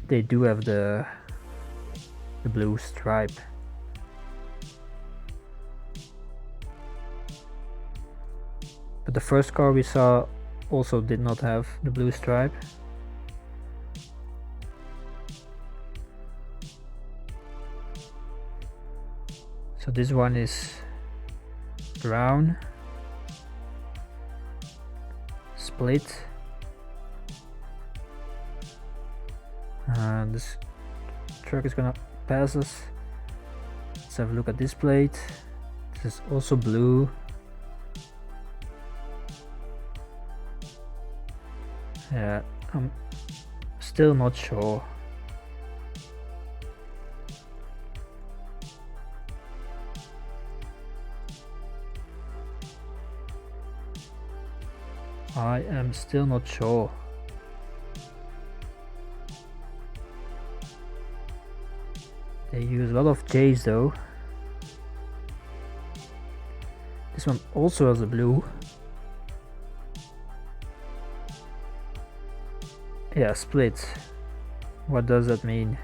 they do have the blue stripe. But the first car we saw also did not have the blue stripe. So this one is brown, split, and this truck is gonna pass us. Let's have a look at this plate. This is also blue. Yeah, I'm still not sure. I am still not sure. They use a lot of J's though. This one also has a blue. Yeah, split. What does that mean?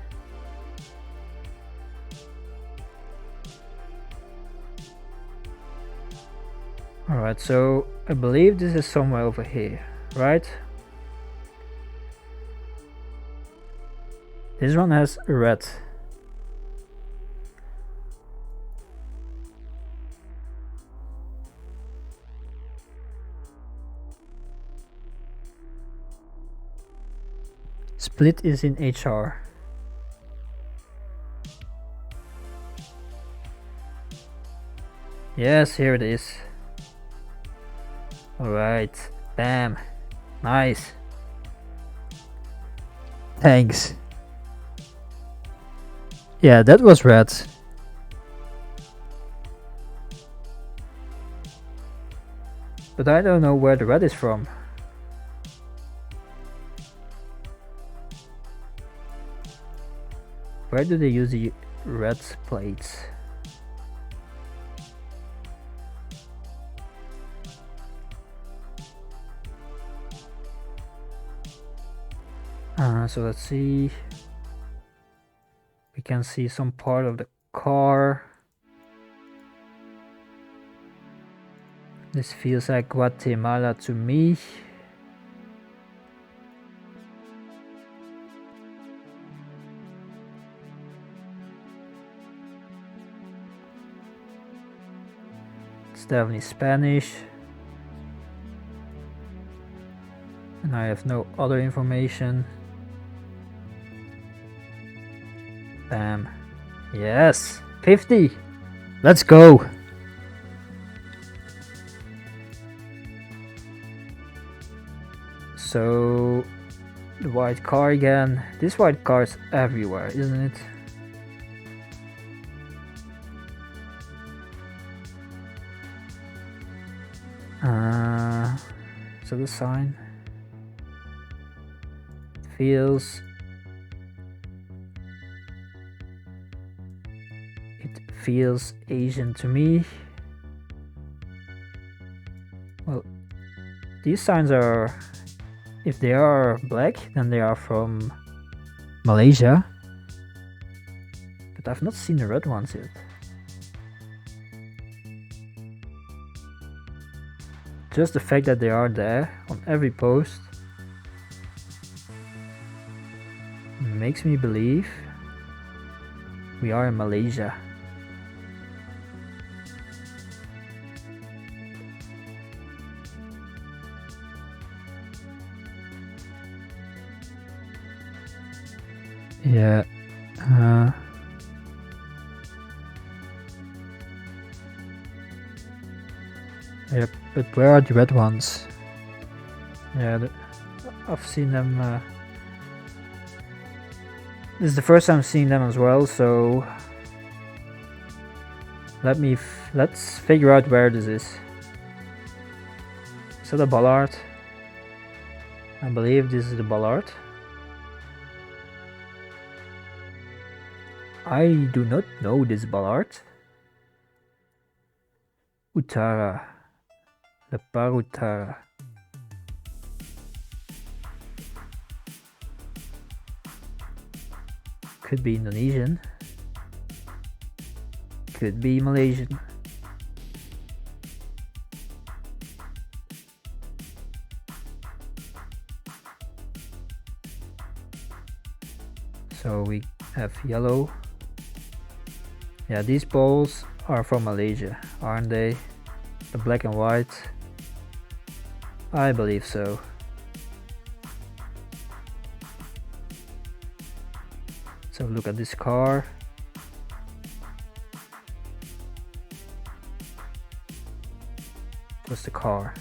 Alright, so I believe this is somewhere over here, right? This one has red. Split is in HR. Yes, here it is. Alright, bam, nice. Thanks. Yeah, that was red. But I don't know where the red is from. Where do they use the red plates? So let's see. We can see some part of the car. This feels like Guatemala to me. It's definitely Spanish. And I have no other information. Bam. Yes! 50! Let's go! So, the white car again. This white car is everywhere, isn't it? So the sign feels... It feels Asian to me. Well, these signs are... If they are black, then they are from Malaysia. But I've not seen the red ones yet. Just the fact that they are there on every post makes me believe we are in Malaysia. Yeah. Yep, but where are the red ones? Yeah, I've seen them. This is the first time seeing them as well, so let's figure out where this is. Is that a bollard? I believe this is the bollard. I do not know this bollard. Utara. Lepar Utara. Could be Indonesian. Could be Malaysian. So we have yellow. Yeah, these balls are from Malaysia, aren't they? The black and white. I believe so. So look at this car. What's the car?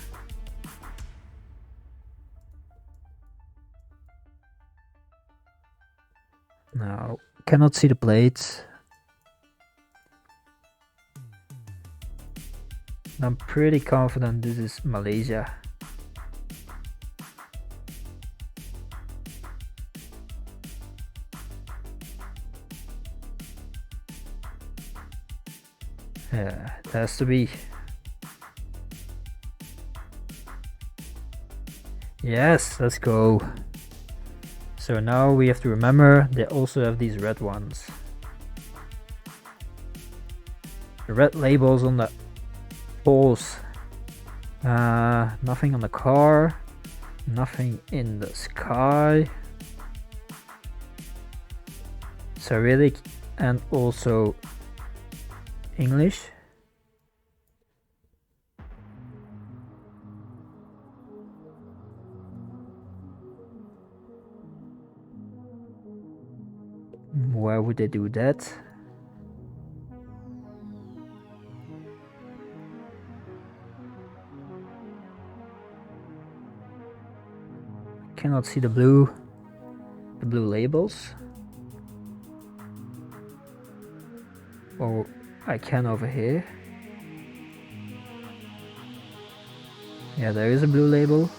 Now, cannot see the plates. I'm pretty confident this is Malaysia. Yeah, it has to be. Yes, let's go. So now we have to remember they also have these red ones. The red labels on the poles. Nothing on the car. Nothing in the sky. Cyrillic and also English. Why would they do that? Cannot see the blue labels. Or I can over here. Yeah, there is a blue label.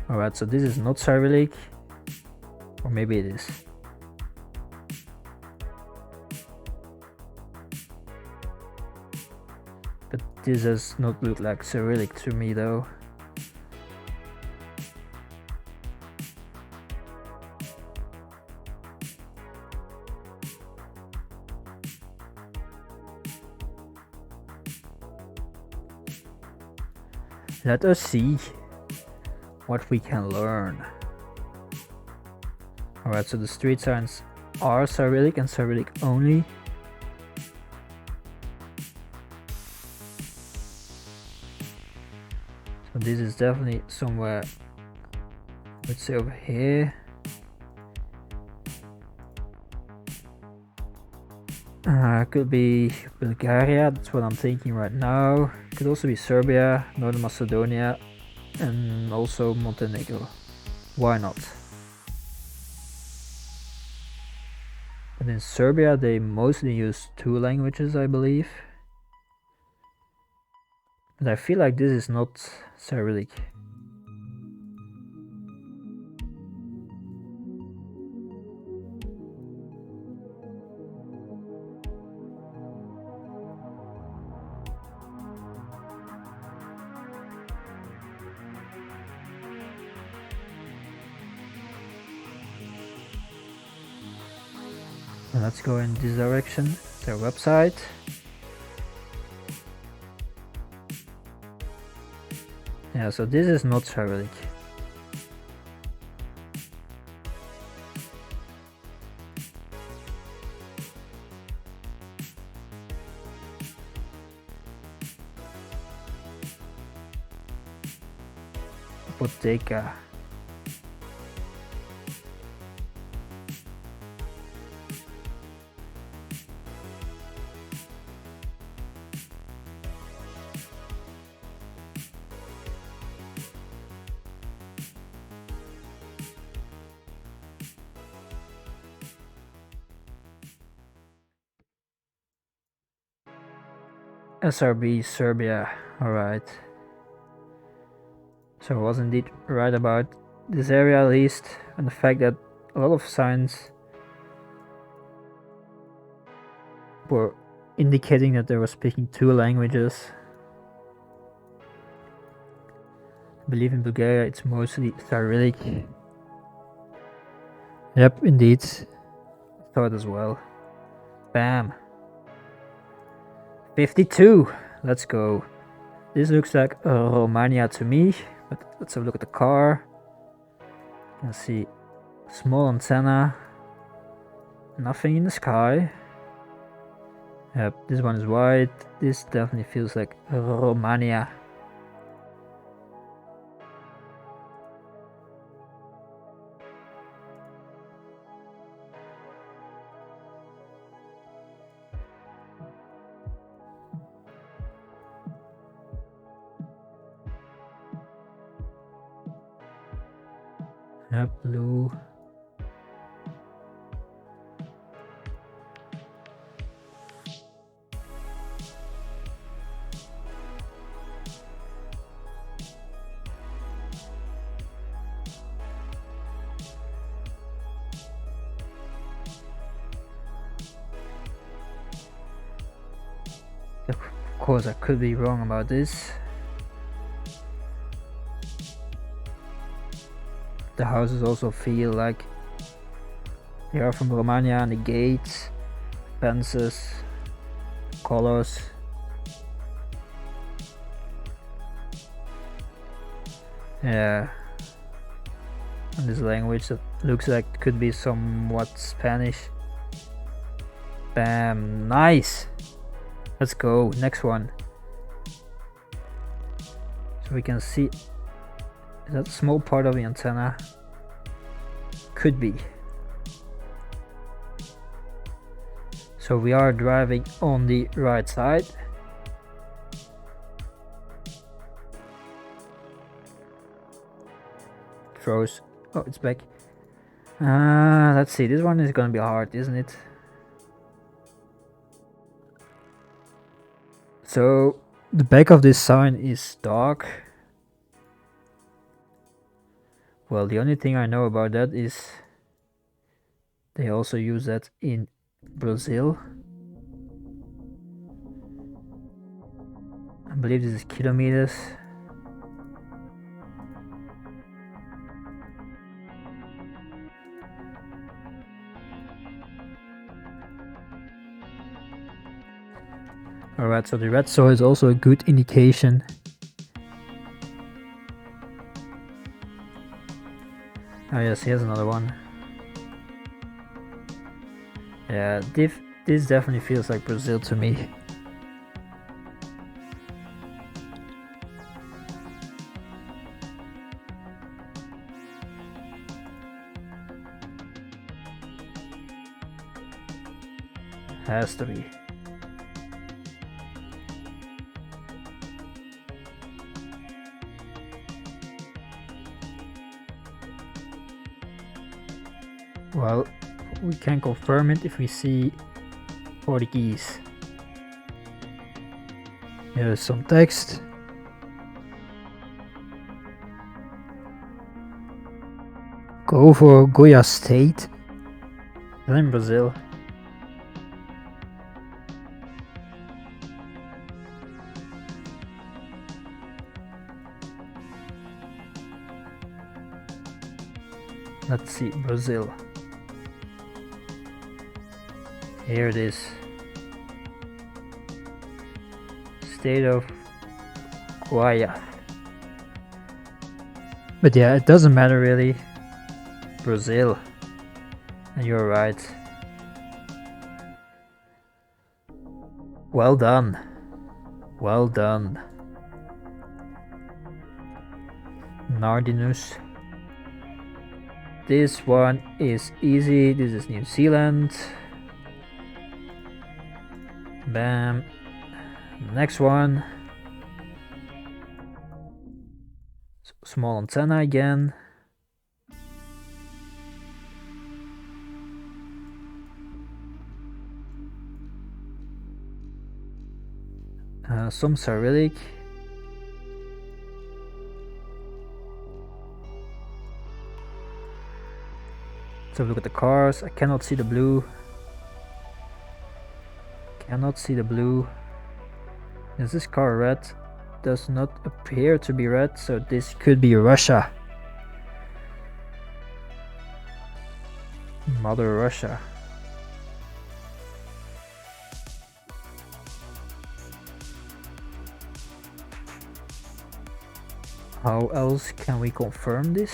Alright, so this is not Cyrillic, or maybe it is. But this does not look like Cyrillic to me though. Let us see what we can learn. Alright, so the street signs are Cyrillic and Cyrillic only. So this is definitely somewhere, let's say over here. Could be Bulgaria, that's what I'm thinking right now. Could also be Serbia, Northern Macedonia, and also Montenegro. Why not? And in Serbia they mostly use 2 languages, I believe. But I feel like this is not Cyrillic. And let's go in this direction, their website. Yeah, so this is not Cyrillic. Apoteka. SRB, Serbia, alright. So I was indeed right about this area at least, and the fact that a lot of signs were indicating that they were speaking 2 languages. I believe in Bulgaria it's mostly Cyrillic. Yep, indeed. Thought as well. Bam. 52. Let's go. This looks like Romania to me, but let's have a look at the car. You can see small antenna, nothing in the sky. Yep, this one is white. This definitely feels like Romania. Yep, blue. Of course, I could be wrong about this. The houses also feel like they are from Romania, and the gates, fences, colors. Yeah. And this language that looks like it could be somewhat Spanish. Bam, nice. Let's go, next one. So we can see, is that a small part of the antenna? Could be. So we are driving on the right side. Froze. Oh, it's back. Let's see, this one is gonna be hard, isn't it? So the back of this sign is dark. Well, the only thing I know about that is they also use that in Brazil. I believe this is kilometers. Alright, so the red soil is also a good indication. Oh yes, here's another one. Yeah, this definitely feels like Brazil to me. Has to be. Well, we can confirm it if we see Portuguese. Here's some text. Go for Goiás State. Is in Brazil. Let's see, Brazil. Here it is. State of Goiás. But yeah, it doesn't matter really. Brazil. And you're right. Well done. Well done. Nardinus. This one is easy. This is New Zealand. Bam. Next one. Small antenna again. Some Cyrillic. Let's have a look at the cars. I cannot see the blue. Cannot see the blue. Is this car red? Does not appear to be red, so this could be Russia. Mother Russia. How else can we confirm this?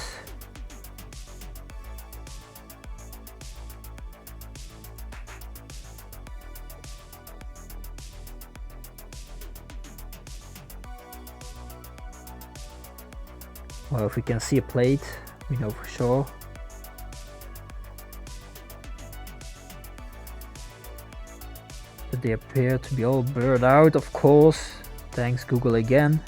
Well, if we can see a plate, we know for sure. But they appear to be all blurred out, of course. Thanks Google again.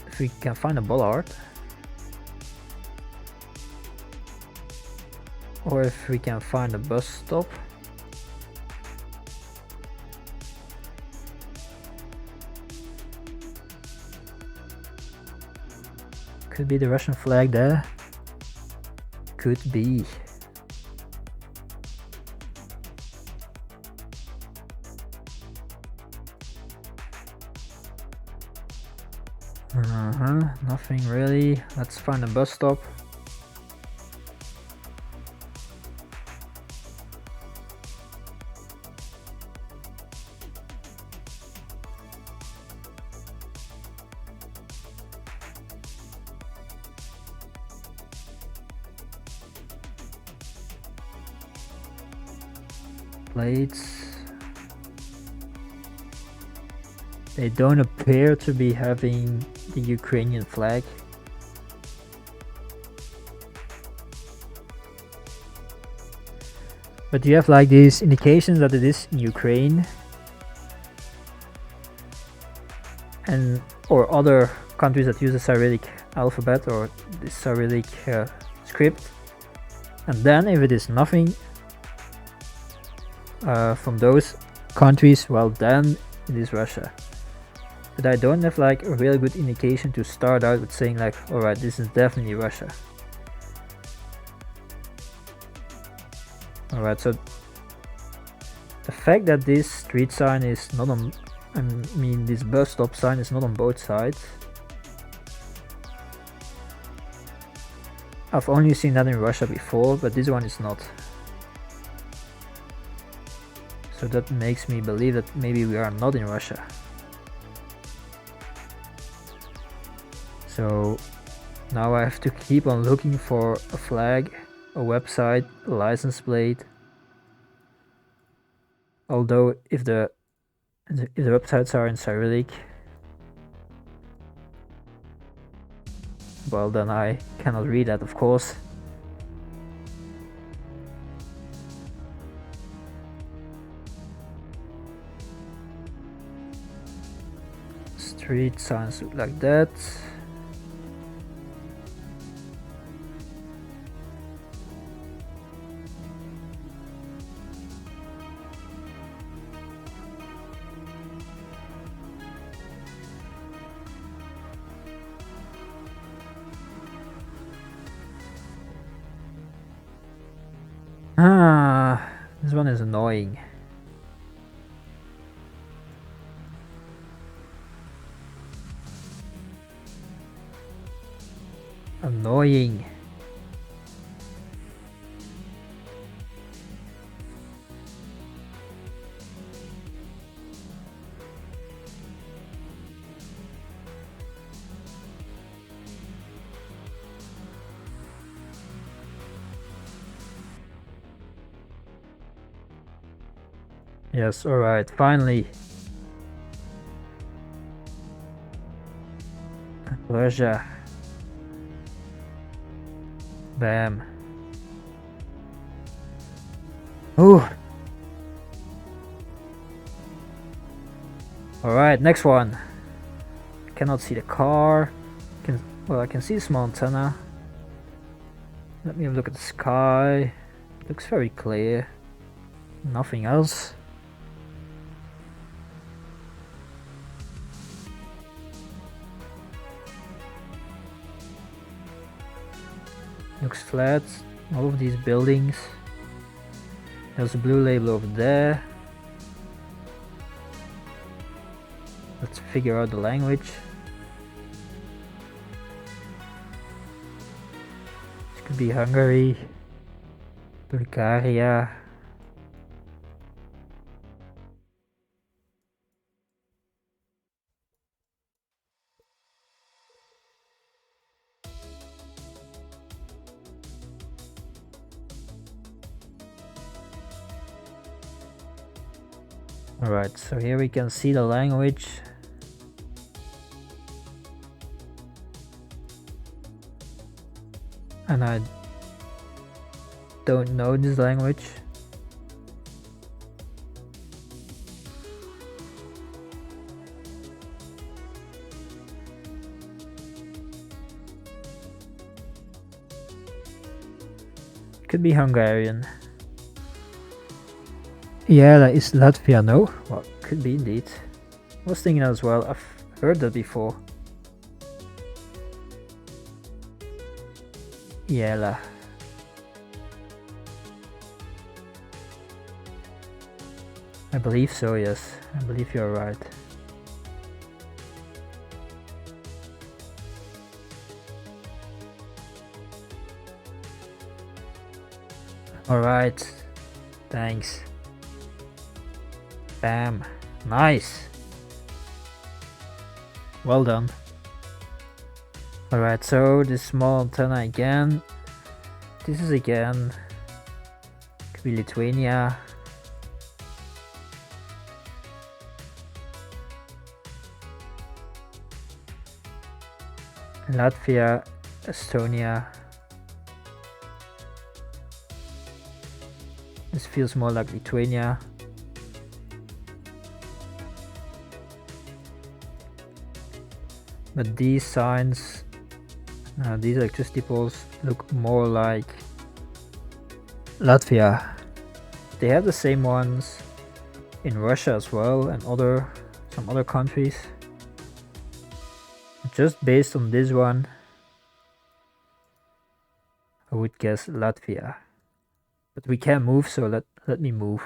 If we can find a bollard, or if we can find a bus stop. Could be the Russian flag there. Could be. Nothing really. Let's find a bus stop. Plates. They don't appear to be having the Ukrainian flag. But you have like these indications that it is in Ukraine and or other countries that use the Cyrillic alphabet or the Cyrillic script. And then if it is nothing from those countries, well then it is Russia. but I don't have like a really good indication to start out with saying like, alright, this is definitely Russia. Alright, so the fact that this street sign is not on, I mean this bus stop sign is not on both sides. I've only seen that in Russia before, but this one is not. So that makes me believe that maybe we are not in Russia. So now I have to keep on looking for a flag, a website, a license plate. Although if the websites are in Cyrillic, well then I cannot read that, of course. Street signs look like that. This one is annoying. Annoying. Yes, alright, finally. Russia. Bam. Ooh. Alright, next one. Cannot see the car. Well, I can see a small antenna. Let me have a look at the sky. Looks very clear. Nothing else. Looks flat. All of these buildings. There's a blue label over there. Let's figure out the language. This could be Hungary, Bulgaria. Alright, so here we can see the language. And I don't know this language. Could be Hungarian. Yeah, that is Latvia, no? Well, could be indeed. I was thinking as well, I've heard that before. Yela. I believe so, yes. I believe you're right. Alright. Thanks. Bam. Nice. Well done. Alright, so this small antenna again. This is again could be Lithuania. Latvia, Estonia. This feels more like Lithuania. But these signs, these electricity poles look more like Latvia. They have the same ones in Russia as well and some other countries. just based on this one, I would guess Latvia. But we can't move, so let me move.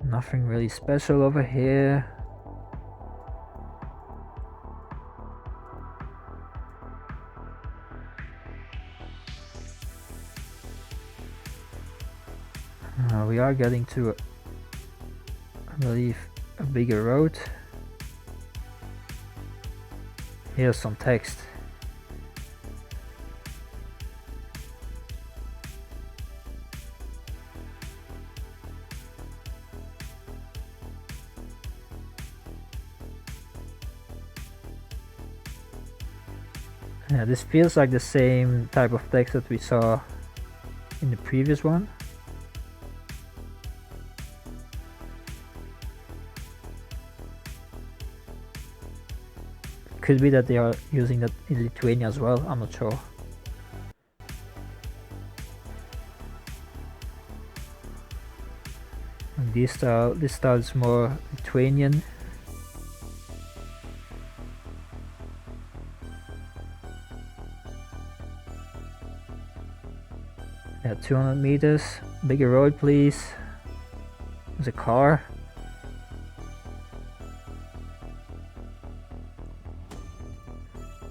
Nothing really special over here. We are getting to, I believe, a bigger road. Here's some text. Yeah, this feels like the same type of text that we saw in the previous one. Could be that they are using that in Lithuania as well, I'm not sure. And this style is more Lithuanian. Yeah, 200 meters. Bigger road, please. There's a car.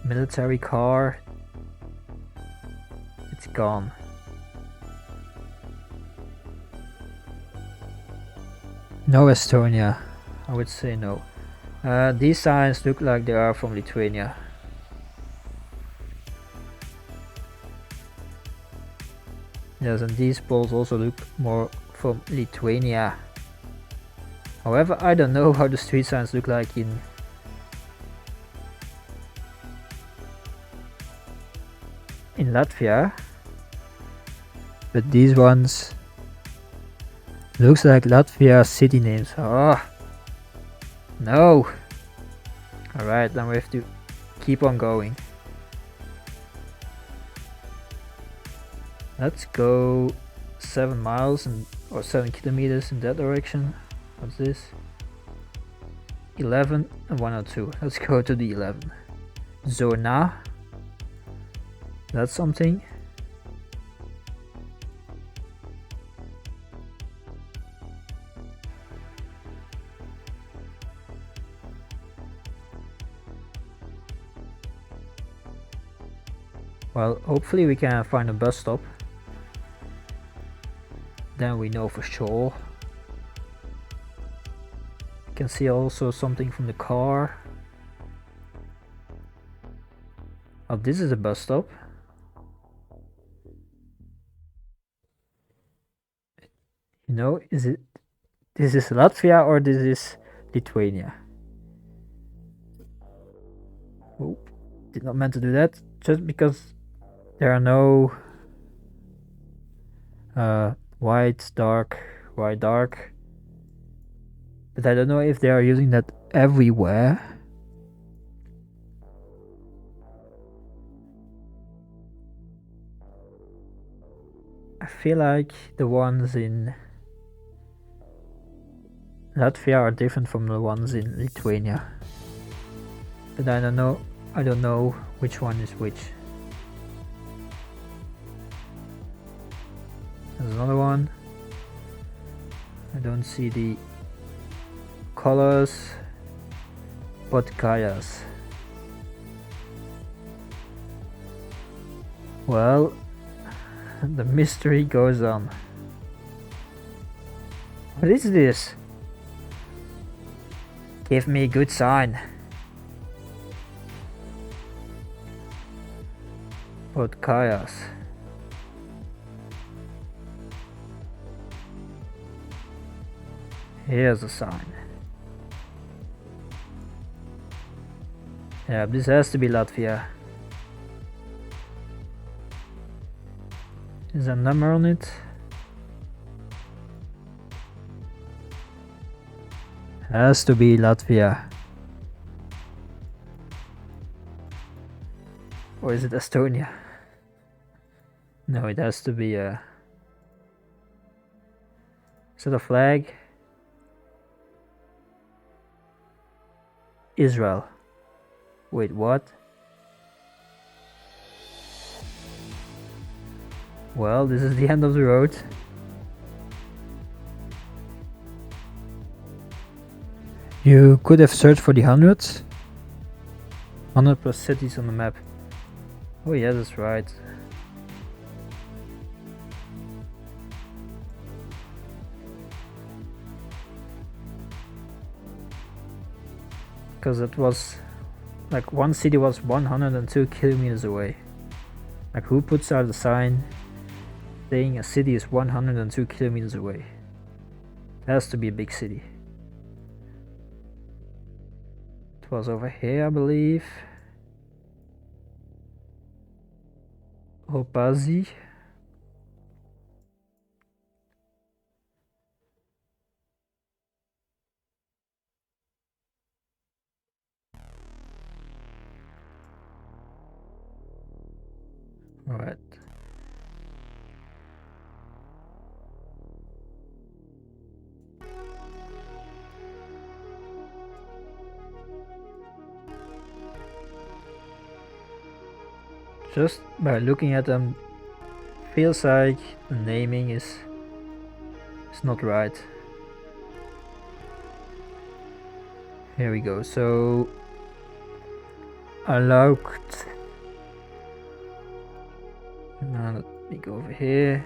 Military car. It's gone. No Estonia. I would say no. These signs look like they are from Lithuania. Yes, and these poles also look more from Lithuania. However, I don't know how the street signs look like in Latvia, but these ones looks like Latvia city names. Oh no. Alright, then we have to keep on going. Let's go 7 miles or 7 kilometers in that direction. What's this? 11 and 102. Let's go to the 11. Zona. That's something. Well, hopefully we can find a bus stop. Then we know for sure. You can see also something from the car. Oh, this is a bus stop. You know, this is Latvia or this is Lithuania? Oh, did not meant to do that. Just because there are no white, dark, white, dark. But I don't know if they are using that everywhere. I feel like the ones in Latvia are different from the ones in Lithuania. But I don't know which one is which. There's another one. I don't see the colors. Podkayas. Well, the mystery goes on. What is this? Give me a good sign. Podkayas. Here's a sign. Yeah, this has to be Latvia. Is there a number on it? Has to be Latvia. Or is it Estonia? No, it has to be a... Is it a flag? Israel. Wait, what? Well, this is the end of the road. You could have searched for the hundreds. 100 plus cities on the map. Oh yeah, that's right. Because it was like one city was 102 kilometers away. Like, who puts out a sign saying a city is 102 kilometers away? It has to be a big city. It was over here, I believe. Opazi. Alright. Just by looking at them, feels like the naming is not right. Here we go. So Alaukt. Now let me go over here.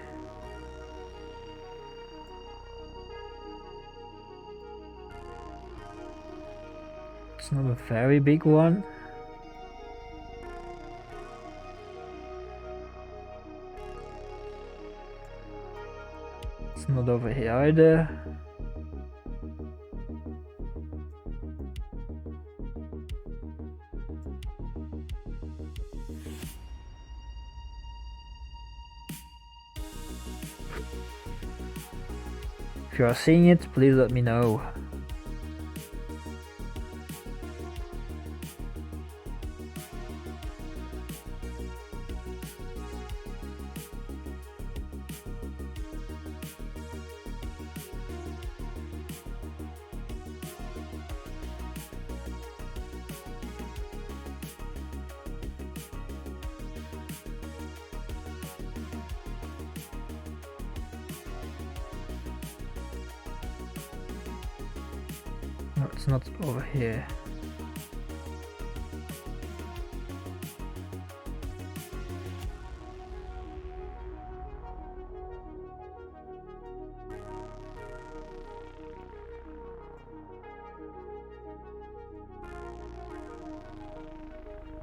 It's not a very big one. It's not over here either. If you are seeing it, please let me know. No, it's not over here.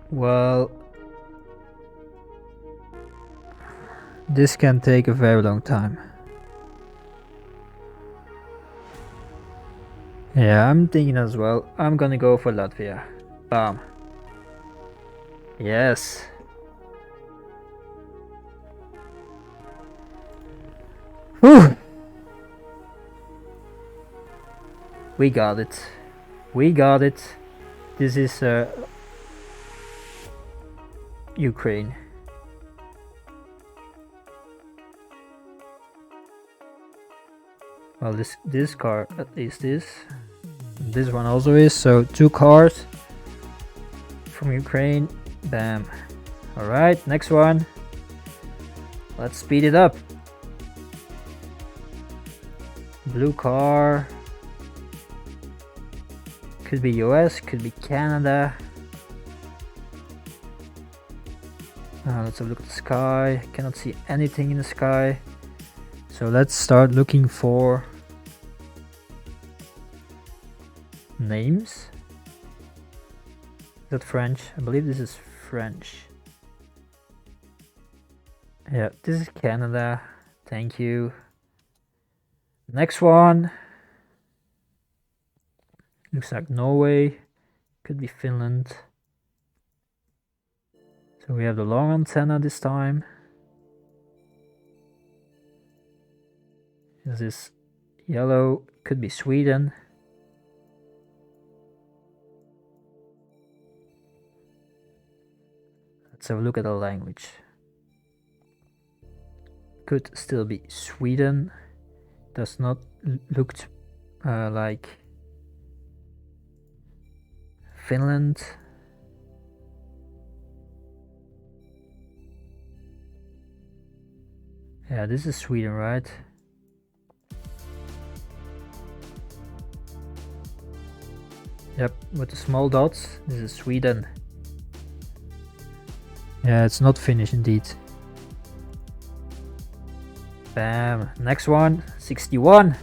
Well, this can take a very long time. Yeah, I'm thinking as well. I'm gonna go for Latvia. Bam. Yes. Whew. We got it. We got it. This is Ukraine. Well, this car at least is. This one also is. So 2 cars from Ukraine. Bam. All right, next one. Let's speed it up. Blue car. Could be US, could be Canada. Let's have a look at the sky. Cannot see anything in the sky. So let's start looking for names. Is that French? I believe this is French. Yeah, this is Canada. Thank you. Next one. Looks like Norway. Could be Finland. So we have the long antenna this time. This is yellow. Could be Sweden. Let's Let's have a look at the language. Could still be Sweden. Does not look like Finland. Yeah, this is Sweden, right? Yep, with the small dots, this is Sweden. Yeah, it's not Finnish indeed. Bam, next one, 61.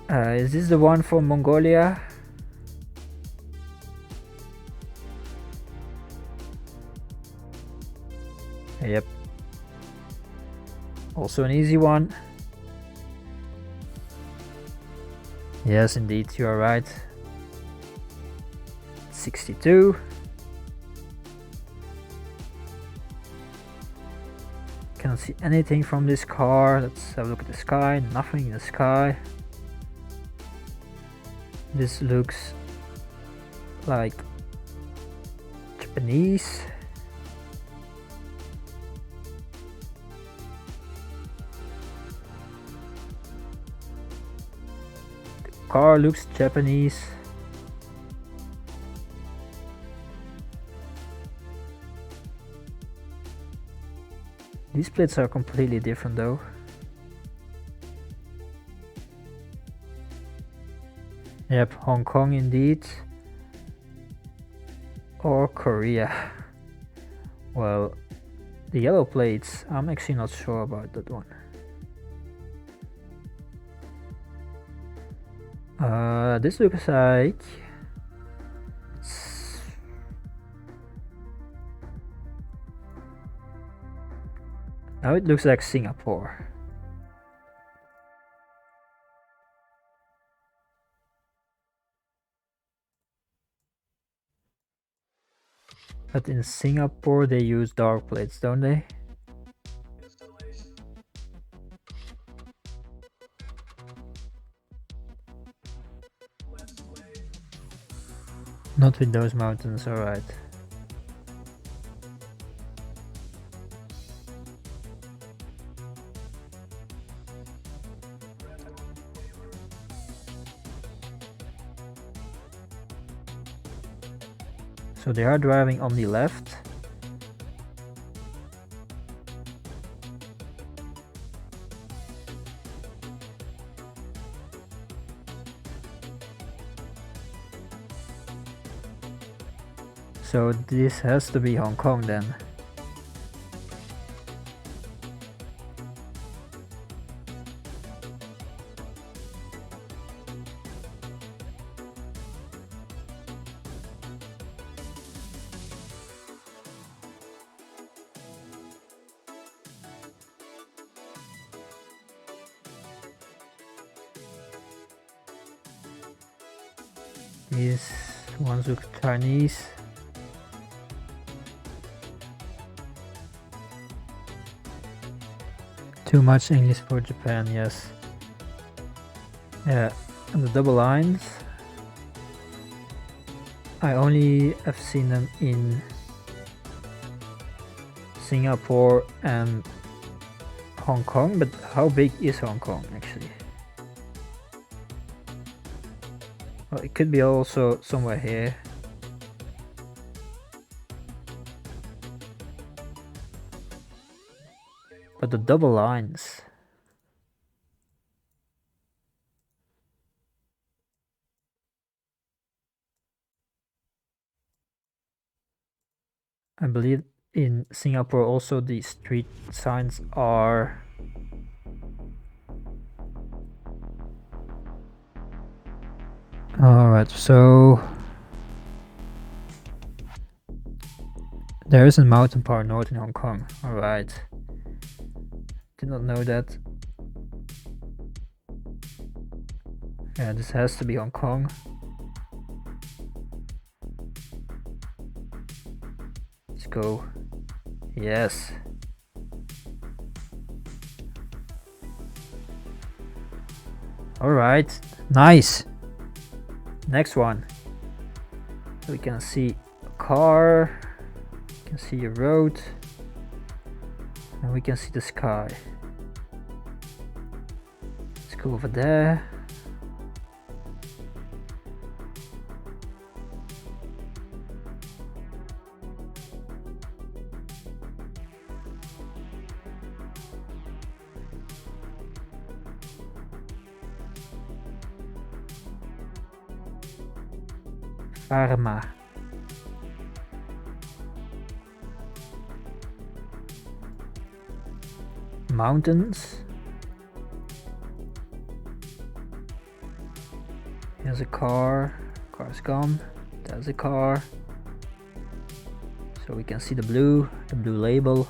Is this the one for Mongolia? Yep. Also an easy one. Yes, indeed, you are right. 62. Cannot see anything from this car. Let's have a look at the sky. Nothing in the sky. This looks like Japanese. The car looks Japanese. These plates are completely different though. Yep, Hong Kong indeed. Or Korea. Well, the yellow plates, I'm actually not sure about that one. This looks like... Now it looks like Singapore. But in Singapore they use dark plates, don't they? Not with those mountains, alright. So they are driving on the left. So this has to be Hong Kong then. These ones look Chinese. Too much English for Japan, yes. Yeah, and the double lines. I only have seen them in Singapore and Hong Kong, but how big is Hong Kong actually? Well, it could be also somewhere here. But the double lines. I believe in Singapore also the street signs are alright, so there is a mountain park north in Hong Kong. Alright. Did not know that. Yeah, this has to be Hong Kong. Let's go. Yes. Alright, nice. Next one. We can see a car, we can see a road, and we can see the sky. Let's go over there. Pharma. Mountains. Here's a car. Car's gone. There's a car. So we can see the blue label.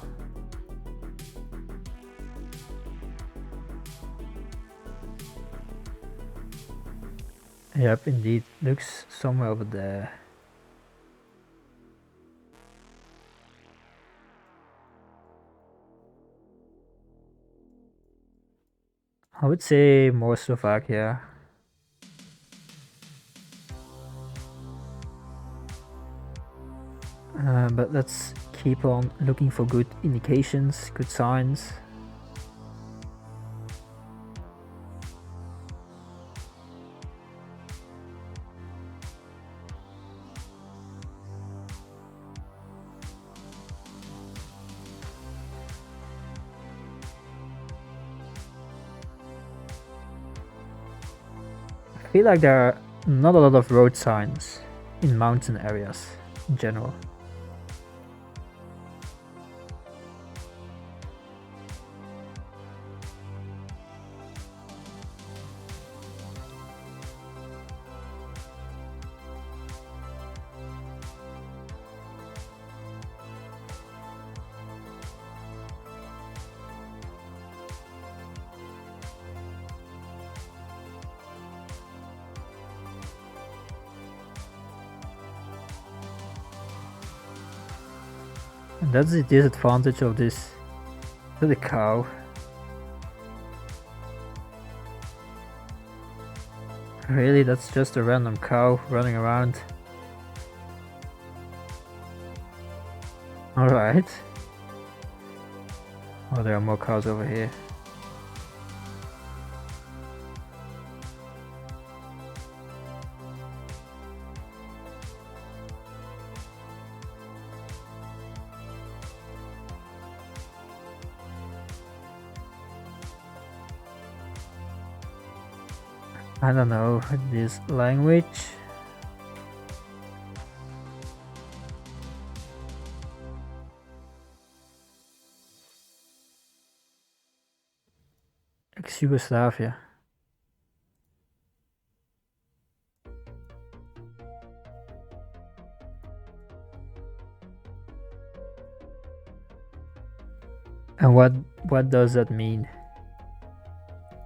Yep, indeed, looks somewhere over there. I would say more Slovakia. But let's keep on looking for good indications, good signs. I feel like there are not a lot of road signs in mountain areas in general. And that's the disadvantage of this little cow. Really, that's just a random cow running around. Alright. Oh, there are more cows over here. I don't know this language. Ex-Yugoslavia. And what does that mean?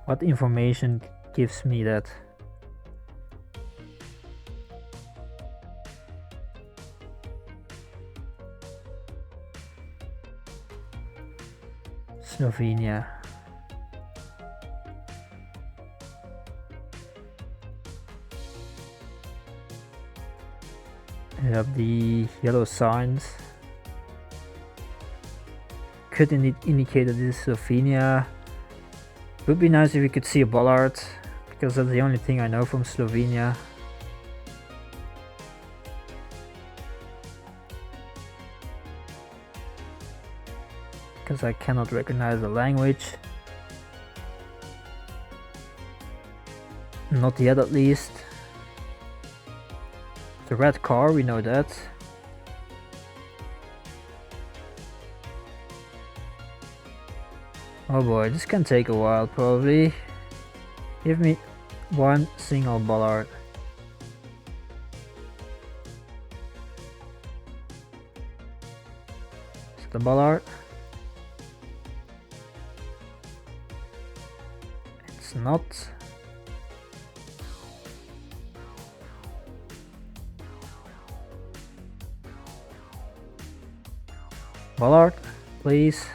What information gives me that? Slovenia. You have the yellow signs. Could indeed indicate that this is Slovenia. Would be nice if we could see a bollard, because that's the only thing I know from Slovenia. Because I cannot recognize the language. Not yet, at least. The red car, we know that. Oh boy, this can take a while probably. Give me one single bollard. Is it a bollard? It's not. Bollard, please.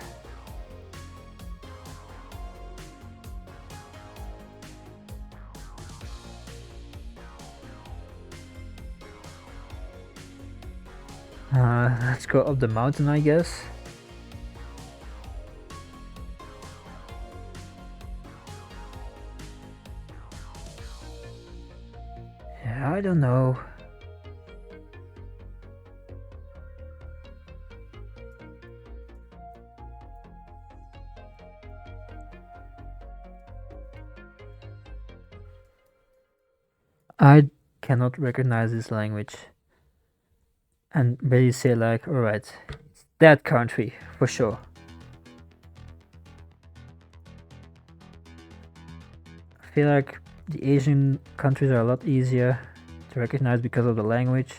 Let's go up the mountain, I guess. Yeah, I don't know. I cannot recognize this language and really say like, alright, it's that country for sure. I feel like the Asian countries are a lot easier to recognize because of the language.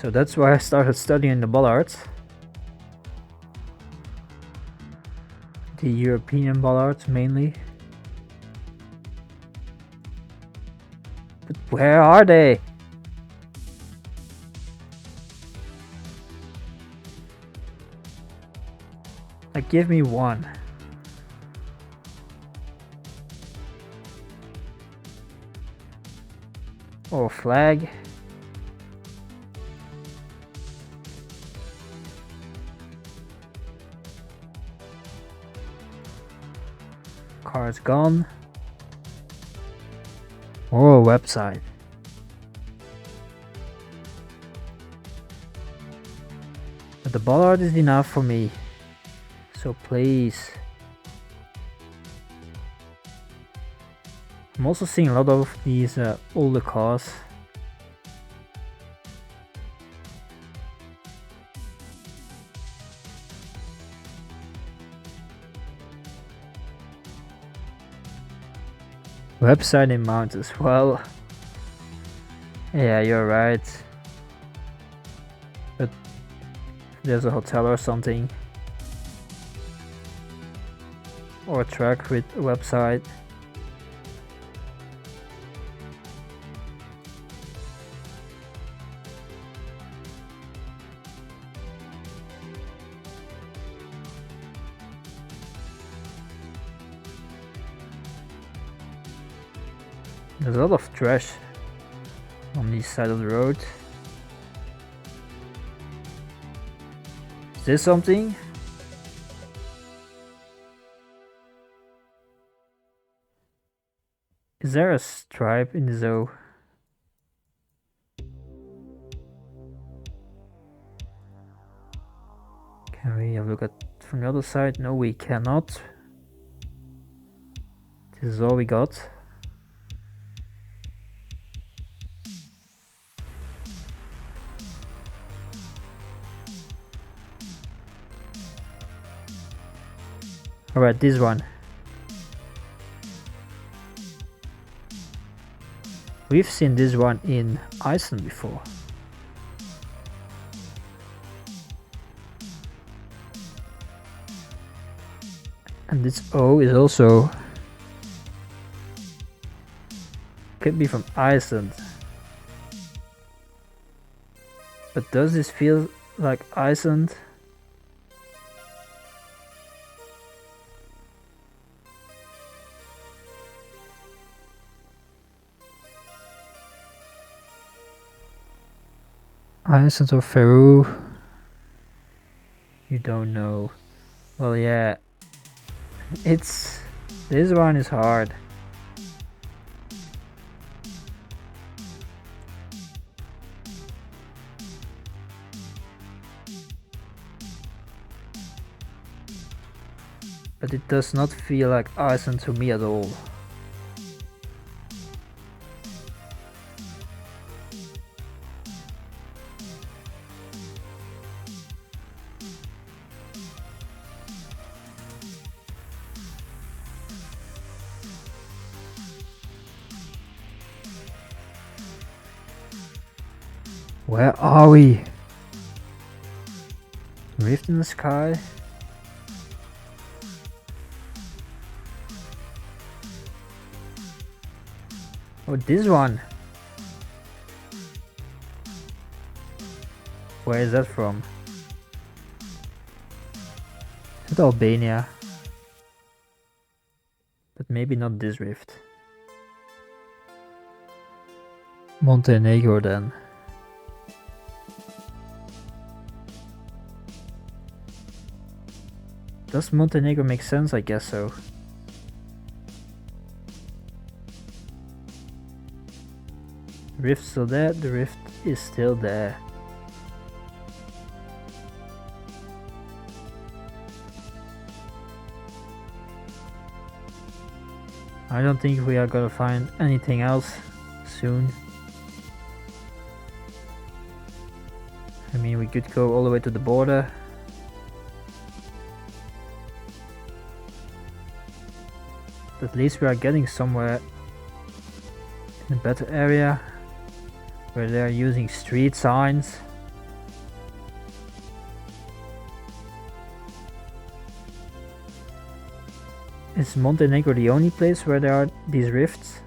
So that's why I started studying the bollards. The European bollards mainly. But where are they? Like, give me one. Or flag. Car's gone. Or a website. But the bollard is enough for me. So please. I'm also seeing a lot of these older cars. Website in mountains. Well, yeah, you're right. But there's a hotel or something. Or a truck with a website. There's a lot of trash on this side of the road. Is this something? Is there a stripe in the zoo? Can we have a look at from the other side? No, we cannot. This is all we got. Alright, this one. We've seen this one in Iceland before. And this O is also could be from Iceland. But does this feel like Iceland? Iceland or Peru? You don't know. Well, yeah. This one is hard. But it does not feel like Iceland to me at all. Where are we? Rift in the sky? Oh, this one. Where is that from? Is it Albania? But maybe not this rift. Montenegro then. Does Montenegro make sense? I guess so. Rift still there? The rift is still there. I don't think we are gonna find anything else soon. I mean, we could go all the way to the border. But at least we are getting somewhere in a better area where they are using street signs. Is Montenegro the only place where there are these rifts?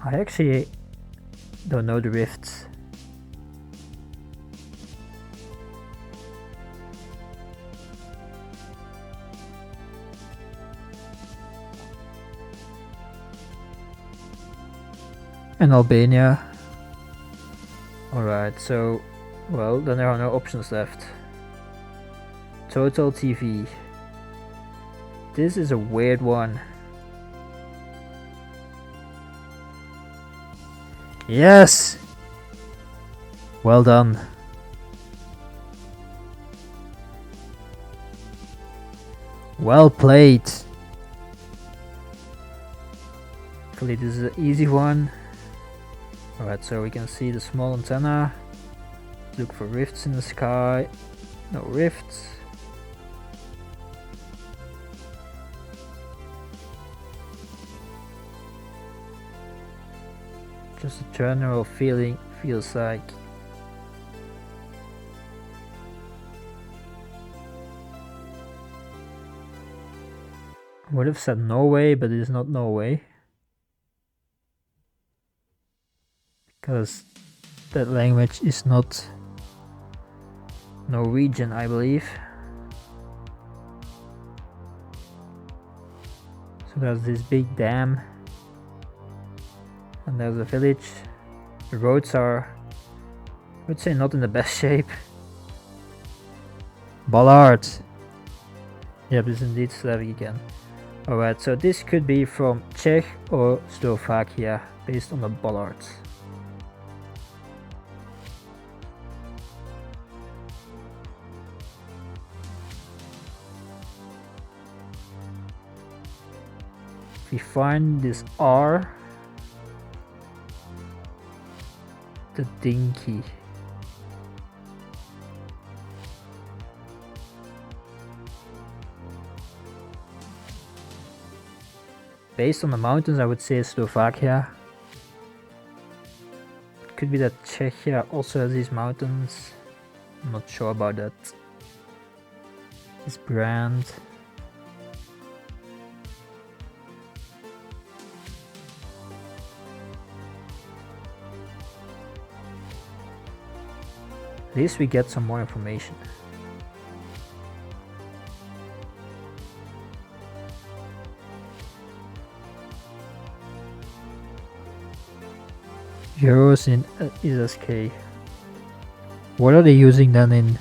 I actually don't know the rifts. And Albania. Alright, so, well, then there are no options left. Total TV. This is a weird one. Yes! Well done. Well played. Hopefully this is an easy one. Alright, so we can see the small antenna. Look for rifts in the sky. No rifts. Just a general feeling feels like I would have said Norway, but it is not Norway. Because that language is not Norwegian, I believe. So there's this big dam. And there's a village. The roads are, I would say, not in the best shape. Bollard. Yep, this is indeed Slavic again. Alright, so this could be from Czech or Slovakia, based on the bollards. If we find this R, the dinky. Based on the mountains, I would say Slovakia. It could be that Czechia also has these mountains. I'm not sure about that. This brand. At least we get some more information. Euros in ISK. What are they using then in?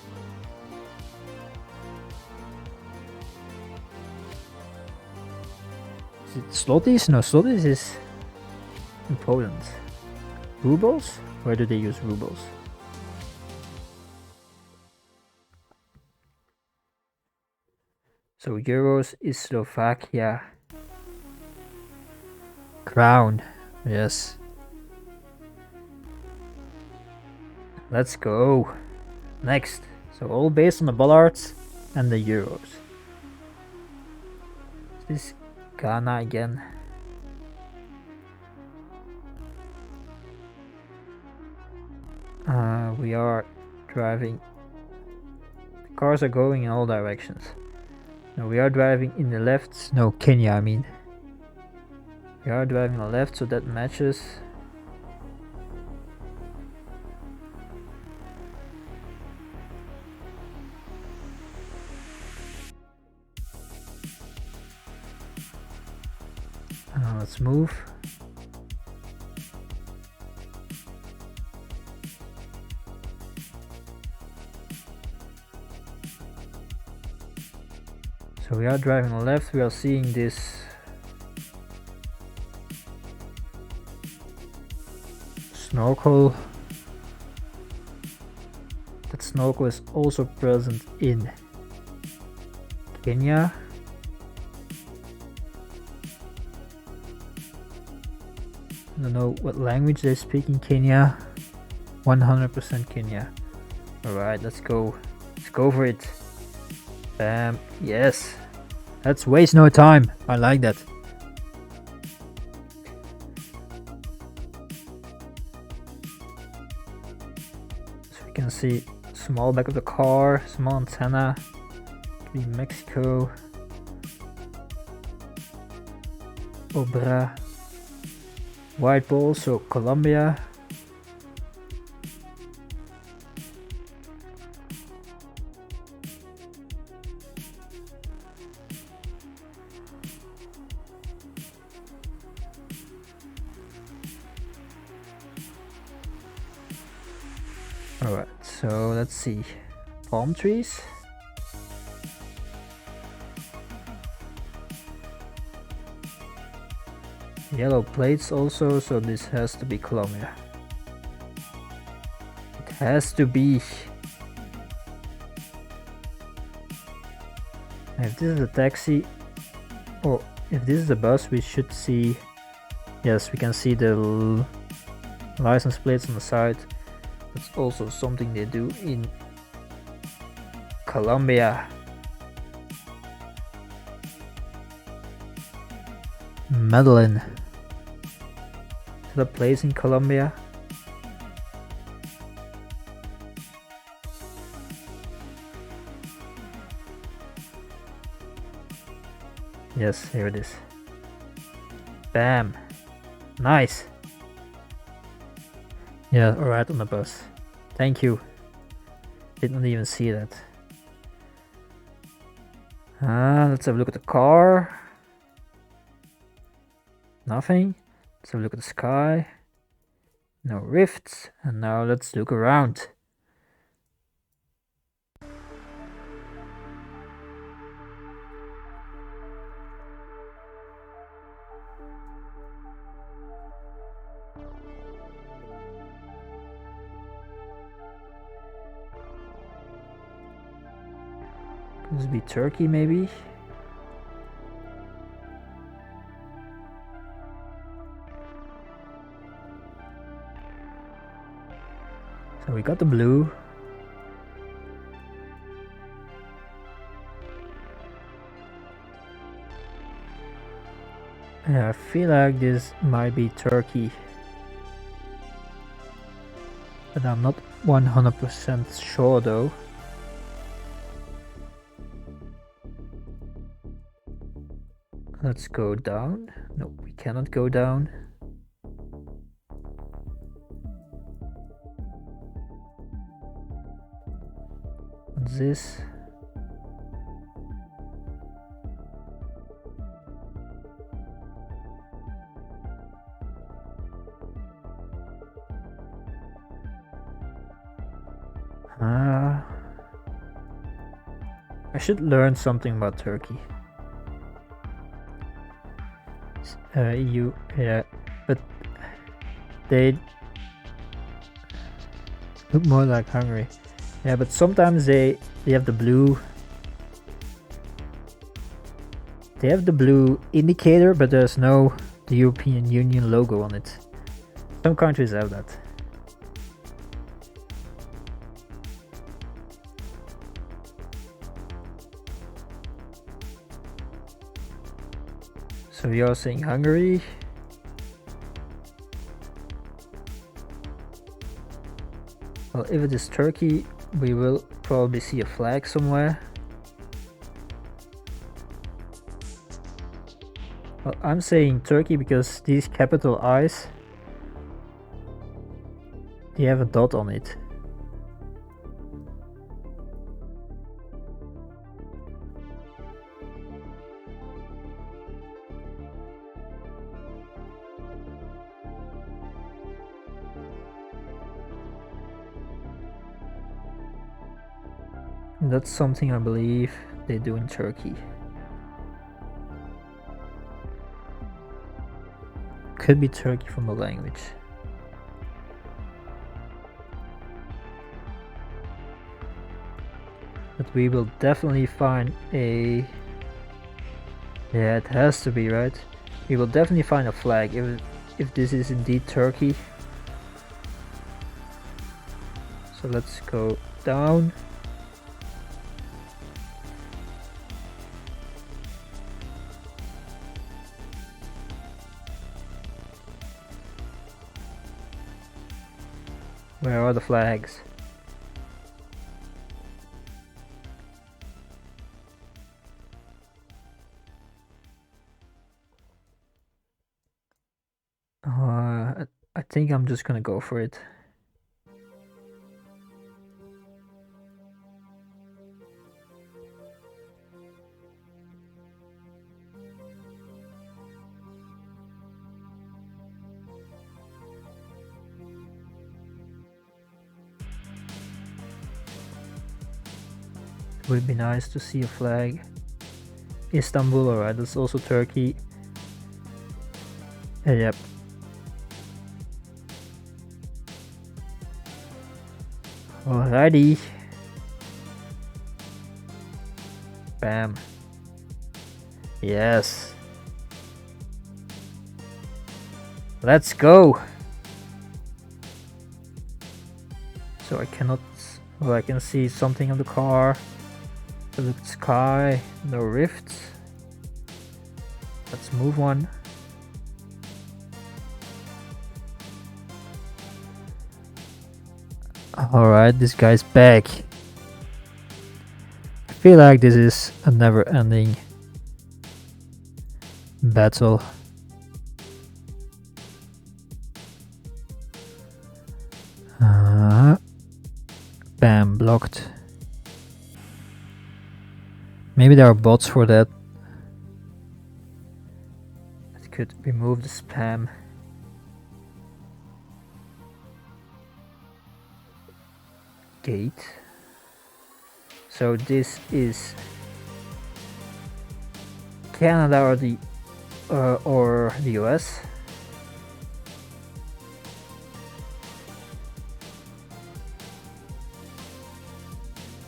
Is it zlotys? No, zlotys is in Poland. Rubles? Where do they use rubles? So euros is Slovakia. Crown, yes. Let's go. Next. So all based on the bollards and the euros. Is this Ghana again? We are driving. The cars are going in all directions. No, we are driving in the left. No, Kenya, I mean. We are driving on the left, so that matches. Let's move. So we are driving left, we are seeing this snorkel. That snorkel is also present in Kenya. I don't know what language they speak in Kenya. 100% Kenya. Alright, let's go. Let's go for it. Bam. Yes. Let's waste no time. I like that. So we can see small back of the car, small antenna. Could be Mexico. Obra. White ball, so Colombia. Alright, so let's see. Palm trees. Yellow plates also, so this has to be Colombia. It has to be. If this is a taxi, or if this is a bus, we should see. Yes, we can see the license plates on the side. That's also something they do in Colombia. Medellin. The place in Colombia. Yes, here it is. Bam. Nice. Yeah, alright, on the bus. Thank you. Didn't even see that. Let's have a look at the car. Nothing. Let's have a look at the sky. No rifts. And now let's look around. Could this be Turkey maybe? So we got the blue. Yeah, I feel like this might be Turkey, but I'm not 100% sure though. Let's go down. No, we cannot go down. What's this? I should learn something about Turkey. EU, yeah, but they look more like Hungary. Yeah, but sometimes they have the blue. They have the blue indicator, but there's no the European Union logo on it. Some countries have that. So you're saying Hungary? Well, if it is Turkey, we will probably see a flag somewhere. Well, I'm saying Turkey because these capital I's, they have a dot on it. That's something I believe they do in Turkey. Could be Turkey from the language. But we will definitely find a... Yeah, it has to be, right? We will definitely find a flag if this is indeed Turkey. So let's go down. Where are the flags? I think I'm just gonna go for it. It would be nice to see a flag. Istanbul, alright, that's also Turkey. Yep. Alrighty. Bam. Yes. Let's go. So I cannot... Well, I can see something on the car. The sky, no rifts. Let's move on. Alright, this guy's back. I feel like this is a never-ending battle. Bam, blocked. Maybe there are bots for that. It could remove the spam. Gate. So this is Canada or the US.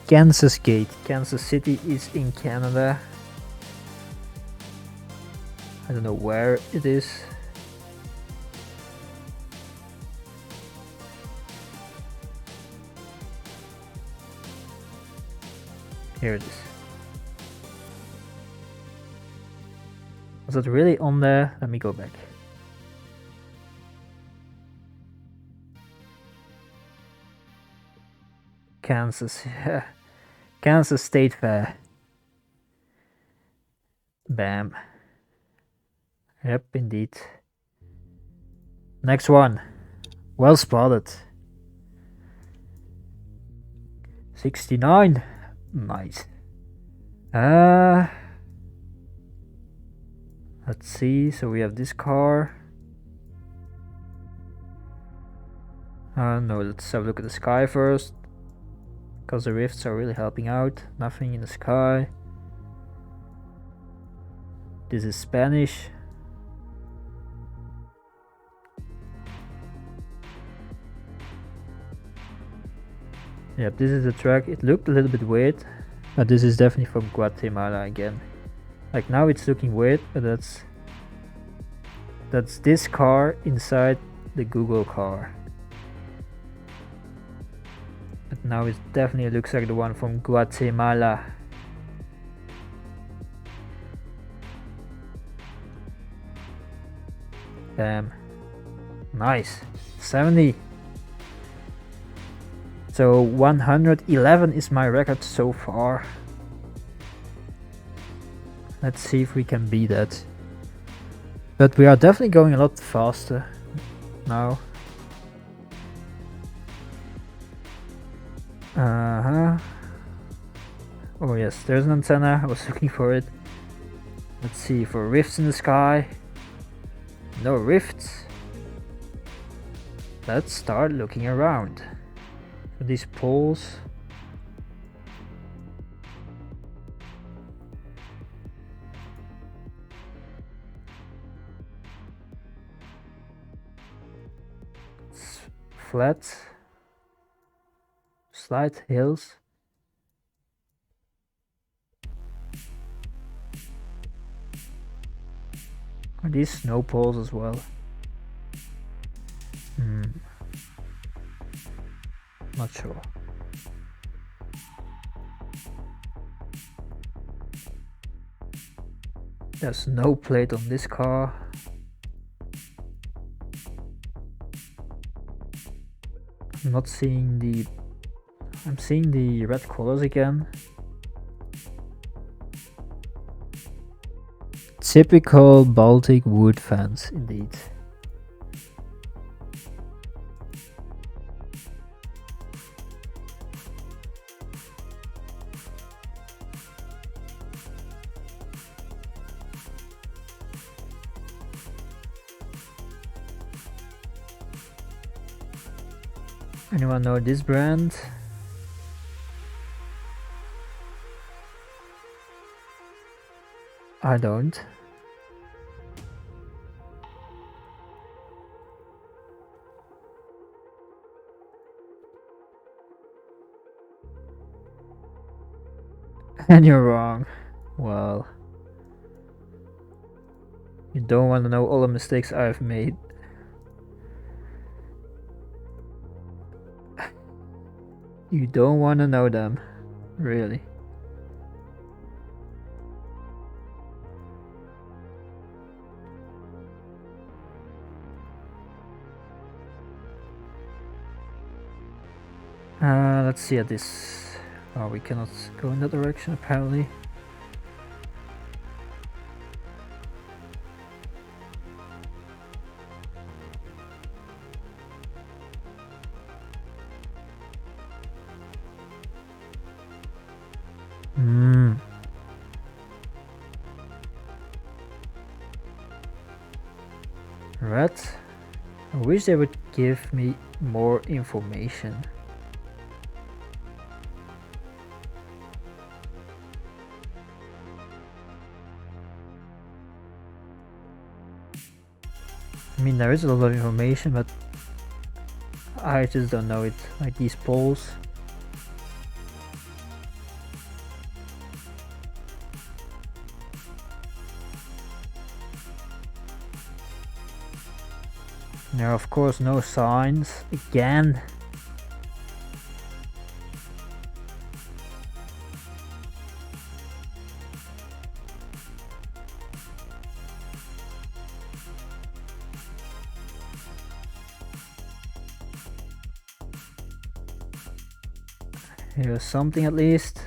Kansas Gate. Kansas City is in Canada. I don't know where it is. Here it is. Was it really on there? Let me go back. Kansas. Kansas State Fair. Bam. Yep, indeed. Next one. Well spotted. 69. Nice. Let's see. So we have this car. No, let's have a look at the sky first. Because the rifts are really helping out. Nothing in the sky. This is Spanish. Yep, this is the track. It looked a little bit weird, but this is definitely from Guatemala again. Like now it's looking weird, but that's this car inside the Google car. But now it definitely looks like the one from Guatemala. Damn. Nice. 70. So 111 is my record so far. Let's see if we can beat that. But we are definitely going a lot faster now. Oh yes, there's an antenna. I was looking for it. Let's see for rifts in the sky. No rifts. Let's start looking around. For these poles. It's flat, slight hills. Are these snow poles as well? Not sure. There's no plate on this car. I'm not seeing the... I'm seeing the red colors again. Typical Baltic wood fence, indeed. Anyone know this brand? I don't. And you're wrong. Well, you don't want to know all the mistakes I've made. You don't want to know them, really. Let's see at this. Oh, we cannot go in that direction apparently. Red. I wish they would give me more information. I mean, there is a lot of information, but I just don't know it. Like these poles. There are of course no signs again. Here's something at least.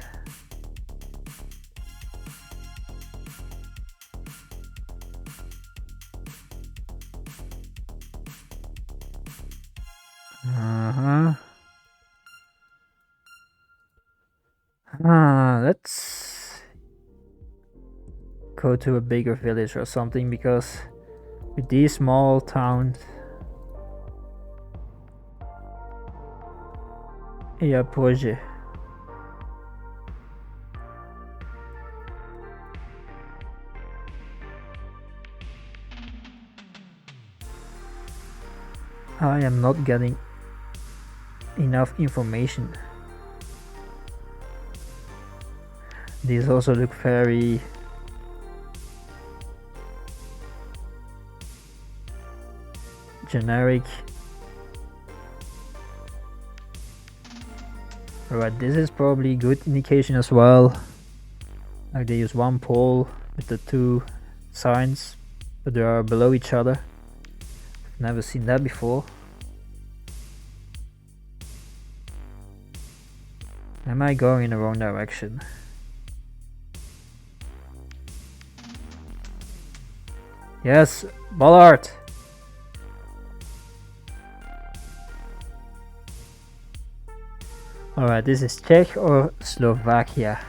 Let's go to a bigger village or something, because with these small towns... Yeah, projet. I am not getting enough information. These also look very generic. Alright, this is probably good indication as well. Like they use one pole with the two signs, but they are below each other. Never seen that before. Am I going in the wrong direction? Yes, Bollard! Alright, this is Czech or Slovakia.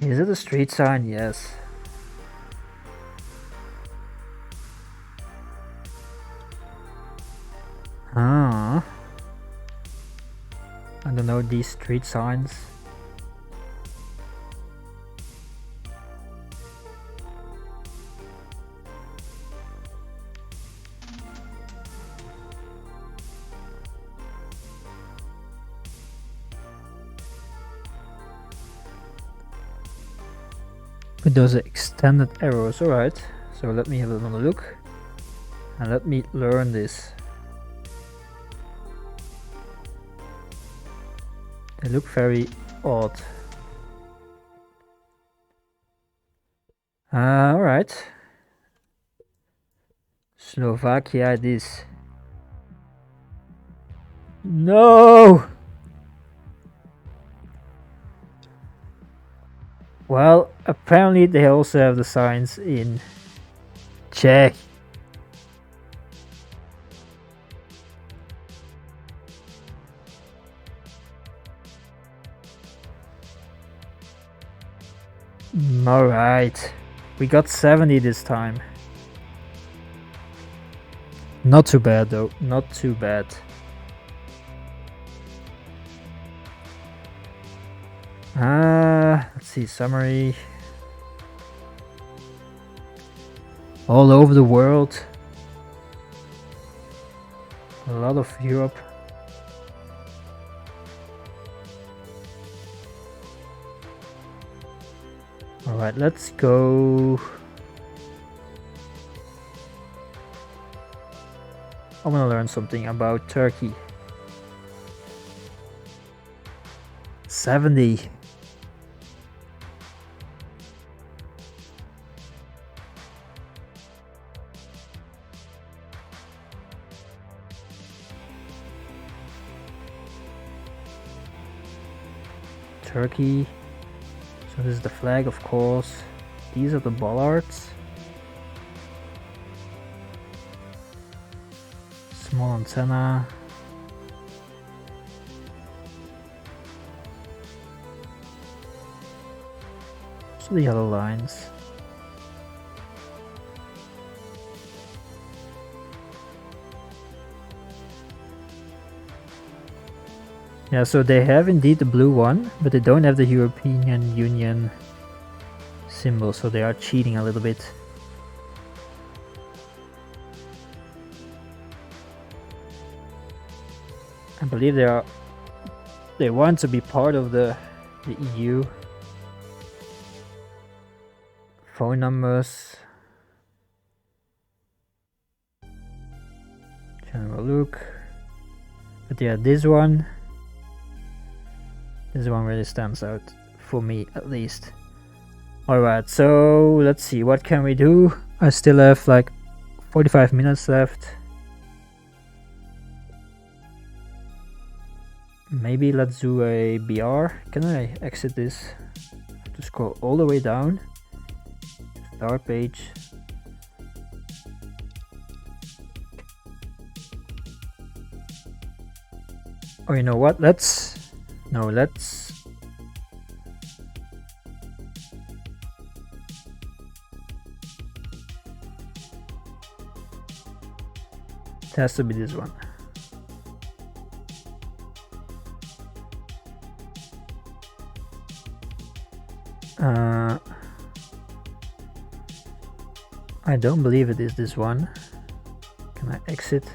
Is it a street sign? Yes. don't know, these street signs. With those extended arrows, alright. So let me have another look. And let me learn this. They look very odd. Alright. Slovakia it is. No! Well, apparently they also have the signs in Czech. Alright, we got 70 this time. Not too bad though, not too bad. Let's see, summary. All over the world. A lot of Europe. Alright, let's go. I want to learn something about Turkey. 70. Turkey. So this is the flag, of course. These are the bollards. Small antenna. So the yellow lines. Yeah, so they have indeed the blue one, but they don't have the European Union symbol, so they are cheating a little bit. I believe they want to be part of the EU. Phone numbers. General look. But yeah, this one really stands out for me, at least. Alright, so let's see, what can we do? I still have like 45 minutes left. Maybe let's do a BR. Can I exit this? I have to scroll all the way down. Start page. Oh, you know what? Let's. It has to be this one. I don't believe it is this one. Can I exit?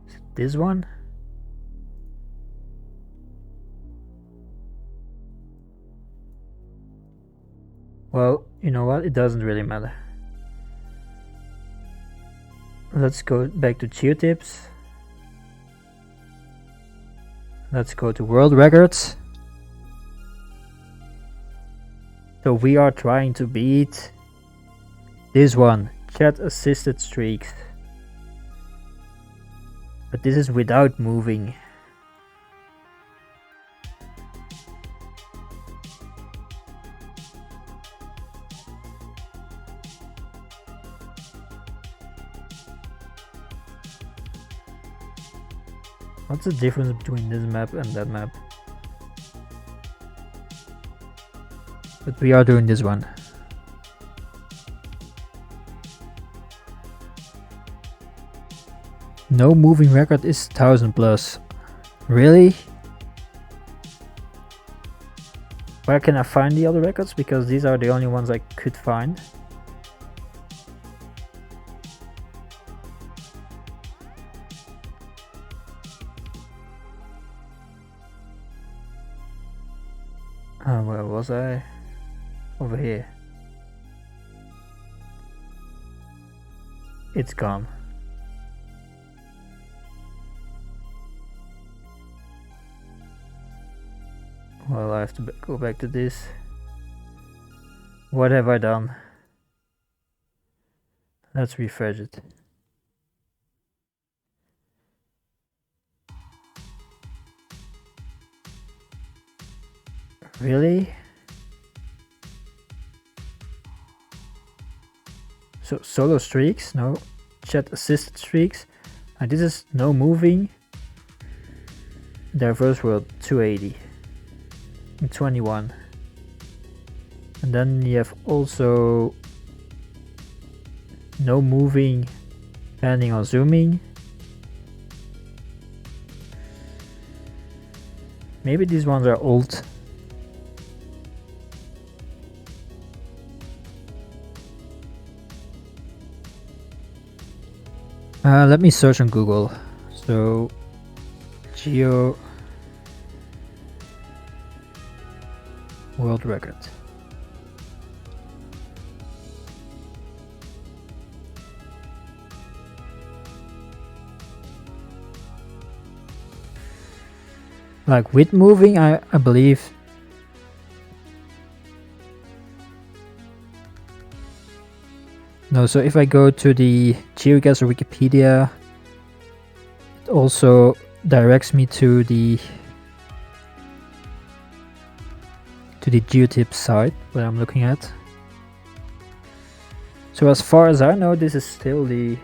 Is it this one? Well, you know what? It doesn't really matter. Let's go back to GeoTips. Let's go to world records. So we are trying to beat this one, chat assisted streaks. But this is without moving. What's the difference between this map and that map? But we are doing this one. No moving record is 1000 plus. Really? Where can I find the other records? Because these are the only ones I could find. Where was I? Over here. It's gone. Well, I have to go back to this. What have I done? Let's refresh it. Really? So solo streaks, no chat assisted streaks, and this is no moving. Diverse world 280 and 21, and then you have also no moving, panning or zooming. Maybe these ones are old. Let me search on Google. So Geo world record. Like with moving, I believe. No, so if I go to the GeoGuessr Wikipedia, it also directs me to the geotip site where I'm looking at. So as far as I know, this is still the...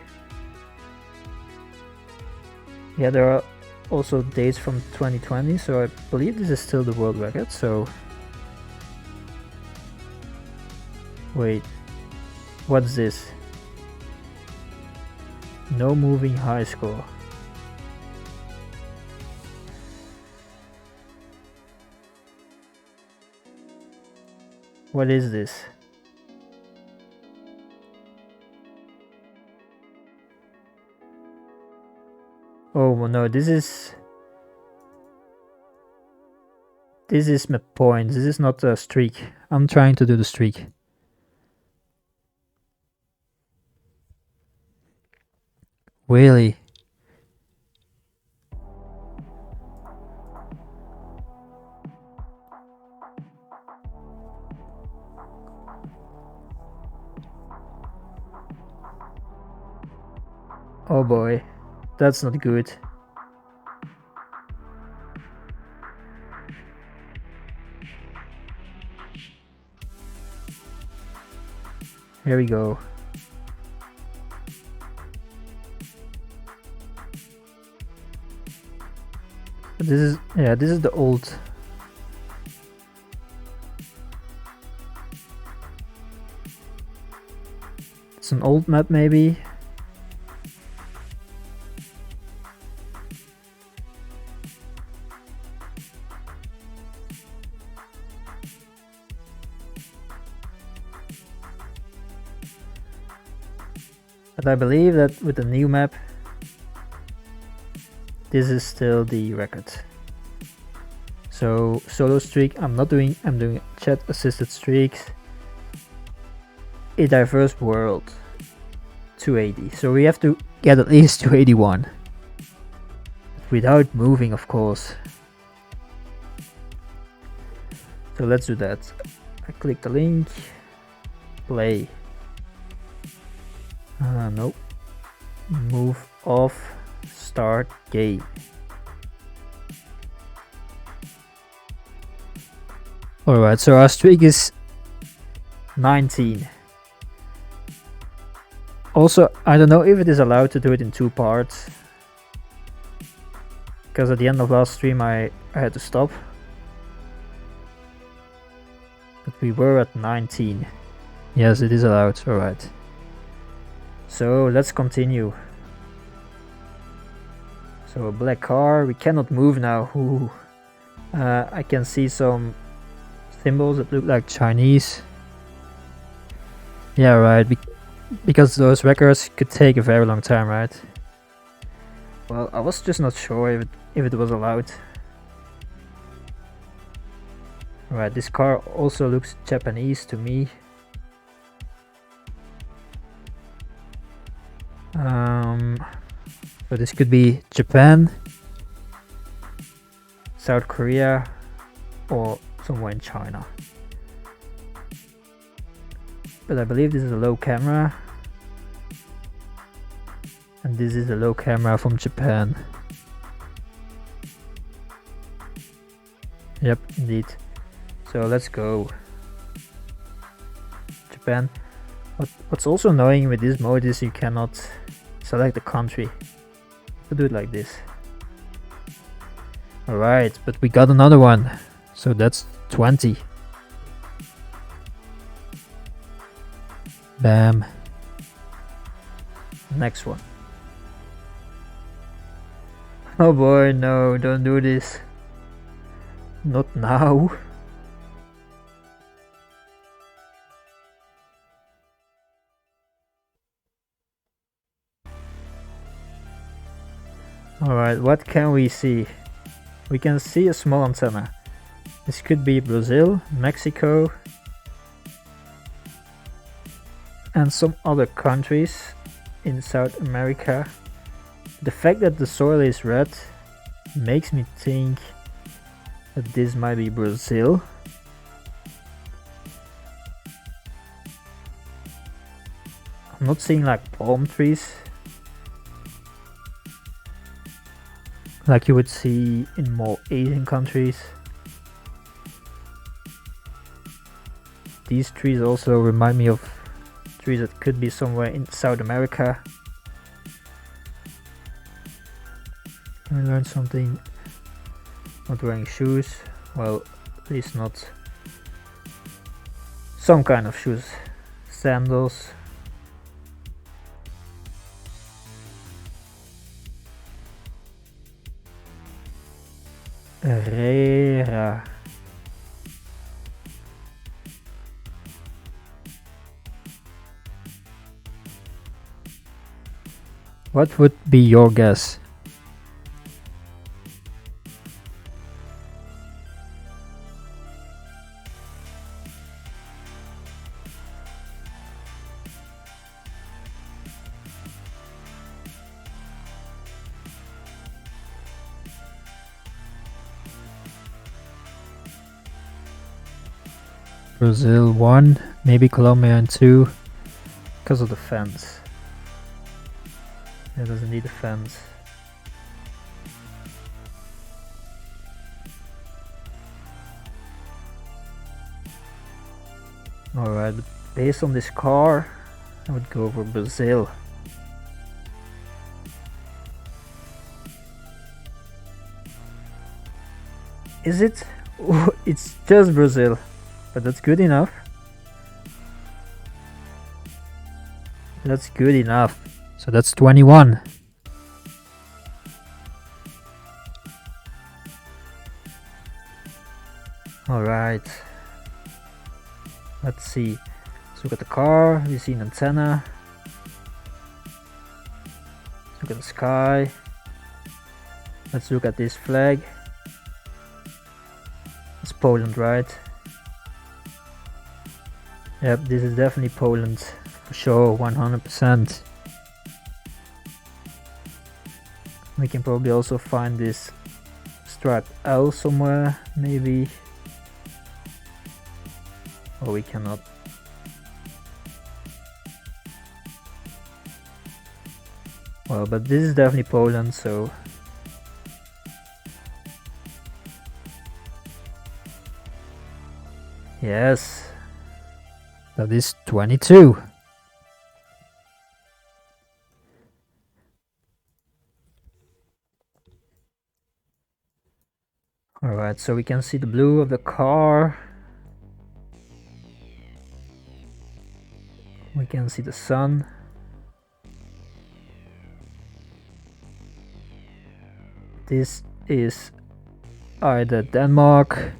Yeah, there are also dates from 2020, so I believe this is still the world record, so... Wait. What's this? No moving high score. What is this? Oh no, this is my point. This is not a streak. I'm trying to do the streak. Really? Oh boy, that's not good. Here we go. This is the old. It's an old map maybe. But I believe that with the new map, this is still the record. So solo streak, I'm doing chat assisted streaks. A diverse world 280. So we have to get at least 281. Without moving, of course. So let's do that. I click the link. Play. Nope. Move off. Start game. Alright, so our streak is 19. Also, I don't know if it is allowed to do it in 2 parts. Because at the end of last stream I had to stop. But we were at 19. Yes, it is allowed, alright. So let's continue. So a black car, we cannot move now. Ooh. I can see some symbols that look like Chinese. Yeah, right, because those records could take a very long time, right? Well, I was just not sure if it was allowed. Right, this car also looks Japanese to me. So this could be Japan, South Korea, or somewhere in China. But I believe this is a low camera. And this is a low camera from Japan. Yep, indeed. So let's go. Japan. What's also annoying with this mode is you cannot select the country. To do it like this. Alright, but we got another one. So that's 20. Bam. Next one. Oh boy, no, don't do this. Not now. Alright, what can we see? We can see a small antenna. This could be Brazil, Mexico, and some other countries in South America. The fact that the soil is red makes me think that this might be Brazil. I'm not seeing like palm trees like you would see in more Asian countries. These trees also remind me of trees that could be somewhere in South America. I learned something. Not wearing shoes. Well, at least not some kind of shoes. Sandals. Herrera. What would be your guess? Brazil 1, maybe Colombia and 2, because of the fence. It doesn't need a fence. Alright, but based on this car, I would go for Brazil. Is it? Oh, it's just Brazil. But that's good enough. That's good enough. So that's 21. Alright. Let's see. Let's look at the car. We see an antenna. Let's look at the sky. Let's look at this flag. It's Poland, right? Yep, this is definitely Poland, for sure, 100%. We can probably also find this striped L somewhere, maybe. Or we cannot. Well, but this is definitely Poland, so... Yes. That is 22. Alright, so we can see the blue of the car. We can see the sun. 。 . 。 . 。 . 。 . 。 . . 。 . . 。 . 。 . 。 . 。 . 。 . 。 。 . 。 . 。 . 。 . 。 . 。 。 . 。 . 。 . 。 . 。 . 。 . 。 . 。 . 。 . this is either Denmark,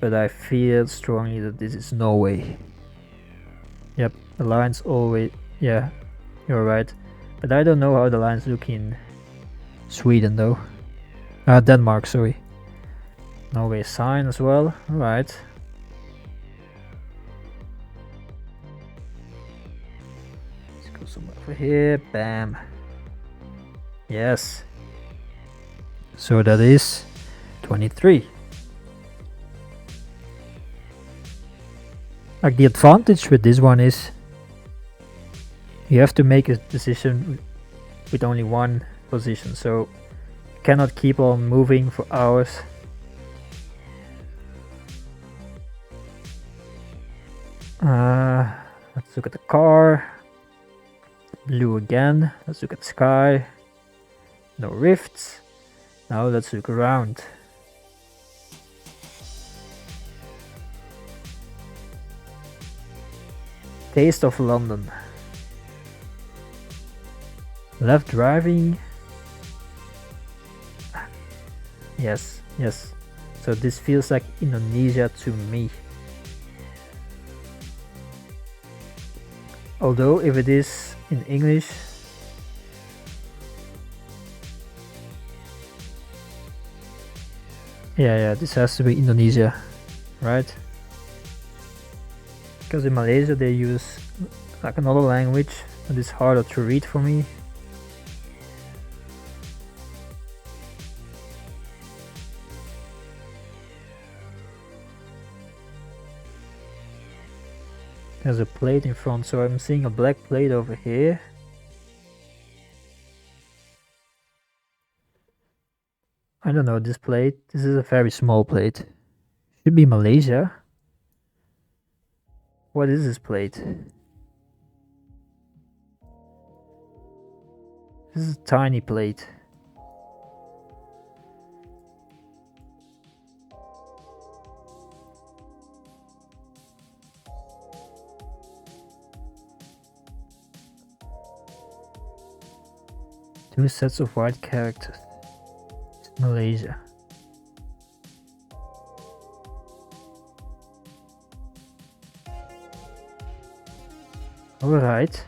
but I feel strongly that this is Norway. Yep, the lines always... yeah, you're right. But I don't know how the lines look in Sweden though. Denmark, sorry. Norway sign as well, right. Let's go somewhere over here, bam. Yes. So that is 23. Like, the advantage with this one is you have to make a decision with only one position, so you cannot keep on moving for hours. Let's look at the car. Blue again. Let's look at sky. No rifts. Now let's look around. Taste of London. Left driving. Yes, yes. So this feels like Indonesia to me. Although if it is in English, yeah, this has to be Indonesia, right? Because in Malaysia they use like another language that is harder to read for me. There's a plate in front, so I'm seeing a black plate over here. I don't know this plate. This is a very small plate. Should be Malaysia. What is this plate? This is a tiny plate. Two sets of white characters. It's Malaysia. Alright.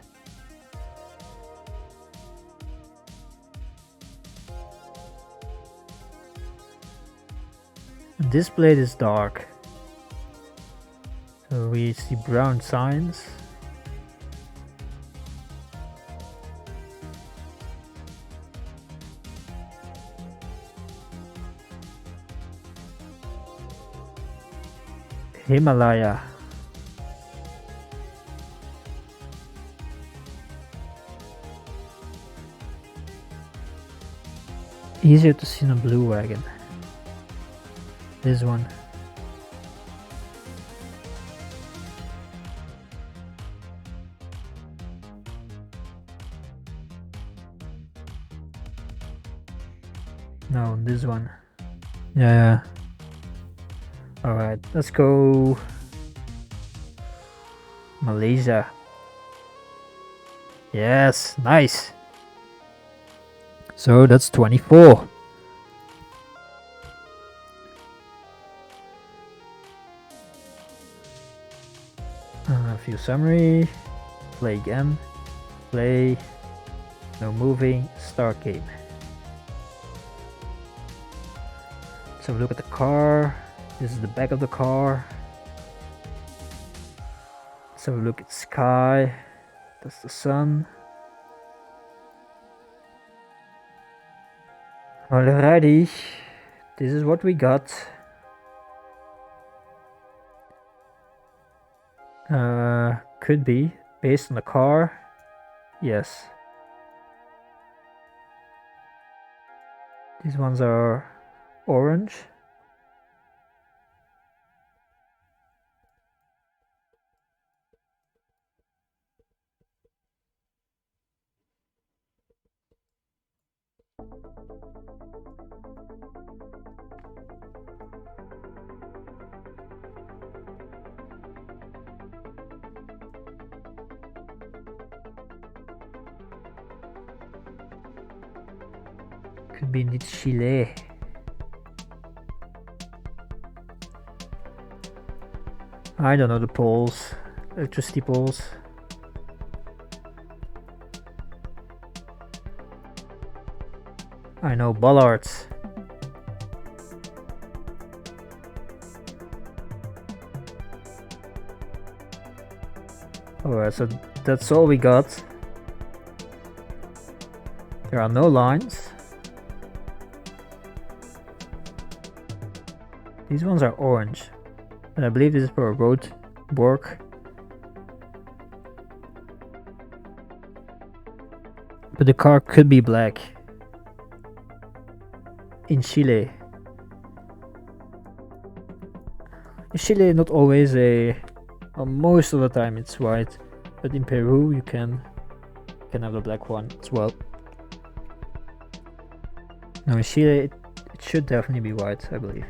This plate is dark. So we see brown signs. Himalaya. Easier to see in a blue wagon. This one. No, this one. Yeah. Alright, let's go Malaysia. Yes, nice. So that's 24. A few summary. Play again. Play. No moving. Start game. Let's have a look at the car. This is the back of the car. Let's have a look at sky. That's the sun. Alrighty, this is what we got. Could be based on the car. Yes. These ones are orange. Could be indeed Chile. I don't know the poles, electricity poles. I know bollards. Alright, so that's all we got. There are no lines. These ones are orange. And I believe this is for a road work. But the car could be black. In Chile. In Chile, not always well, most of the time it's white, but in Peru you can have the black one as well. No, in Chile it should definitely be white, I believe.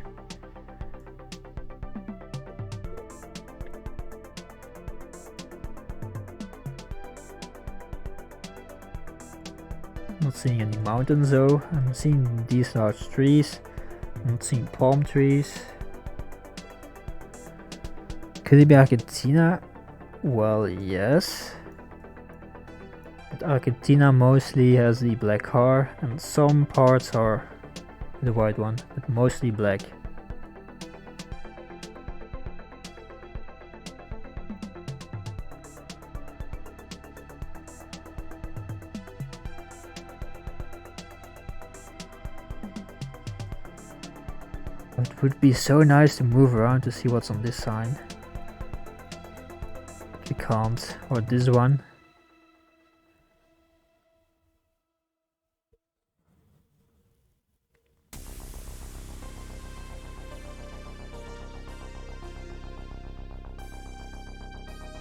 Not seeing any mountains though. I'm seeing these large trees. I'm not seeing palm trees. Could it be Argentina? Well, yes. But Argentina mostly has the black car and some parts are the white one, but mostly black. It would be so nice to move around to see what's on this sign. We can't. Or this one.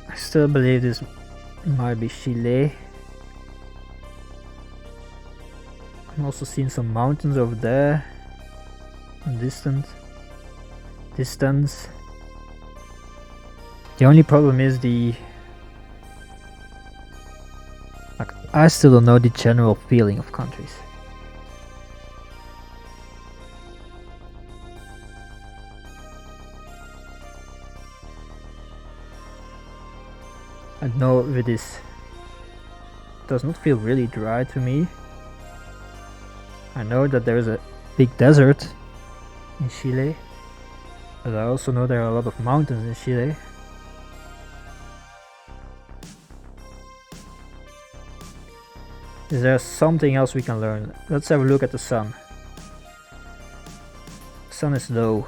I still believe this might be Chile. I'm also seeing some mountains over there. Distance. The only problem is I still don't know the general feeling of countries. I know it does not feel really dry to me. I know that there is a big desert in Chile, but I also know there are a lot of mountains in Chile. Is there something else we can learn? Let's have a look at the sun. The sun is low.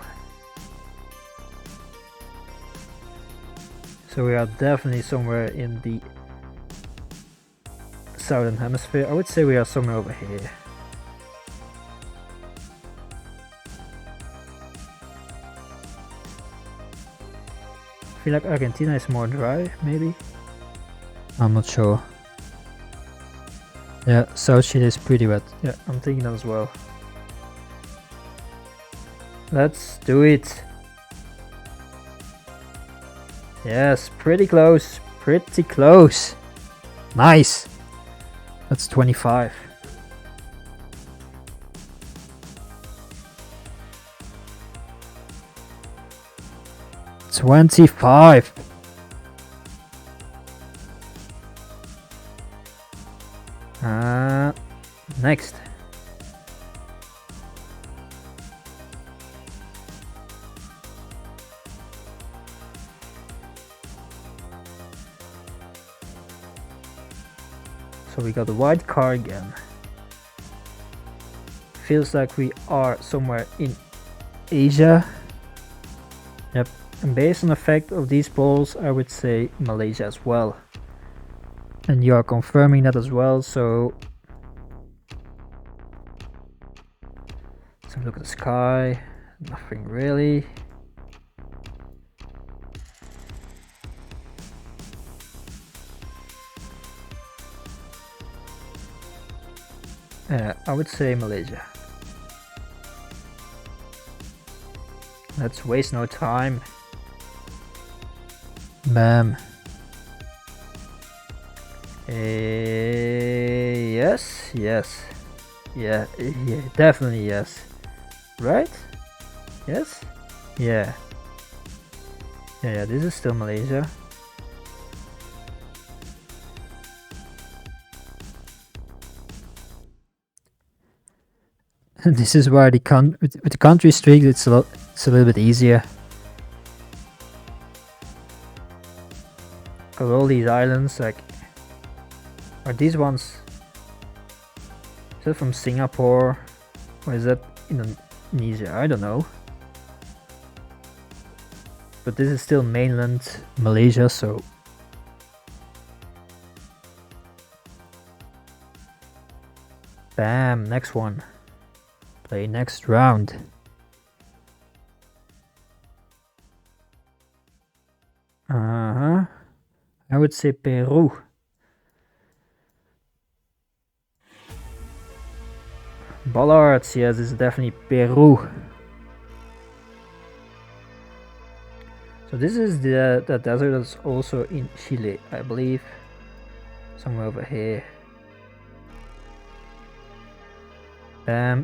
So we are definitely somewhere in the southern hemisphere. I would say we are somewhere over here. I feel like Argentina is more dry, maybe? I'm not sure. Yeah, South Chile is pretty wet. Yeah, I'm thinking that as well. Let's do it! Yes, pretty close, pretty close! Nice! That's 25. $25. Next. So we got the white car again. Feels like we are somewhere in Asia. Yep. And based on the fact of these poles, I would say Malaysia as well. And you are confirming that as well, so... Let's have a look at the sky. Nothing really. I would say Malaysia. Let's waste no time. Bam. Yes. Yeah, yeah, definitely yes. Right? Yes? Yeah. Yeah, this is still Malaysia. This is why with the country streak it's a little bit easier. Cause all these islands, like, are these ones? Is that from Singapore, or is that Indonesia? I don't know. But this is still mainland Malaysia, so. Bam, next one. Play next round. I would say Peru. Bollards, yes, this is definitely Peru. So this is the desert that's also in Chile, I believe. Somewhere over here. Yeah,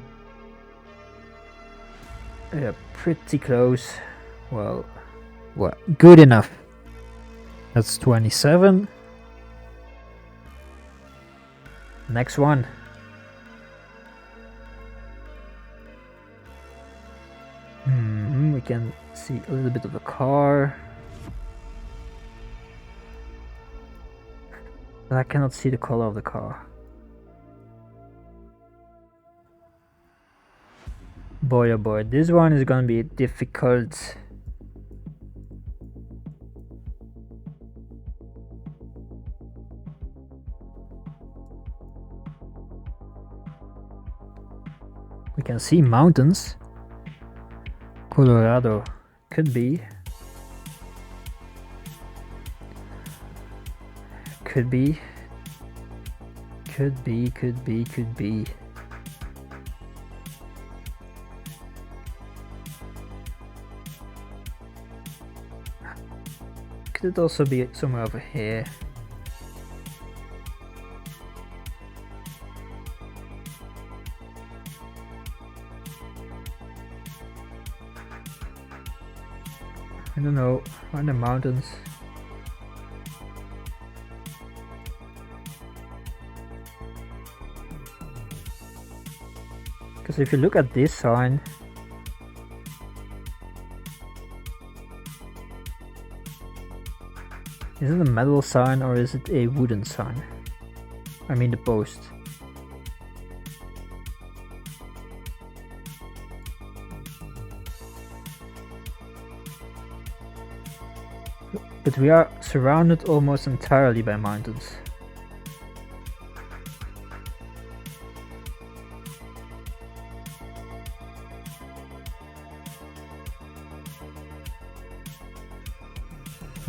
pretty close. Well, good enough. That's 27. Next one. We can see a little bit of the car. But I cannot see the color of the car. Boy oh boy, this one is gonna be difficult. We can see mountains. Colorado could be. Could be. Could be. Could be. Could be. Could it also be somewhere over here? I don't know, on the mountains. Because if you look at this sign, is it a metal sign or is it a wooden sign? I mean the post. But we are surrounded almost entirely by mountains.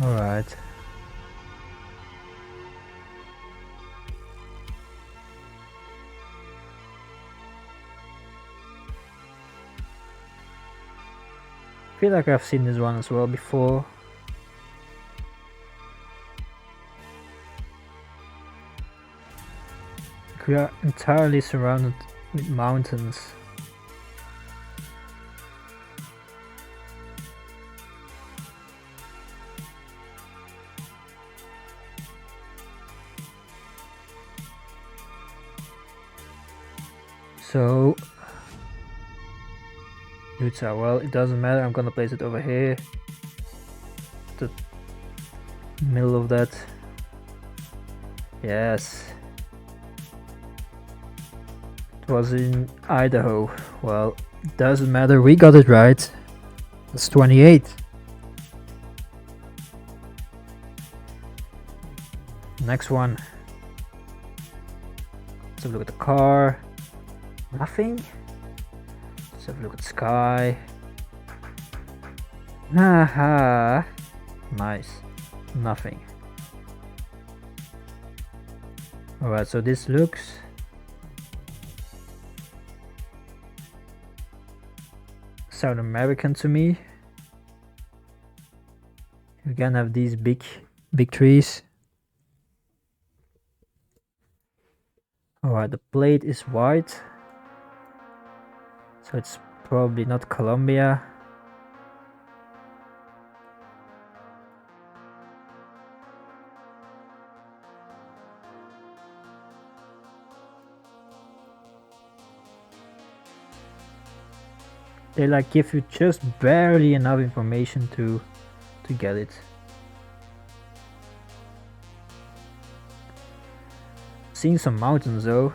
Alright. I feel like I've seen this one as well before. We are entirely surrounded with mountains. So, Utah, well, it doesn't matter, I'm gonna place it over here. The middle of that. Yes. It was in Idaho. Well, it doesn't matter, we got it right. That's 28. Next one. Let's have a look at the car. Nothing. Let's have a look at the sky. Haha. Nice. Nothing. Alright, so this looks South American to me. You can have these big trees. Alright, the plate is white. So it's probably not Colombia. They like give you just barely enough information to get it. Seeing some mountains though.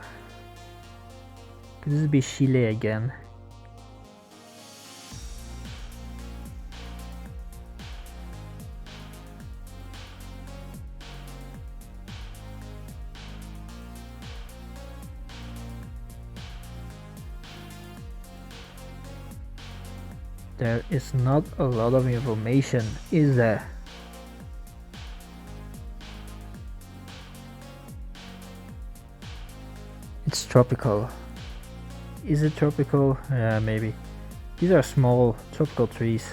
Could this be Chile again? There is not a lot of information, is there? It's tropical. Is it tropical? Yeah, maybe. These are small tropical trees.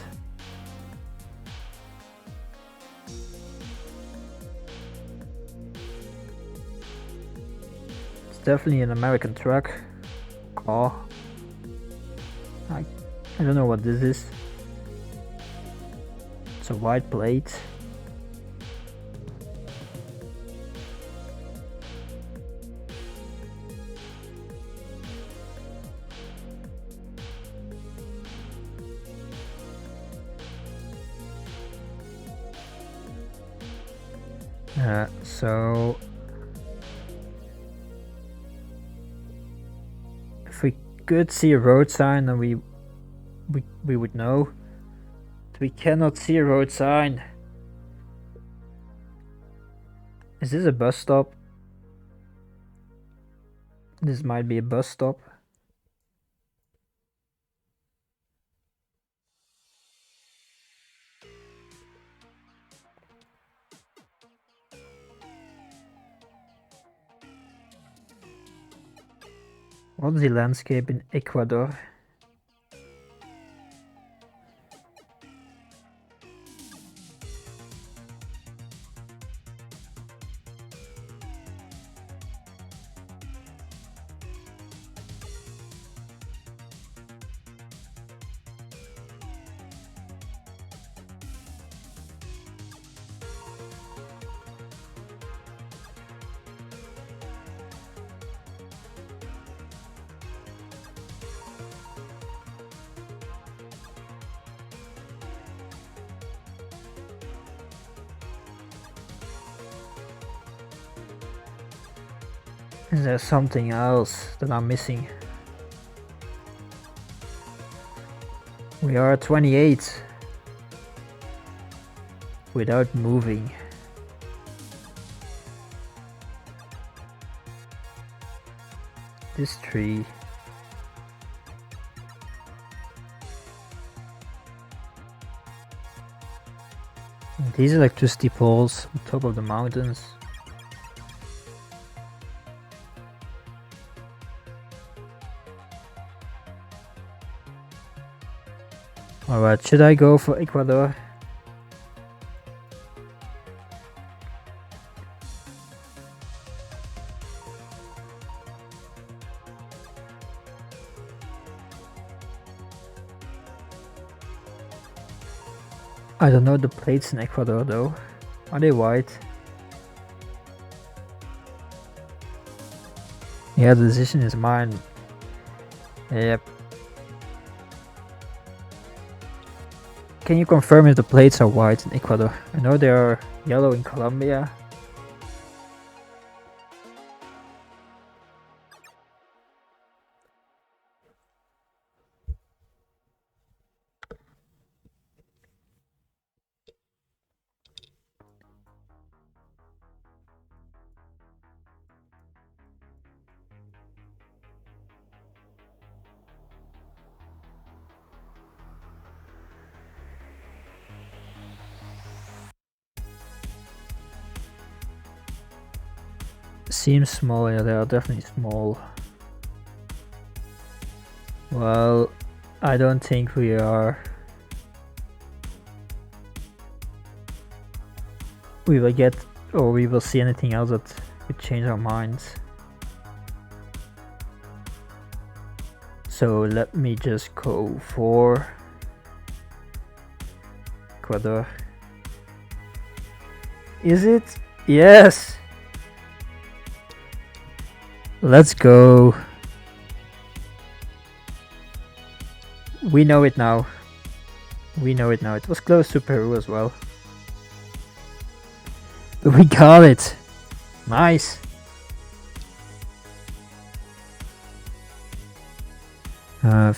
It's definitely an American truck. Car. I don't know what this is. It's a white plate. So if we could see a road sign, then we would know. We cannot see a road sign. Is this a bus stop? This might be a bus stop. What's the landscape in Ecuador? Is there something else that I'm missing? We are at 28 without moving. This tree. These electricity poles on top of the mountains. Alright, should I go for Ecuador? I don't know the plates in Ecuador though. Are they white? Yeah, the decision is mine. Yep. Can you confirm if the plates are white in Ecuador? I know they are yellow in Colombia. Seems small, yeah, they are definitely small. Well, I don't think we are. We will get, or we will see anything else that would change our minds. So let me just go for Ecuador. Is it? Yes! Let's go. We know it now. We know it now. It was close to Peru as well. But we got it. Nice.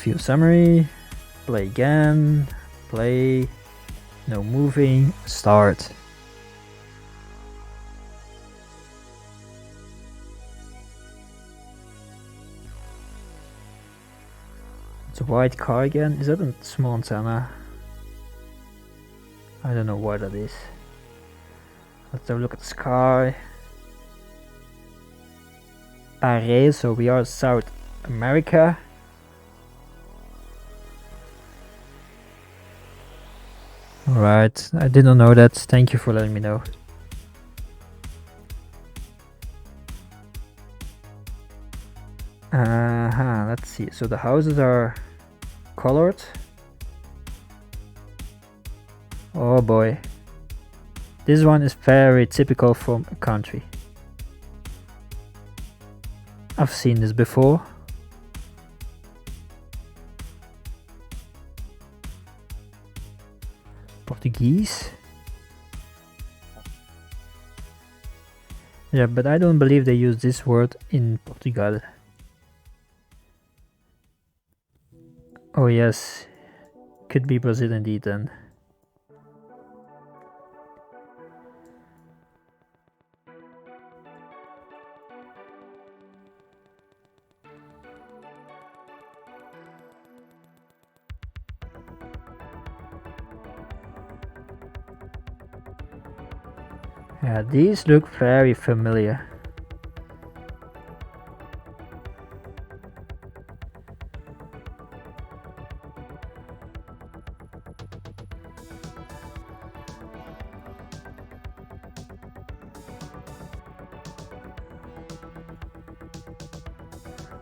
View summary. Play again. Play. No moving. Start. It's a white car again. Is that a small antenna? I don't know what that is. Let's have a look at the sky. Array, so we are South America. Alright, I did not know that. Thank you for letting me know. Let's see. So the houses are colored. Oh boy. This one is very typical from a country. I've seen this before. Portuguese. Yeah, but I don't believe they use this word in Portugal. Oh yes, could be Brazil indeed then. Yeah, these look very familiar.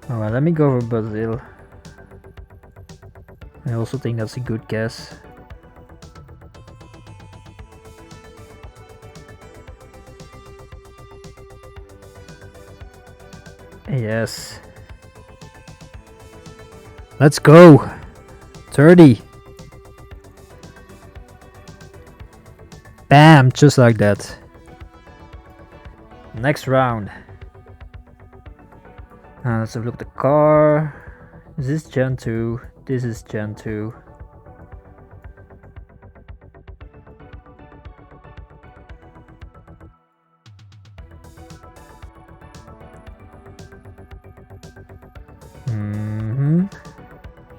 Alright, let me go for Brazil. I also think that's a good guess. Yes. Let's go. 30. Bam, just like that. Next round. Let's have a look at the car. Is this Gen 2? This is Gen 2.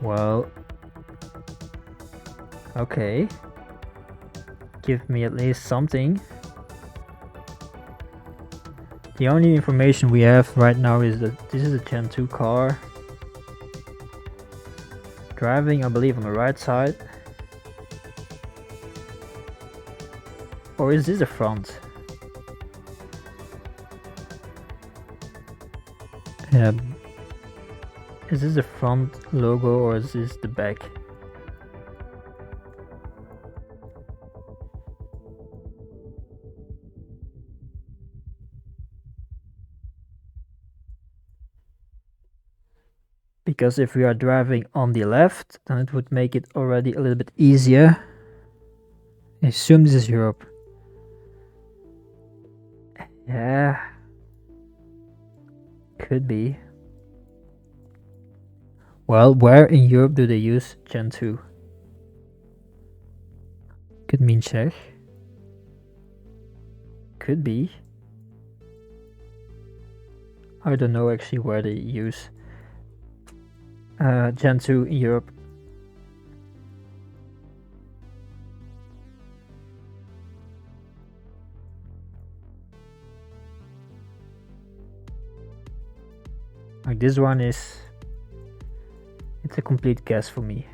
Well, okay. Give me at least something. The only information we have right now is that this is a Gen 2 car. Driving, I believe, on the right side. Or is this the front? Yeah. Is this the front logo or is this the back? Because if we are driving on the left, then it would make it already a little bit easier. I assume this is Europe. Yeah. Could be. Well, where in Europe do they use Gen 2? Could mean Czech. Could be. I don't know actually where they use Gen 2 in Europe. Like this one is... It's a complete guess for me.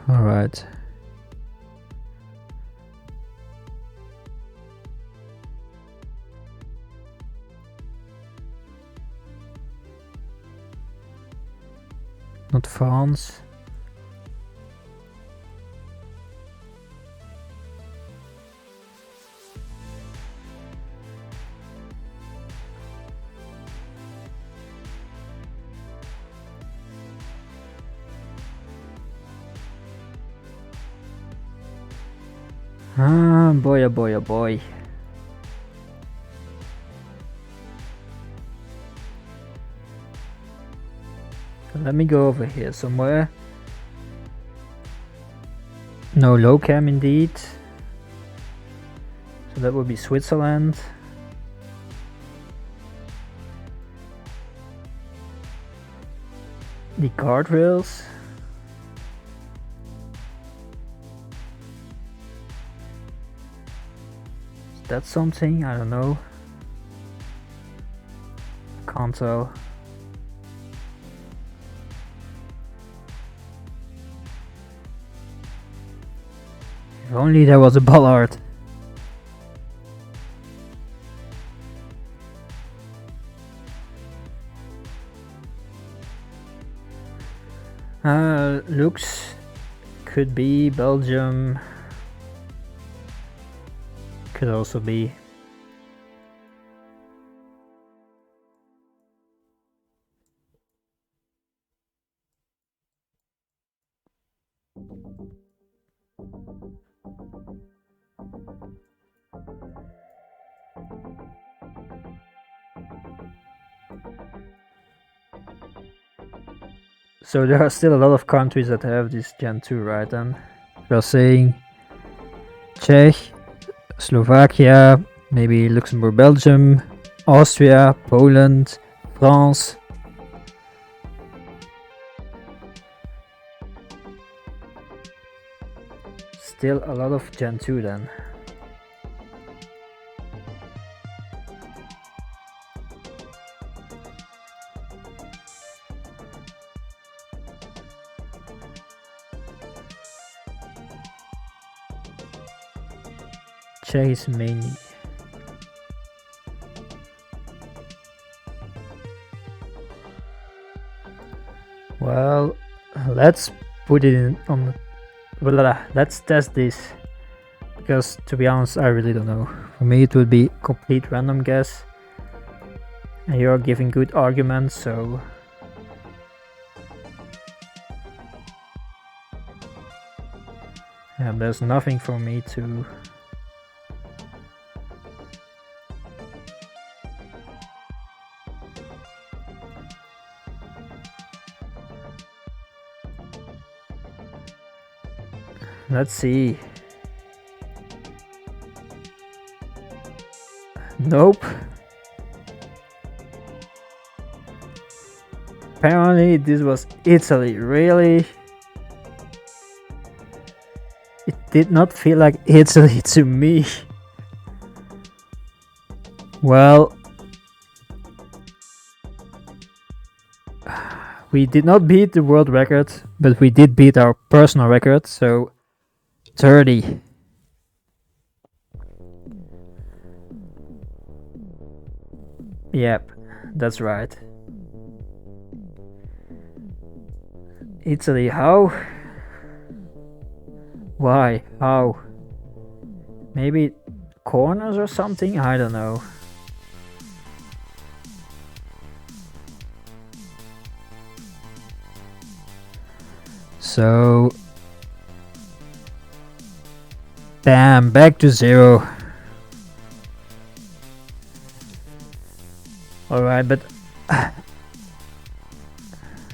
Alright. Not France. Ah, boy, oh boy, oh boy. Let me go over here somewhere. No low cam indeed. So that would be Switzerland. The guardrails. Is that something? I don't know. Can't tell. If only there was a bollard. Looks could be Belgium. Could also be. So there are still a lot of countries that have this Gen 2, right? And we're saying Czech, Slovakia, maybe Luxembourg, Belgium, Austria, Poland, France. Still a lot of Gen 2 then. Chase mainly. Well, let's put it in on. Let's test this, because to be honest, I really don't know. For me, it would be complete random guess, and you're giving good arguments, so. Yeah, there's nothing for me to. Let's see. Nope. Apparently this was Italy, really? It did not feel like Italy to me. Well, we did not beat the world record, but we did beat our personal record, so 30. Yep, that's right. Italy, how? Why? How? Maybe corners or something? I don't know. So, bam, back to 0. Alright, but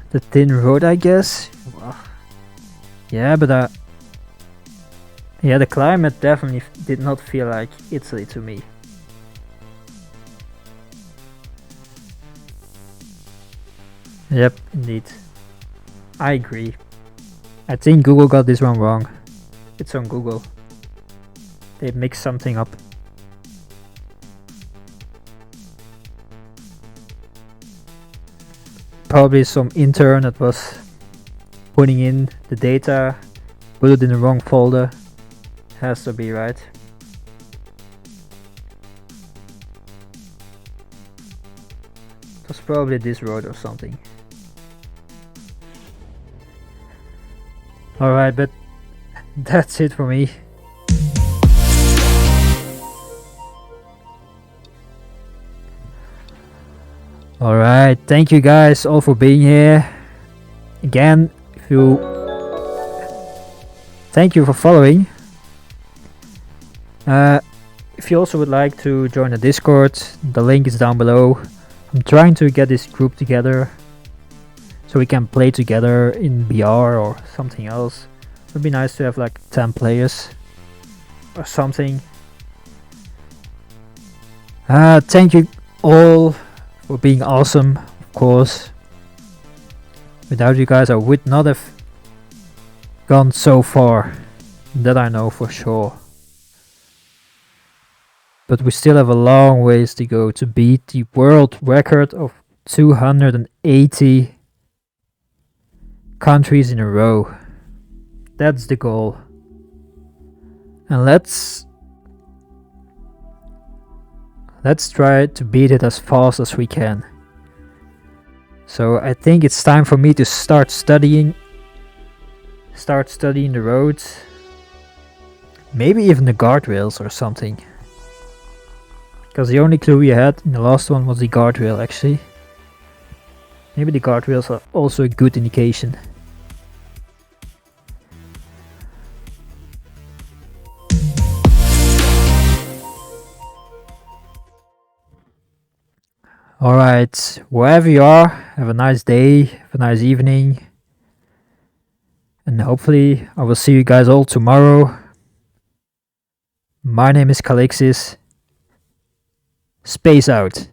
the thin road, I guess. Yeah, but yeah, the climate definitely did not feel like Italy to me. Yep, indeed. I agree. I think Google got this one wrong. It's on Google. They mixed something up. Probably some intern that was putting in the data, put it in the wrong folder. Has to be, right? It was probably this road or something. Alright, but that's it for me. Alright, thank you guys all for being here. Again, thank you for following. If you also would like to join the Discord, the link is down below. I'm trying to get this group together so we can play together in VR or something else. It would be nice to have like 10 players or something. Thank you all for being awesome, of course. Without you guys I would not have gone so far, that I know for sure. But we still have a long ways to go to beat the world record of 280 countries in a row. That's the goal. And let's try to beat it as fast as we can. So I think it's time for me to start studying the roads. Maybe even the guardrails or something. Because the only clue we had in the last one was the guardrail actually. Maybe the guardrails are also a good indication. Alright, wherever you are, have a nice day, have a nice evening. And hopefully I will see you guys all tomorrow. My name is Calixis. Space out.